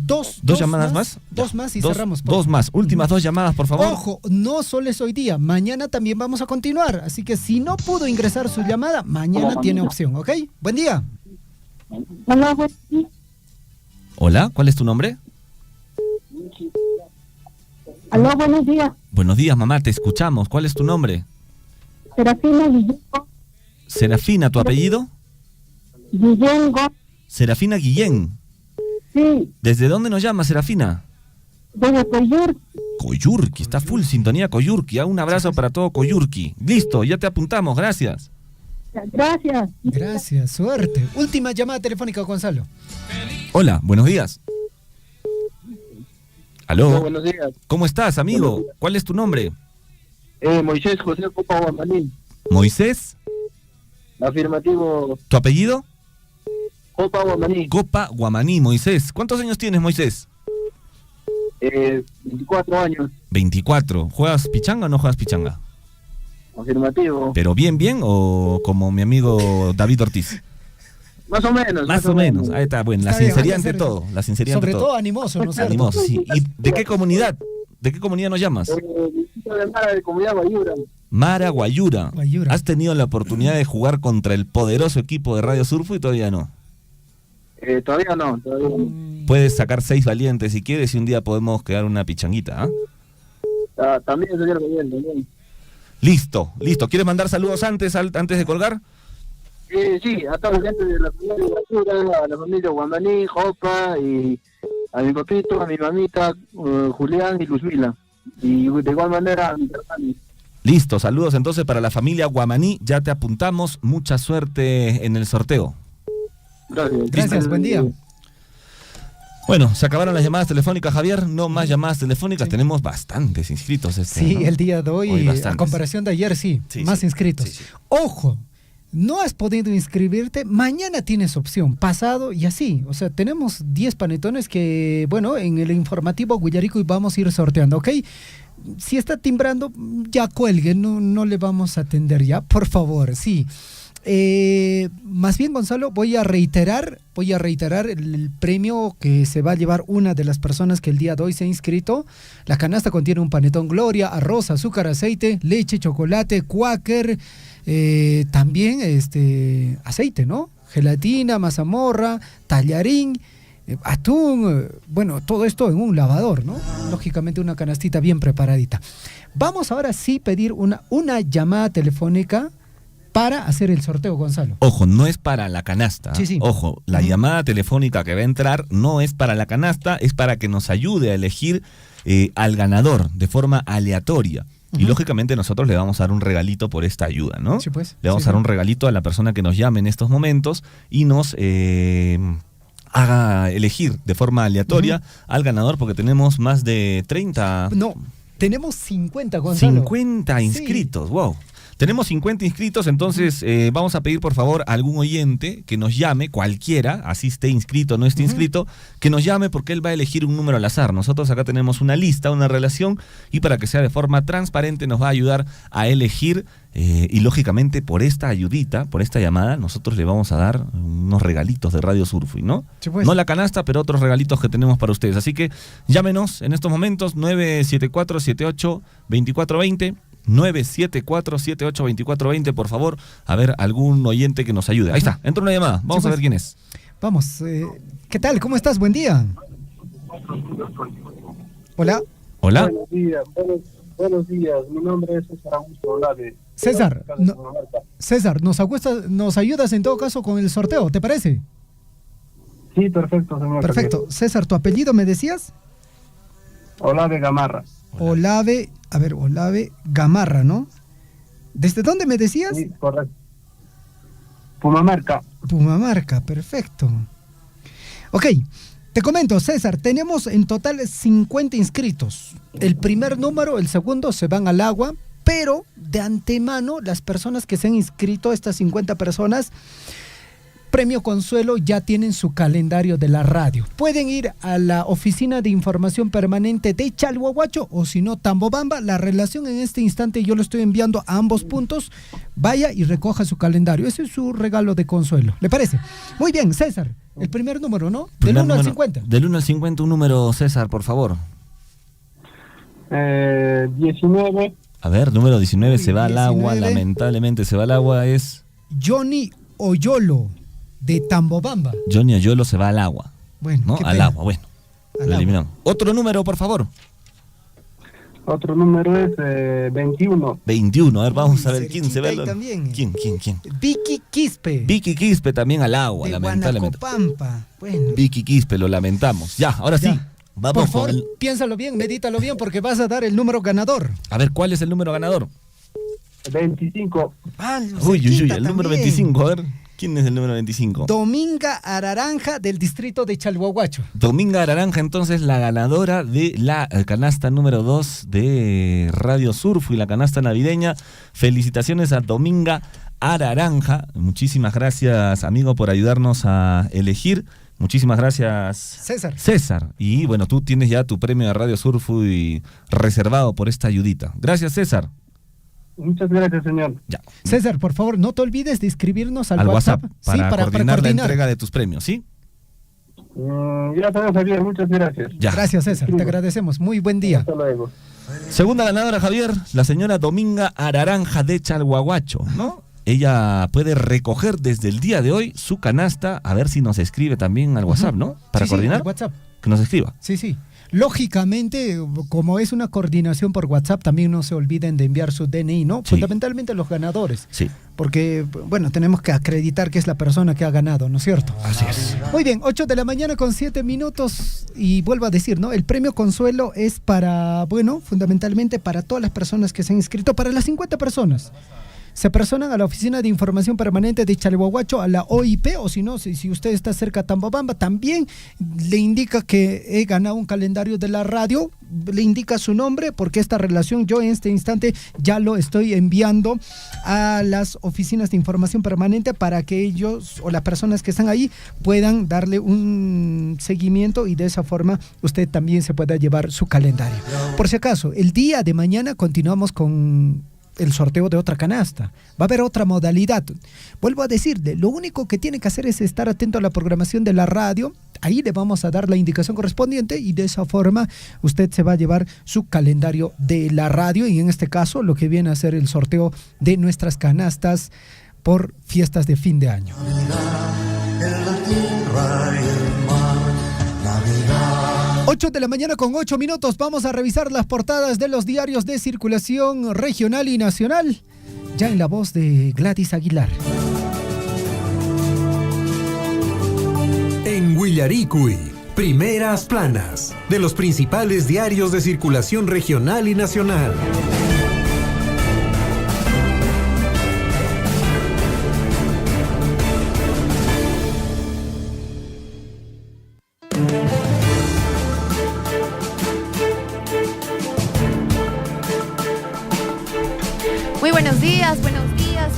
[SPEAKER 4] Dos
[SPEAKER 5] llamadas más?
[SPEAKER 4] Dos más y
[SPEAKER 5] Dos-
[SPEAKER 4] cerramos.
[SPEAKER 5] Dos más. Últimas 2 llamadas, por favor.
[SPEAKER 4] Ojo, no solo es hoy día, mañana también vamos a continuar. Así que si no pudo ingresar su llamada, mañana tiene opción, ¿ok? Buen día.
[SPEAKER 5] Hola, ¿cuál es tu nombre?
[SPEAKER 14] Aló, buenos días.
[SPEAKER 5] Buenos días, mamá, te escuchamos. ¿Cuál es tu nombre?
[SPEAKER 14] Serafina
[SPEAKER 5] Serafina, ¿tu apellido?
[SPEAKER 14] Guillén Gómez.
[SPEAKER 5] Serafina Guillén.
[SPEAKER 14] Sí,
[SPEAKER 5] ¿Desde dónde nos llama, Serafina?
[SPEAKER 14] desde Coyur.
[SPEAKER 5] Coyurqui, está full sintonía Coyurqui. Un abrazo para todo Coyurqui. Listo, ya te apuntamos, gracias.
[SPEAKER 14] Gracias.
[SPEAKER 4] Gracias, suerte. Última llamada telefónica, Gonzalo.
[SPEAKER 5] Hola, buenos días. Aló.
[SPEAKER 13] Hola, buenos días.
[SPEAKER 5] ¿Cómo estás, amigo? ¿Cuál es tu nombre?
[SPEAKER 13] Moisés José Copa Guamaní.
[SPEAKER 5] ¿Moisés?
[SPEAKER 13] Afirmativo.
[SPEAKER 5] ¿Tu apellido?
[SPEAKER 13] Copa Guamaní.
[SPEAKER 5] Copa Guamaní, Moisés. ¿Cuántos años tienes, Moisés?
[SPEAKER 13] 24 años.
[SPEAKER 5] 24. ¿Juegas pichanga o no juegas pichanga?
[SPEAKER 13] Afirmativo.
[SPEAKER 5] ¿Pero bien, o como mi amigo David Ortiz?
[SPEAKER 13] Más o menos.
[SPEAKER 5] Más o menos. Ahí está, bueno, la
[SPEAKER 4] Está bien,
[SPEAKER 5] sinceridad
[SPEAKER 4] hay que
[SPEAKER 5] ante
[SPEAKER 4] ser-
[SPEAKER 5] todo. La sinceridad
[SPEAKER 4] Sobre
[SPEAKER 5] ante
[SPEAKER 4] todo
[SPEAKER 5] todo.
[SPEAKER 4] animoso, ¿no es cierto?
[SPEAKER 5] Animoso, sí. ¿Y de qué comunidad? ¿De qué comunidad nos llamas?
[SPEAKER 13] Distrito de Mara de Comunidad Guayura.
[SPEAKER 5] Mara Guayura. ¿Has tenido la oportunidad de jugar contra el poderoso equipo de Radio Surfo y todavía no?
[SPEAKER 13] Todavía no, todavía no.
[SPEAKER 5] Puedes sacar 6 valientes si quieres y un día podemos quedar una pichanguita, ¿ah?
[SPEAKER 13] También señor Gabriel, también.
[SPEAKER 5] Listo. ¿Quieres mandar saludos antes de colgar?
[SPEAKER 13] Sí, a toda la gente de la familia Guayura, a la familia Guamaní, Jopa, y a mi papito, a mi mamita, Julián y Luzmila. Y de igual manera a mi hermano.
[SPEAKER 5] Listo, saludos entonces para la familia Guamaní. Ya te apuntamos. Mucha suerte en el sorteo.
[SPEAKER 4] Gracias, buen día.
[SPEAKER 5] Bueno, se acabaron las llamadas telefónicas, Javier. No más llamadas telefónicas. Tenemos bastantes inscritos.
[SPEAKER 4] Sí,
[SPEAKER 5] ¿no?
[SPEAKER 4] el día de hoy, a
[SPEAKER 5] bastantes.
[SPEAKER 4] comparación de ayer, más inscritos. Ojo, no has podido inscribirte, mañana tienes opción, pasado y así. O sea, tenemos 10 panetones que, bueno, en el informativo Guillarico vamos a ir sorteando, ¿ok? Si está timbrando, ya cuelgue, no le vamos a atender ya, por favor, sí. Más bien, Gonzalo, voy a reiterar el premio que se va a llevar una de las personas que el día de hoy se ha inscrito. La canasta contiene un panetón Gloria, arroz, azúcar, aceite, leche, chocolate, Quaker, también aceite, ¿no? Gelatina, mazamorra, tallarín, atún, bueno, todo esto en un lavador, ¿no? Lógicamente una canastita bien preparadita. Vamos ahora sí pedir una llamada telefónica para hacer el sorteo, Gonzalo.
[SPEAKER 5] Ojo, no es para la canasta.
[SPEAKER 4] Sí.
[SPEAKER 5] Ojo, la llamada telefónica que va a entrar no es para la canasta, es para que nos ayude a elegir al ganador de forma aleatoria. Y lógicamente nosotros le vamos a dar un regalito por esta ayuda, ¿no?
[SPEAKER 4] Sí, pues.
[SPEAKER 5] Le vamos a dar un regalito a la persona que nos llame en estos momentos y nos haga elegir de forma aleatoria al ganador, porque tenemos más de 30...
[SPEAKER 4] No, tenemos 50, Gonzalo.
[SPEAKER 5] 50 inscritos, wow. Tenemos 50 inscritos, entonces vamos a pedir por favor a algún oyente que nos llame, cualquiera, así esté inscrito o no esté inscrito, que nos llame porque él va a elegir un número al azar. Nosotros acá tenemos una lista, una relación, y para que sea de forma transparente nos va a ayudar a elegir y lógicamente por esta ayudita, por esta llamada, nosotros le vamos a dar unos regalitos de Radio Surfui, ¿no?
[SPEAKER 4] Sí, pues.
[SPEAKER 5] No la canasta, pero otros regalitos que tenemos para ustedes. Así que llámenos en estos momentos, 974-78-2420. 974-78-2420, por favor, a ver algún oyente que nos ayude. Ahí está, entra una llamada, vamos a ver quién es.
[SPEAKER 4] Vamos, ¿qué tal? ¿Cómo estás? Buen día. Hola.
[SPEAKER 5] Hola.
[SPEAKER 19] Buenos días, mi nombre es César Augusto Olave.
[SPEAKER 4] César, nos ayudas en todo caso con el sorteo, ¿te parece?
[SPEAKER 19] Sí, perfecto, señor.
[SPEAKER 4] Perfecto. César, ¿tu apellido me decías?
[SPEAKER 19] Olave Gamarra.
[SPEAKER 4] Olave Gamarra, ¿no? ¿Desde dónde me decías?
[SPEAKER 19] Sí, correcto. Pumamarca,
[SPEAKER 4] perfecto. Ok, te comento, César, tenemos en total 50 inscritos. El primer número, el segundo, se van al agua, pero de antemano, las personas que se han inscrito, estas 50 personas, Premio Consuelo, ya tienen su calendario de la radio. Pueden ir a la Oficina de Información Permanente de Chalhuahuacho o si no, Tambobamba. La relación en este instante yo lo estoy enviando a ambos puntos. Vaya y recoja su calendario. Ese es su regalo de consuelo. ¿Le parece? Muy bien, César. El primer número, ¿no? Del 1 al 50.
[SPEAKER 5] Del 1 al 50, un número, César, por favor.
[SPEAKER 19] 19.
[SPEAKER 5] A ver, número 19 se va
[SPEAKER 4] 19.
[SPEAKER 5] al agua, lamentablemente se va al agua, es...
[SPEAKER 4] Johnny Oyolo, de Tambobamba.
[SPEAKER 5] Johnny Oyolo se va al agua.
[SPEAKER 4] Bueno,
[SPEAKER 5] ¿no?
[SPEAKER 4] qué
[SPEAKER 5] Al
[SPEAKER 4] pena.
[SPEAKER 5] agua, bueno. Lo eliminamos. Otro número, por favor.
[SPEAKER 19] Otro número es 21.
[SPEAKER 5] 21, a ver, vamos a ver quién se ve.
[SPEAKER 4] También.
[SPEAKER 5] ¿Quién?
[SPEAKER 4] Vicky Quispe.
[SPEAKER 5] Vicky Quispe también al agua,
[SPEAKER 4] de
[SPEAKER 5] lamentablemente.
[SPEAKER 4] Guanacopampa. Bueno.
[SPEAKER 5] Vicky Quispe, lo lamentamos. Ya, ahora sí. Vamos
[SPEAKER 4] Por favor,
[SPEAKER 5] con el...
[SPEAKER 4] piénsalo bien, medítalo bien, porque vas a dar el número ganador.
[SPEAKER 5] A ver, ¿cuál es el número ganador?
[SPEAKER 19] 25.
[SPEAKER 5] Uy, el número 25, a ver. ¿Quién es el número 25?
[SPEAKER 4] Dominga Araranja del distrito de Chalhuahuacho.
[SPEAKER 5] Dominga Araranja, entonces la ganadora de la canasta número 2 de Radio Surfui, la canasta navideña. Felicitaciones a Dominga Araranja. Muchísimas gracias, amigo, por ayudarnos a elegir. Muchísimas gracias, César. Y bueno, tú tienes ya tu premio de Radio Surfui reservado por esta ayudita. Gracias, César.
[SPEAKER 19] Muchas gracias, señor.
[SPEAKER 5] Ya.
[SPEAKER 4] César, por favor, no te olvides de inscribirnos al WhatsApp
[SPEAKER 5] para coordinar la entrega de tus premios, ¿sí?
[SPEAKER 19] Ya sabes, Javier, muchas gracias.
[SPEAKER 5] Ya.
[SPEAKER 4] Gracias, César, te agradecemos. Muy buen día.
[SPEAKER 19] Hasta luego.
[SPEAKER 5] Segunda ganadora, Javier, la señora Dominga Araranja de Chalhuahuacho, ¿no? Ella puede recoger desde el día de hoy su canasta, a ver si nos escribe también al WhatsApp, ¿no? Para coordinar.
[SPEAKER 4] Al WhatsApp.
[SPEAKER 5] Que nos escriba.
[SPEAKER 4] Sí. Lógicamente, como es una coordinación por WhatsApp, también no se olviden de enviar su DNI, ¿no?
[SPEAKER 5] Sí.
[SPEAKER 4] Fundamentalmente los ganadores.
[SPEAKER 5] Sí.
[SPEAKER 4] Porque, bueno, tenemos que acreditar que es la persona que ha ganado, ¿no es cierto?
[SPEAKER 5] Así es.
[SPEAKER 4] Muy bien, 8 de la mañana con 7 minutos. Y vuelvo a decir, ¿no? El premio Consuelo es para, bueno, fundamentalmente para todas las personas que se han inscrito, para las 50 personas. Se personan a la Oficina de Información Permanente de Chalhuahuacho, a la OIP, o si no, si usted está cerca de Tambobamba, también le indica que he ganado un calendario de la radio, le indica su nombre, porque esta relación yo en este instante ya lo estoy enviando a las oficinas de información permanente para que ellos o las personas que están ahí puedan darle un seguimiento y de esa forma usted también se pueda llevar su calendario. Por si acaso, el día de mañana continuamos con el sorteo de otra canasta. Va a haber otra modalidad. Vuelvo a decirle, lo único que tiene que hacer es estar atento a la programación de la radio. Ahí le vamos a dar la indicación correspondiente y de esa forma usted se va a llevar su calendario de la radio y en este caso lo que viene a ser el sorteo de nuestras canastas por fiestas de fin de año.
[SPEAKER 3] En la tierra y el mar, Navidad.
[SPEAKER 4] 8 de la mañana con 8 minutos. Vamos a revisar las portadas de los diarios de circulación regional y nacional. Ya en la voz de Gladys Aguilar.
[SPEAKER 2] En Huillaricuy, primeras planas de los principales diarios de circulación regional y nacional.
[SPEAKER 20] Muy buenos días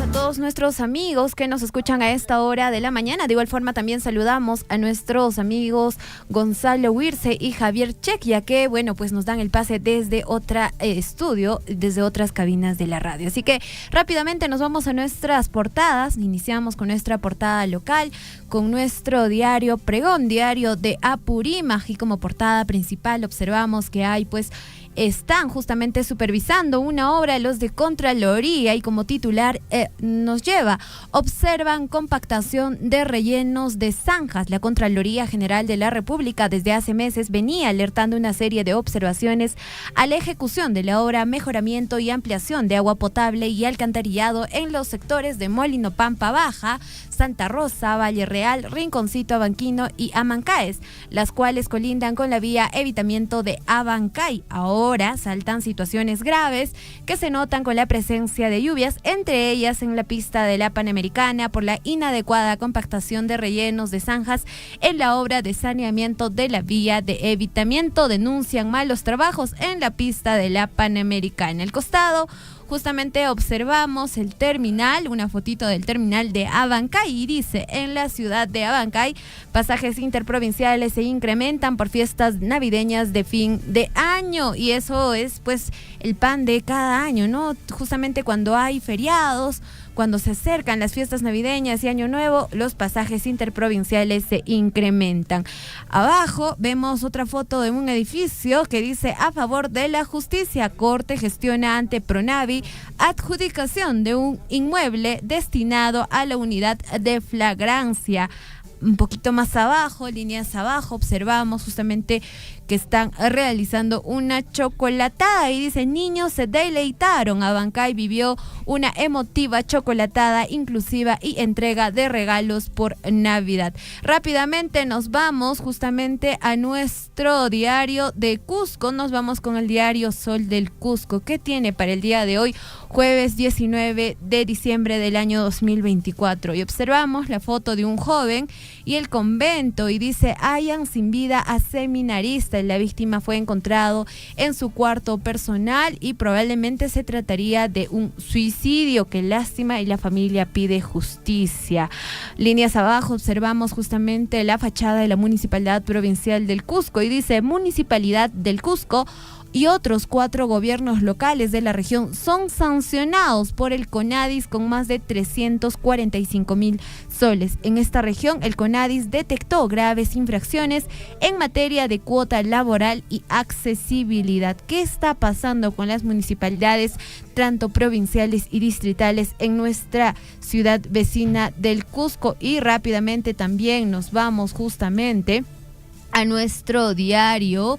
[SPEAKER 20] a todos nuestros amigos que nos escuchan a esta hora de la mañana. De igual forma también saludamos a nuestros amigos Gonzalo Huirce y Javier Check, ya que, bueno, pues nos dan el pase desde otra estudio, desde otras cabinas de la radio. Así que rápidamente nos vamos a nuestras portadas. Iniciamos con nuestra portada local, con nuestro diario Pregón, diario de Apurímac, y como portada principal observamos que hay pues están justamente supervisando una obra los de Contraloría y como titular nos lleva, observan compactación de rellenos de zanjas. La Contraloría General de la República desde hace meses venía alertando una serie de observaciones a la ejecución de la obra mejoramiento y ampliación de agua potable y alcantarillado en los sectores de Molino Pampa Baja, Santa Rosa, Valle Real, Rinconcito Abanquino y Amancaes, las cuales colindan con la vía evitamiento de Abancay. Ahora saltan situaciones graves que se notan con la presencia de lluvias, entre ellas en la pista de la Panamericana por la inadecuada compactación de rellenos de zanjas en la obra de saneamiento de la vía de evitamiento. Denuncian malos trabajos en la pista de la Panamericana. Al costado justamente observamos el terminal, una fotito del terminal de Abancay y dice, en la ciudad de Abancay, pasajes interprovinciales se incrementan por fiestas navideñas de fin de año, y eso es pues el pan de cada año, ¿no? Justamente cuando hay feriados, cuando se acercan las fiestas navideñas y Año Nuevo, los pasajes interprovinciales se incrementan. Abajo vemos otra foto de un edificio que dice a favor de la justicia. Corte gestiona ante Pronavi adjudicación de un inmueble destinado a la unidad de flagrancia. Un poquito más abajo, líneas abajo, observamos justamente que están realizando una chocolatada. Y dice, niños se deleitaron. Abancay vivió una emotiva chocolatada inclusiva y entrega de regalos por Navidad. Rápidamente nos vamos justamente a nuestro diario de Cusco. Nos vamos con el diario Sol del Cusco. ¿Qué tiene para el día de hoy? Jueves 19 de diciembre del año 2024. Y observamos la foto de un joven y el convento. Y dice, hallan sin vida a seminarista. La víctima fue encontrado en su cuarto personal y probablemente se trataría de un suicidio. Qué lástima, y la familia pide justicia. Líneas abajo observamos justamente la fachada de la Municipalidad Provincial del Cusco y dice, Municipalidad del Cusco y otros 4 gobiernos locales de la región son sancionados por el CONADIS con más de 345,000 soles. En esta región, el CONADIS detectó graves infracciones en materia de cuota laboral y accesibilidad. ¿Qué está pasando con las municipalidades, tanto provinciales y distritales, en nuestra ciudad vecina del Cusco? Y rápidamente también nos vamos justamente a nuestro diario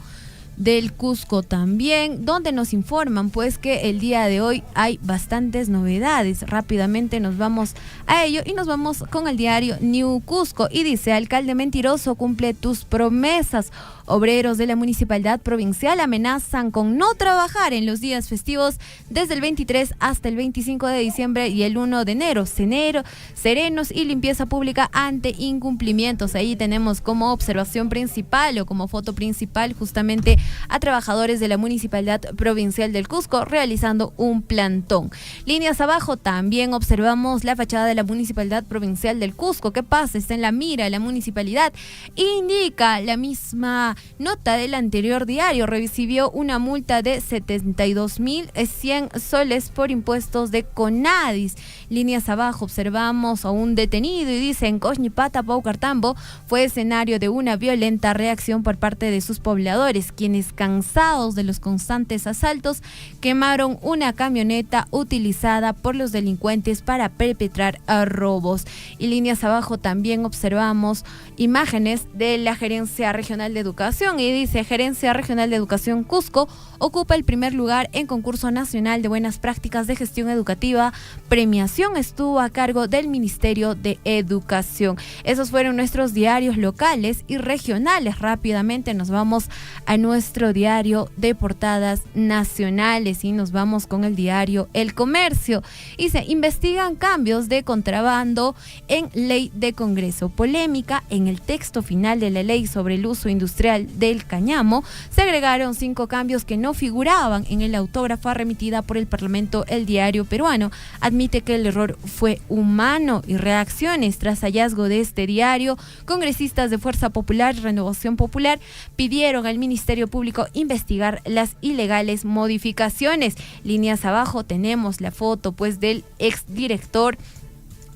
[SPEAKER 20] del Cusco también, donde nos informan pues que el día de hoy hay bastantes novedades. Rápidamente nos vamos a ello y nos vamos con el diario New Cusco y dice, alcalde mentiroso, cumple tus promesas. Obreros de la Municipalidad Provincial amenazan con no trabajar en los días festivos desde el 23 hasta el 25 de diciembre y el 1 de enero. Serenos y limpieza pública ante incumplimientos. Ahí tenemos como observación principal o como foto principal justamente a trabajadores de la Municipalidad Provincial del Cusco realizando un plantón. Líneas abajo también observamos la fachada de la Municipalidad Provincial del Cusco. ¿Qué pasa? Está en la mira la municipalidad. Indica la misma nota del anterior diario, recibió una multa de 72,100 soles por impuestos de CONADIS. Líneas abajo observamos a un detenido y dice, en Coñipata, Paucartambo, fue escenario de una violenta reacción por parte de sus pobladores, quienes, cansados de los constantes asaltos, quemaron una camioneta utilizada por los delincuentes para perpetrar robos. Y líneas abajo también observamos imágenes de la Gerencia Regional de Educación y dice, Gerencia Regional de Educación Cusco ocupa el primer lugar en concurso nacional de buenas prácticas de gestión educativa. Premiación estuvo a cargo del Ministerio de Educación. Esos fueron nuestros diarios locales y regionales. Rápidamente nos vamos a nuestro diario de portadas nacionales y nos vamos con el diario El Comercio. Dice, investigan cambios de contrabando en ley de Congreso. Polémica en el texto final de la ley sobre el uso industrial del cáñamo. Se agregaron 5 cambios que no figuraban en el autógrafa remitida por el Parlamento. El diario peruano admite que el error fue humano. Y reacciones tras hallazgo de este diario, congresistas de Fuerza Popular y Renovación Popular pidieron al Ministerio Público investigar las ilegales modificaciones. Líneas abajo tenemos la foto pues del exdirector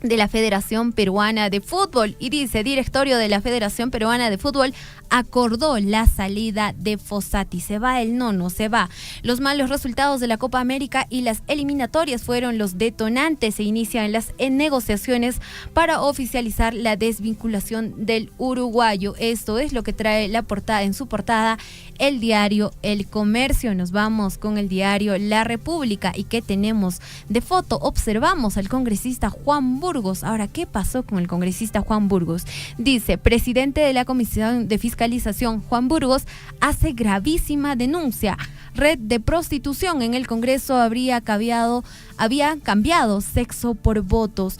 [SPEAKER 20] de la Federación Peruana de Fútbol y dice, directorio de la Federación Peruana de Fútbol acordó la salida de Fossati. Se va el nono, se va. Los malos resultados de la Copa América y las eliminatorias fueron los detonantes. Se inician las negociaciones para oficializar la desvinculación del uruguayo. Esto es lo que trae la portada, en su portada, el diario El Comercio. Nos vamos con el diario La República. ¿Y qué tenemos de foto? Observamos al congresista Juan Burgos. Ahora, ¿qué pasó con el congresista Juan Burgos? Dice, presidente de la Comisión de Fiscalización, Juan Burgos, hace gravísima denuncia. Red de prostitución en el Congreso había cambiado sexo por votos.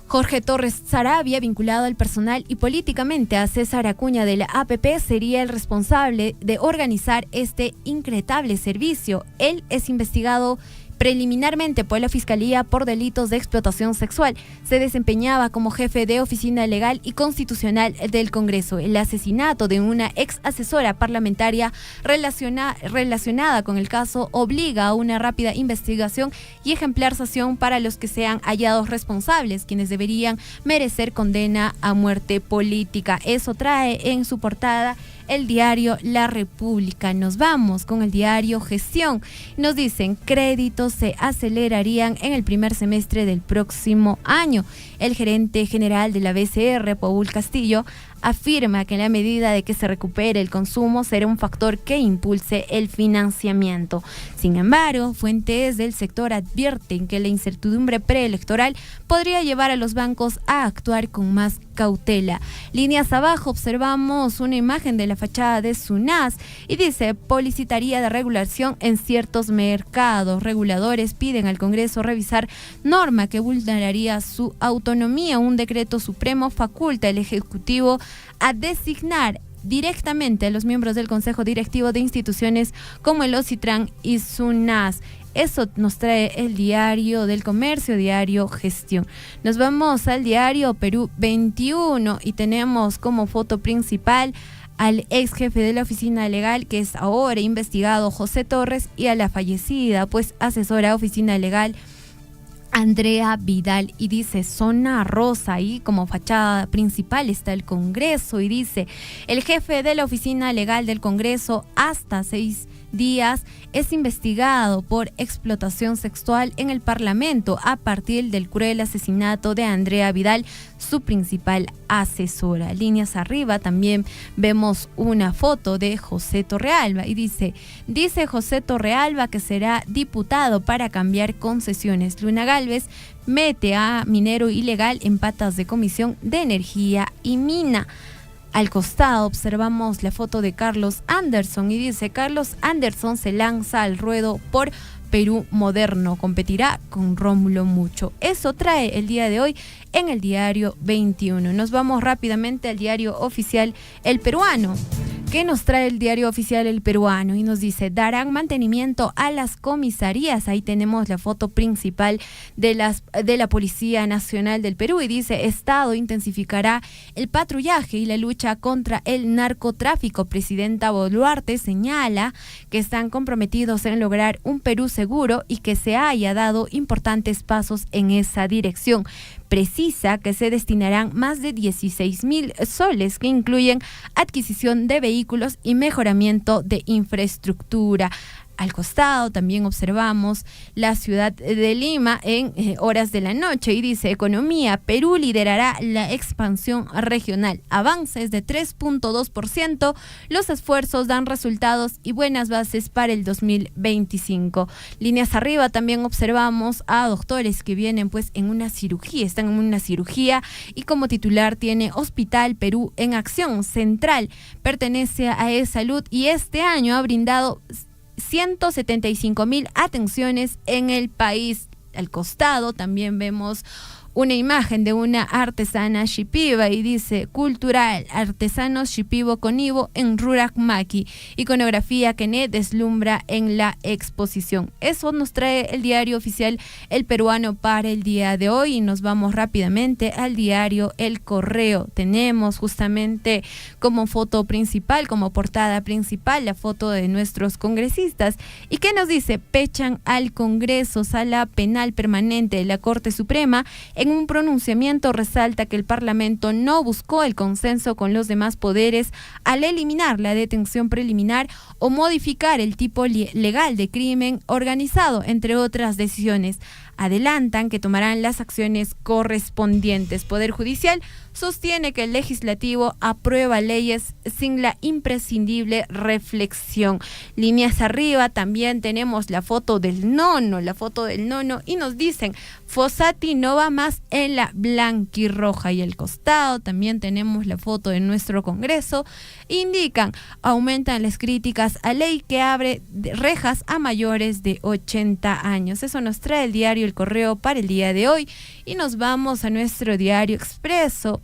[SPEAKER 20] Jorge Torres Sarabia, vinculado al personal y políticamente a César Acuña de la APP, sería el responsable de organizar este incretable servicio. Él es investigado preliminarmente por la Fiscalía por delitos de explotación sexual. Se desempeñaba como jefe de oficina legal y constitucional del Congreso. El asesinato de una ex asesora parlamentaria relacionada con el caso obliga a una rápida investigación y ejemplar sanción para los que sean hallados responsables, quienes deberían merecer condena a muerte política. Eso trae en su portada el diario La República. Nos vamos con el diario Gestión. Nos dicen, créditos se acelerarían en el primer semestre del próximo año. El gerente general de la BCR, Paul Castillo, afirma que en la medida de que se recupere el consumo será un factor que impulse el financiamiento. Sin embargo, fuentes del sector advierten que la incertidumbre preelectoral podría llevar a los bancos a actuar con más cautela. Líneas abajo observamos una imagen de la fachada de SUNAS y dice: Policitaría de regulación en ciertos mercados. Reguladores piden al Congreso revisar norma que vulneraría su autonomía. Un decreto supremo faculta al Ejecutivo a designar directamente a los miembros del Consejo Directivo de instituciones como el OCITRAN y SUNAS. Eso nos trae el Diario del Comercio, Diario Gestión. Nos vamos al Diario Perú 21 y tenemos como foto principal al ex jefe de la oficina legal, que es ahora investigado, José Torres, y a la fallecida, pues asesora oficina legal, Andrea Vidal, y dice zona rosa, y como fachada principal está el Congreso, y dice: el jefe de la oficina legal del Congreso hasta 6 días es investigado por explotación sexual en el Parlamento a partir del cruel asesinato de Andrea Vidal, su principal asesora. Líneas arriba también vemos una foto de José Torrealba y dice José Torrealba que será diputado para cambiar concesiones. Luna Gálvez mete a minero ilegal en patas de Comisión de Energía y Mina. Al costado observamos la foto de Carlos Anderson y dice: Carlos Anderson se lanza al ruedo por Perú Moderno, competirá con Rómulo Mucho. Eso trae el día de hoy en el Diario 21. Nos vamos rápidamente al Diario Oficial El Peruano. ¿Qué nos trae el Diario Oficial El Peruano? Y nos dice: darán mantenimiento a las comisarías. Ahí tenemos la foto principal de la Policía Nacional del Perú y dice: Estado intensificará el patrullaje y la lucha contra el narcotráfico. Presidenta Boluarte señala que están comprometidos en lograr un Perú seguro y que se haya dado importantes pasos en esa dirección. Precisa que se destinarán más de 16,000 soles que incluyen adquisición de vehículos y mejoramiento de infraestructura. Al costado también observamos la ciudad de Lima en horas de la noche y dice: economía, Perú liderará la expansión regional, avances de 3.2%, los esfuerzos dan resultados y buenas bases para el 2025. Líneas arriba también observamos a doctores que vienen pues en una cirugía, están en una cirugía y como titular tiene Hospital Perú en Acción Central, pertenece a E-Salud y este año ha brindado 175,000 atenciones en el país. Al costado también vemos una imagen de una artesana shipiba y dice: cultural, artesanos shipibo conibo en Rurak Maki, iconografía que ne deslumbra en la exposición. Eso nos trae el Diario Oficial El Peruano para el día de hoy y nos vamos rápidamente al diario El Correo. Tenemos justamente como foto principal, como portada principal, la foto de nuestros congresistas. ¿Y qué nos dice? Pechan al Congreso. Sala Penal Permanente de la Corte Suprema en un pronunciamiento resalta que el Parlamento no buscó el consenso con los demás poderes al eliminar la detención preliminar o modificar el tipo legal de crimen organizado, entre otras decisiones. Adelantan que tomarán las acciones correspondientes. Poder Judicial sostiene que el Legislativo aprueba leyes sin la imprescindible reflexión. Líneas arriba también tenemos la foto del nono y nos dicen: Fossati no va más en la blanquirroja. Y al costado también tenemos la foto de nuestro Congreso. Indican: aumentan las críticas a ley que abre rejas a mayores de 80 años. Eso nos trae el diario El Correo para el día de hoy y nos vamos a nuestro Diario Expreso.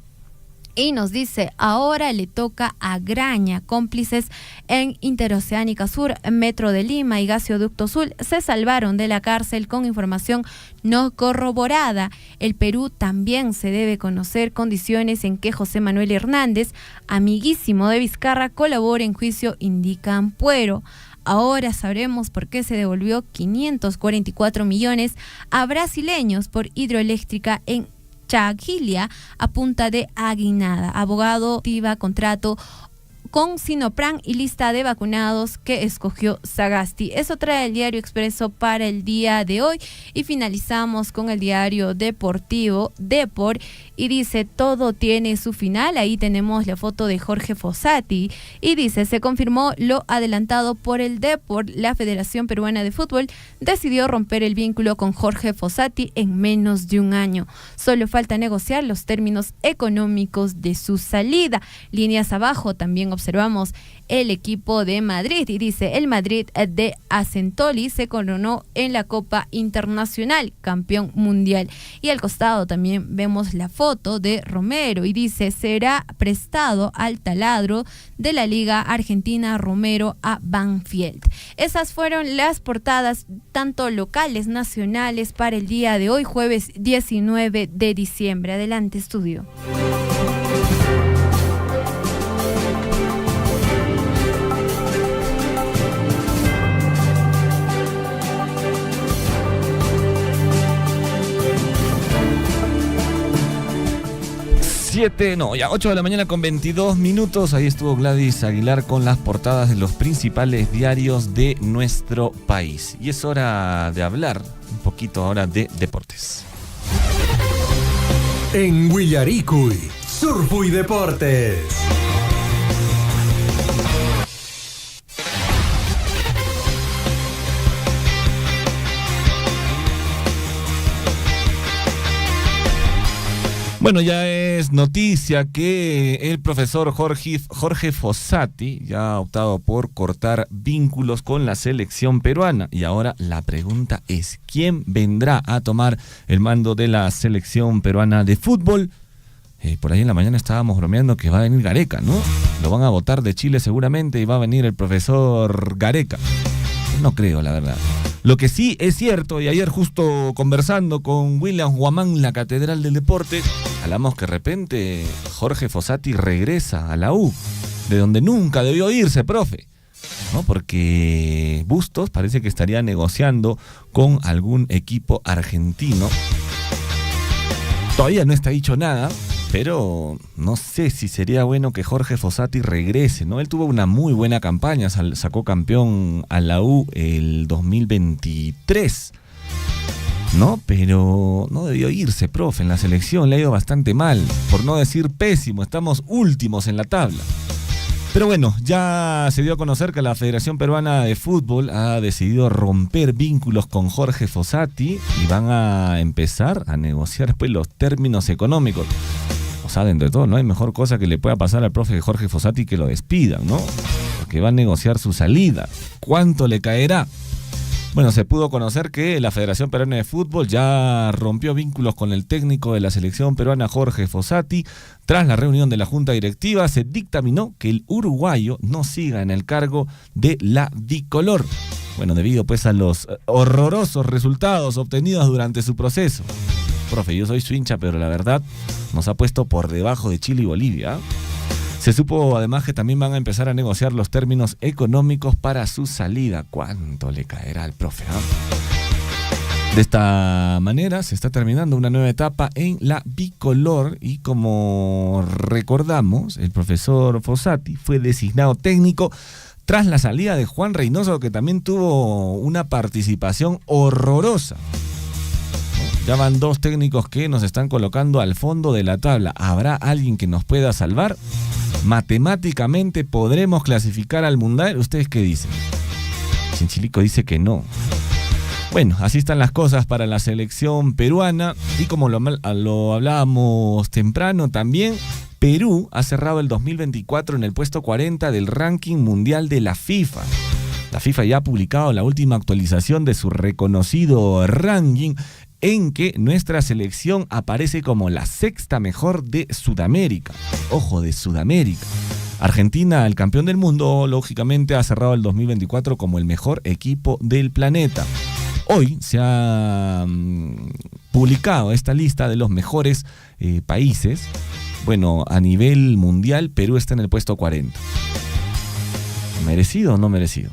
[SPEAKER 20] Y nos dice: ahora le toca a Graña. Cómplices en Interoceánica Sur, Metro de Lima y Gasoducto Sur se salvaron de la cárcel con información no corroborada. El Perú también se debe conocer condiciones en que José Manuel Hernández, amiguísimo de Vizcarra, colabora en juicio, indica Ampuero. Ahora sabremos por qué se devolvió 544 millones a brasileños por hidroeléctrica en Chaguilia a punta de aguinada. Abogado activa contrato con Sinopran y lista de vacunados que escogió Sagasti. Eso trae el diario Expreso para el día de hoy y finalizamos con el diario deportivo Depor y dice todo tiene su final. Ahí tenemos la foto de Jorge Fossati y dice se confirmó lo adelantado por el Depor. La Federación Peruana de Fútbol decidió romper el vínculo con Jorge Fossati en menos de un año. Solo falta negociar los términos económicos de su salida. Líneas abajo también observamos el equipo de Madrid y dice el Madrid de Asentoli se coronó en la Copa Internacional, campeón mundial. Y al costado también vemos la foto de Romero y dice será prestado al taladro de la Liga Argentina Romero a Banfield. Esas fueron las portadas tanto locales, nacionales para el día de hoy, jueves 19 de diciembre. Adelante, estudio.
[SPEAKER 5] Ya 8 de la mañana con 22 minutos. Ahí estuvo Gladys Aguilar con las portadas de los principales diarios de nuestro país. Y es hora de hablar un poquito ahora de deportes.
[SPEAKER 2] En Huillaricuy, Surfu y Deportes.
[SPEAKER 5] Bueno, ya es noticia que el profesor Jorge Fossati ya ha optado por cortar vínculos con la selección peruana. Y ahora la pregunta es, ¿quién vendrá a tomar el mando de la selección peruana de fútbol? Por ahí en la mañana estábamos bromeando que va a venir Gareca, ¿no? Lo van a votar de Chile seguramente y va a venir el profesor Gareca. No creo, la verdad. Lo que sí es cierto, y ayer justo conversando con William Guamán, la Catedral del Deporte, hablamos que de repente Jorge Fossati regresa a la U, de donde nunca debió irse, profe, ¿no? Porque Bustos parece que estaría negociando con algún equipo argentino. Todavía no está dicho nada, pero no sé si sería bueno que Jorge Fossati regrese, ¿no? Él tuvo una muy buena campaña, sacó campeón a la U el 2023, ¿no? Pero no debió irse, profe, en la selección le ha ido bastante mal, por no decir pésimo, estamos últimos en la tabla. Pero bueno, ya se dio a conocer que la Federación Peruana de Fútbol ha decidido romper vínculos con Jorge Fossati y van a empezar a negociar pues los términos económicos. O sea, dentro de todo, no hay mejor cosa que le pueda pasar al profe Jorge Fossati que lo despidan, ¿no? Porque va a negociar su salida. ¿Cuánto le caerá? Bueno, se pudo conocer que la Federación Peruana de Fútbol ya rompió vínculos con el técnico de la selección peruana Jorge Fossati. Tras la reunión de la Junta Directiva se dictaminó que el uruguayo no siga en el cargo de la bicolor. Bueno, debido pues a los horrorosos resultados obtenidos durante su proceso. Profe, yo soy su hincha, pero la verdad nos ha puesto por debajo de Chile y Bolivia. Se supo además que también van a empezar a negociar los términos económicos para su salida. ¿Cuánto le caerá al profe? De esta manera se está terminando una nueva etapa en la bicolor y como recordamos, el profesor Fossati fue designado técnico tras la salida de Juan Reynoso, que también tuvo una participación horrorosa. Ya van 2 técnicos que nos están colocando al fondo de la tabla. ¿Habrá alguien que nos pueda salvar? ¿Matemáticamente podremos clasificar al Mundial? ¿Ustedes qué dicen? Chinchilico dice que no. Bueno, así están las cosas para la selección peruana. Y como lo hablábamos temprano también, Perú ha cerrado el 2024 en el puesto 40 del ranking mundial de la FIFA. La FIFA ya ha publicado la última actualización de su reconocido ranking, en que nuestra selección aparece como la 6ª mejor de Sudamérica. Ojo, de Sudamérica. Argentina, el campeón del mundo, lógicamente ha cerrado el 2024 como el mejor equipo del planeta. Hoy se ha publicado esta lista de los mejores países. Bueno, a nivel mundial, Perú está en el puesto 40. ¿Merecido o no merecido?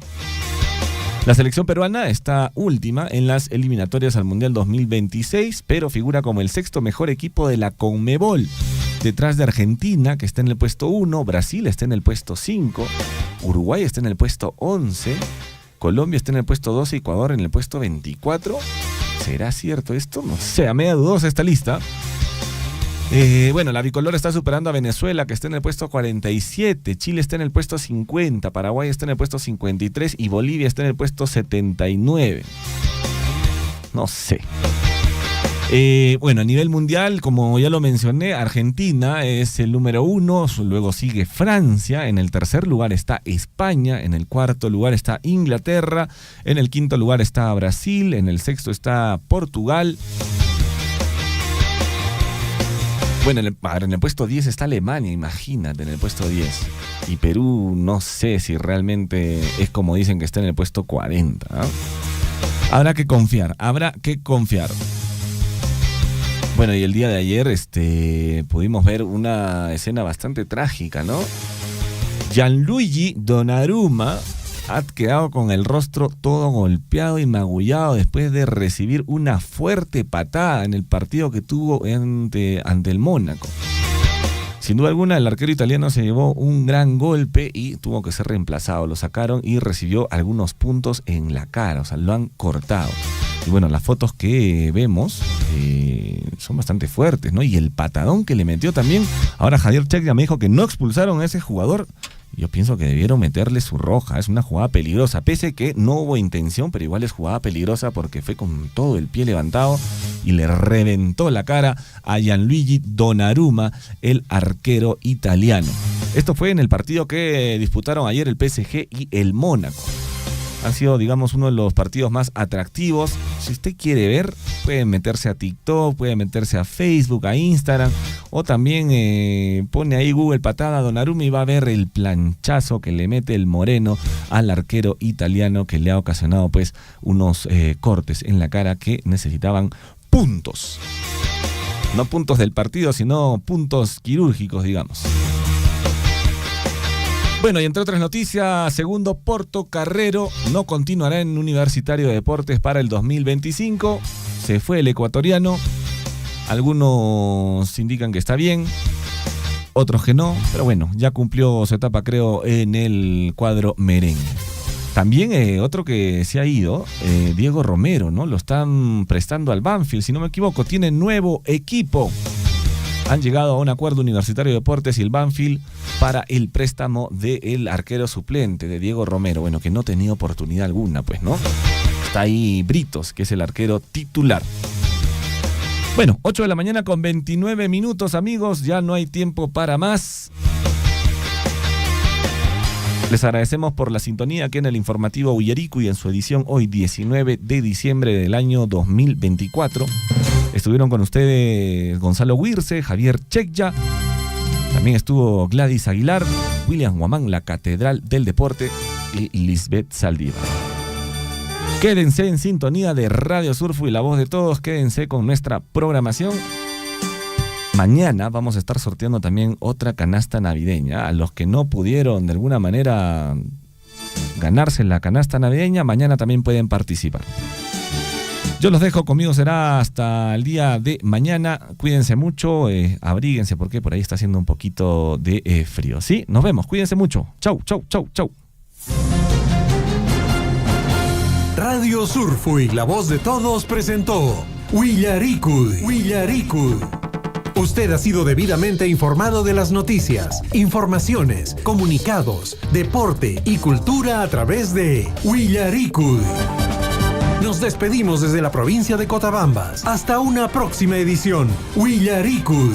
[SPEAKER 5] La selección peruana está última en las eliminatorias al Mundial 2026, pero figura como el 6º mejor equipo de la Conmebol. detrás de Argentina, que está en el puesto 1, Brasil está en el puesto 5, Uruguay está en el puesto 11, Colombia está en el puesto 12, Ecuador en el puesto 24. ¿Será cierto esto? No sé, a media dudosa esta lista. Bueno, la bicolor está superando a Venezuela, que está en el puesto 47, Chile está en el puesto 50, Paraguay está en el puesto 53 y Bolivia está en el puesto 79. No sé. Bueno, a nivel mundial, como ya lo mencioné, Argentina es el número 1, luego sigue Francia, en el tercer lugar está España, en el cuarto lugar está Inglaterra, en el quinto lugar está Brasil, en el sexto está Portugal. Bueno, en el puesto 10 está Alemania, imagínate, en el puesto 10. Y Perú, no sé si realmente es como dicen que está en el puesto 40. ¿eh? Habrá que confiar. Bueno, y el día de ayer pudimos ver una escena bastante trágica, ¿no? Gianluigi Donnarumma ha quedado con el rostro todo golpeado y magullado después de recibir una fuerte patada en el partido que tuvo ante el Mónaco. Sin duda alguna, el arquero italiano se llevó un gran golpe y tuvo que ser reemplazado. Lo sacaron y recibió algunos puntos en la cara, o sea, lo han cortado. Y bueno, las fotos que vemos son bastante fuertes, ¿no? Y el patadón que le metió también. Ahora Javier Check ya me dijo que no expulsaron a ese jugador. Yo pienso que debieron meterle su roja. Es una jugada peligrosa, pese que no hubo intención, pero igual es jugada peligrosa porque fue con todo el pie levantado y le reventó la cara a Gianluigi Donnarumma, el arquero italiano. Esto fue en el partido que disputaron ayer el PSG y el Mónaco. Ha sido, digamos, uno de los partidos más atractivos. Si usted quiere ver, puede meterse a TikTok, puede meterse a Facebook, a Instagram, o también pone ahí Google patada Donnarumma y va a ver el planchazo que le mete el moreno al arquero italiano, que le ha ocasionado pues unos cortes en la cara que necesitaban puntos. No puntos del partido, sino puntos quirúrgicos, digamos. Bueno, y entre otras noticias, segundo Portocarrero no continuará en Universitario de Deportes para el 2025. Se fue el ecuatoriano. Algunos indican que está bien, otros que no, pero bueno, ya cumplió su etapa, creo, en el cuadro merengue. También otro que se ha ido, Diego Romero, ¿no? Lo están prestando al Banfield, si no me equivoco, tiene nuevo equipo. Han llegado a un acuerdo Universitario de Deportes y el Banfield para el préstamo del arquero suplente de Diego Romero. Bueno, que no ha tenido oportunidad alguna, pues, ¿no? Está ahí Britos, que es el arquero titular. Bueno, 8 de la mañana con 29 minutos, amigos. Ya no hay tiempo para más. Les agradecemos por la sintonía aquí en el informativo Huillarico y en su edición hoy 19 de diciembre del año 2024. Estuvieron con ustedes Gonzalo Huirce, Javier Checya, también estuvo Gladys Aguilar, William Guamán, la Catedral del Deporte, y Lisbeth Saldívar. Quédense en sintonía de Radio Surfo y La Voz de Todos, quédense con nuestra programación. Mañana vamos a estar sorteando también otra canasta navideña. A los que no pudieron de alguna manera ganarse la canasta navideña, mañana también pueden participar. Yo los dejo, conmigo será hasta el día de mañana. Cuídense mucho, abríguense porque por ahí está haciendo un poquito de frío. ¿Sí? Nos vemos, cuídense mucho. Chau, chau, chau, chau.
[SPEAKER 2] Radio Surfo y La Voz de Todos presentó Huillaricuy. Usted ha sido debidamente informado de las noticias, informaciones, comunicados, deporte y cultura a través de Huillaricuy. Nos despedimos desde la provincia de Cotabambas. Hasta una próxima edición. Huillaricuy.